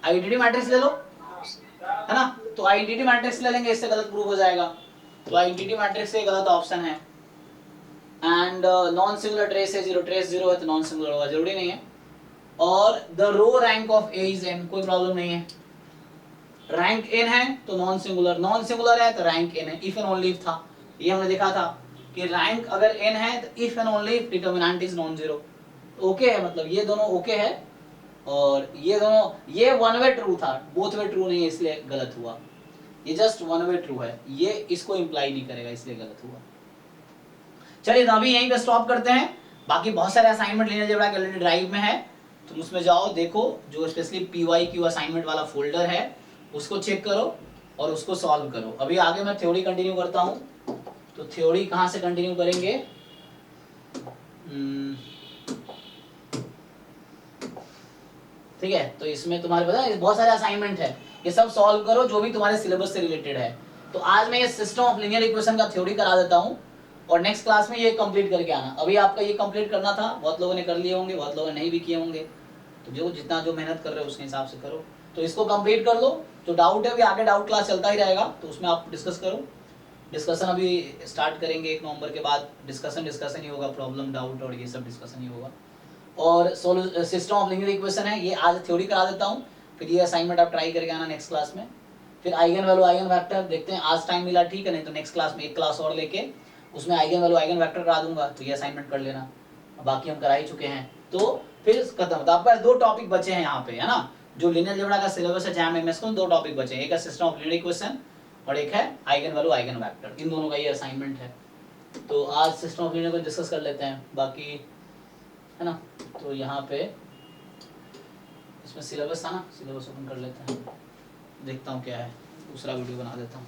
आइडेंटिटी मैट्रिक्स ले लो, है ना, तो आइडेंटिटी मैट्रिक्स ले लेंगे, इससे गलत प्रूव हो जाएगा, तो आइडेंटिटी मैट्रिक्स से गलत ऑप्शन है। एंड नॉन सिंगुलर ट्रेस है जीरो, ट्रेस जीरो है तो नॉन सिंगुलर होगा, जरूरी नहीं है। और the row rank of A is N, कोई प्रॉब्लम नहीं है, रैंक एन है तो नॉन सिंगुलर, नॉन सिंगुलर है तो रैंक एन है, इफ एंड ओनली इफ था, ये हमने देखा था कि रैंक अगर एन है तो if and only if determinant is non zero, okay है, मतलब ये दोनों ओके है, और ये दोनों, ये वन वे ट्रू था, बोथ वे ट्रू नहीं है, इसलिए गलत हुआ, ये जस्ट वन वे ट्रू है, ये इसको इंप्लाई नहीं करेगा, इसलिए गलत हुआ। चलिए तो अभी यहीं पे स्टॉप करते हैं, बाकी बहुत सारे असाइनमेंट लीनियर अलजेब्रा के ऑलरेडी ड्राइव में है, तुम उसमें जाओ देखो, जो स्पेशली PYQ असाइनमेंट वाला फोल्डर है उसको चेक करो और उसको सॉल्व करो। अभी आगे मैं थ्योरी कंटिन्यू करता हूँ, तो थ्योरी कहाँ से कंटिन्यू करेंगे, ठीक है, तो इसमें तुम्हारे पता है बहुत सारे असाइनमेंट है, ये सब सॉल्व करो जो भी तुम्हारे सिलेबस से रिलेटेड है। तो आज मैं ये सिस्टम ऑफ लीनियर इक्वेशन का थ्योरी करा देता हूँ, और नेक्स्ट क्लास में ये कंप्लीट करके आना। अभी आपका ये कंप्लीट करना था, बहुत लोगों ने कर लिए होंगे, बहुत लोगों ने नहीं भी किए होंगे, तो जो जितना जो मेहनत कर रहे हो उसके हिसाब से करो, तो इसको कंप्लीट कर लो। जो डाउट है अभी आगे डाउट क्लास चलता ही रहेगा, तो उसमें आप डिस्कस करो, डिस्कशन अभी स्टार्ट करेंगे 1 नवंबर के बाद, डिस्कशन ही होगा, प्रॉब्लम डाउट और ये सब डिस्कशन ही होगा। और सिस्टम ऑफ लीनियर इक्वेशन है, ये आज थ्योरी करा देता हूँ, फिर ये असाइनमेंट आप ट्राई करके आना नेक्स्ट क्लास में। फिर आइगन वैल्यू आइगन वेक्टर देखते हैं, आज टाइम मिला ठीक है, नहीं तो नेक्स्ट क्लास में एक क्लास और लेके उसमें आइगन वैल्यू आइगन वेक्टर करा दूंगा, तो ये असाइनमेंट कर लेना, बाकी हम करा ही चुके हैं, तो फिर खत्म। तो आपके पास 2 टॉपिक बचे हैं यहाँ पे, है ना, जो लीनियर अलजेब्रा का सिलेबस है जैम एमएस को, 2 टॉपिक बचे हैं, एक है सिस्टम ऑफ लीनियर इक्वेशन और एक है आइगन वैल्यू आइगन वेक्टर, इन दोनों का ये असाइनमेंट है। तो आज सिस्टम ऑफ लीनियर को डिस्कस कर लेते हैं, बाकी है ना। तो यहाँ पे इसमें सिलेबस था ना, सिलेबस ओपन कर लेते हैं, देखता हूँ क्या है, दूसरा वीडियो बना देता हूँ।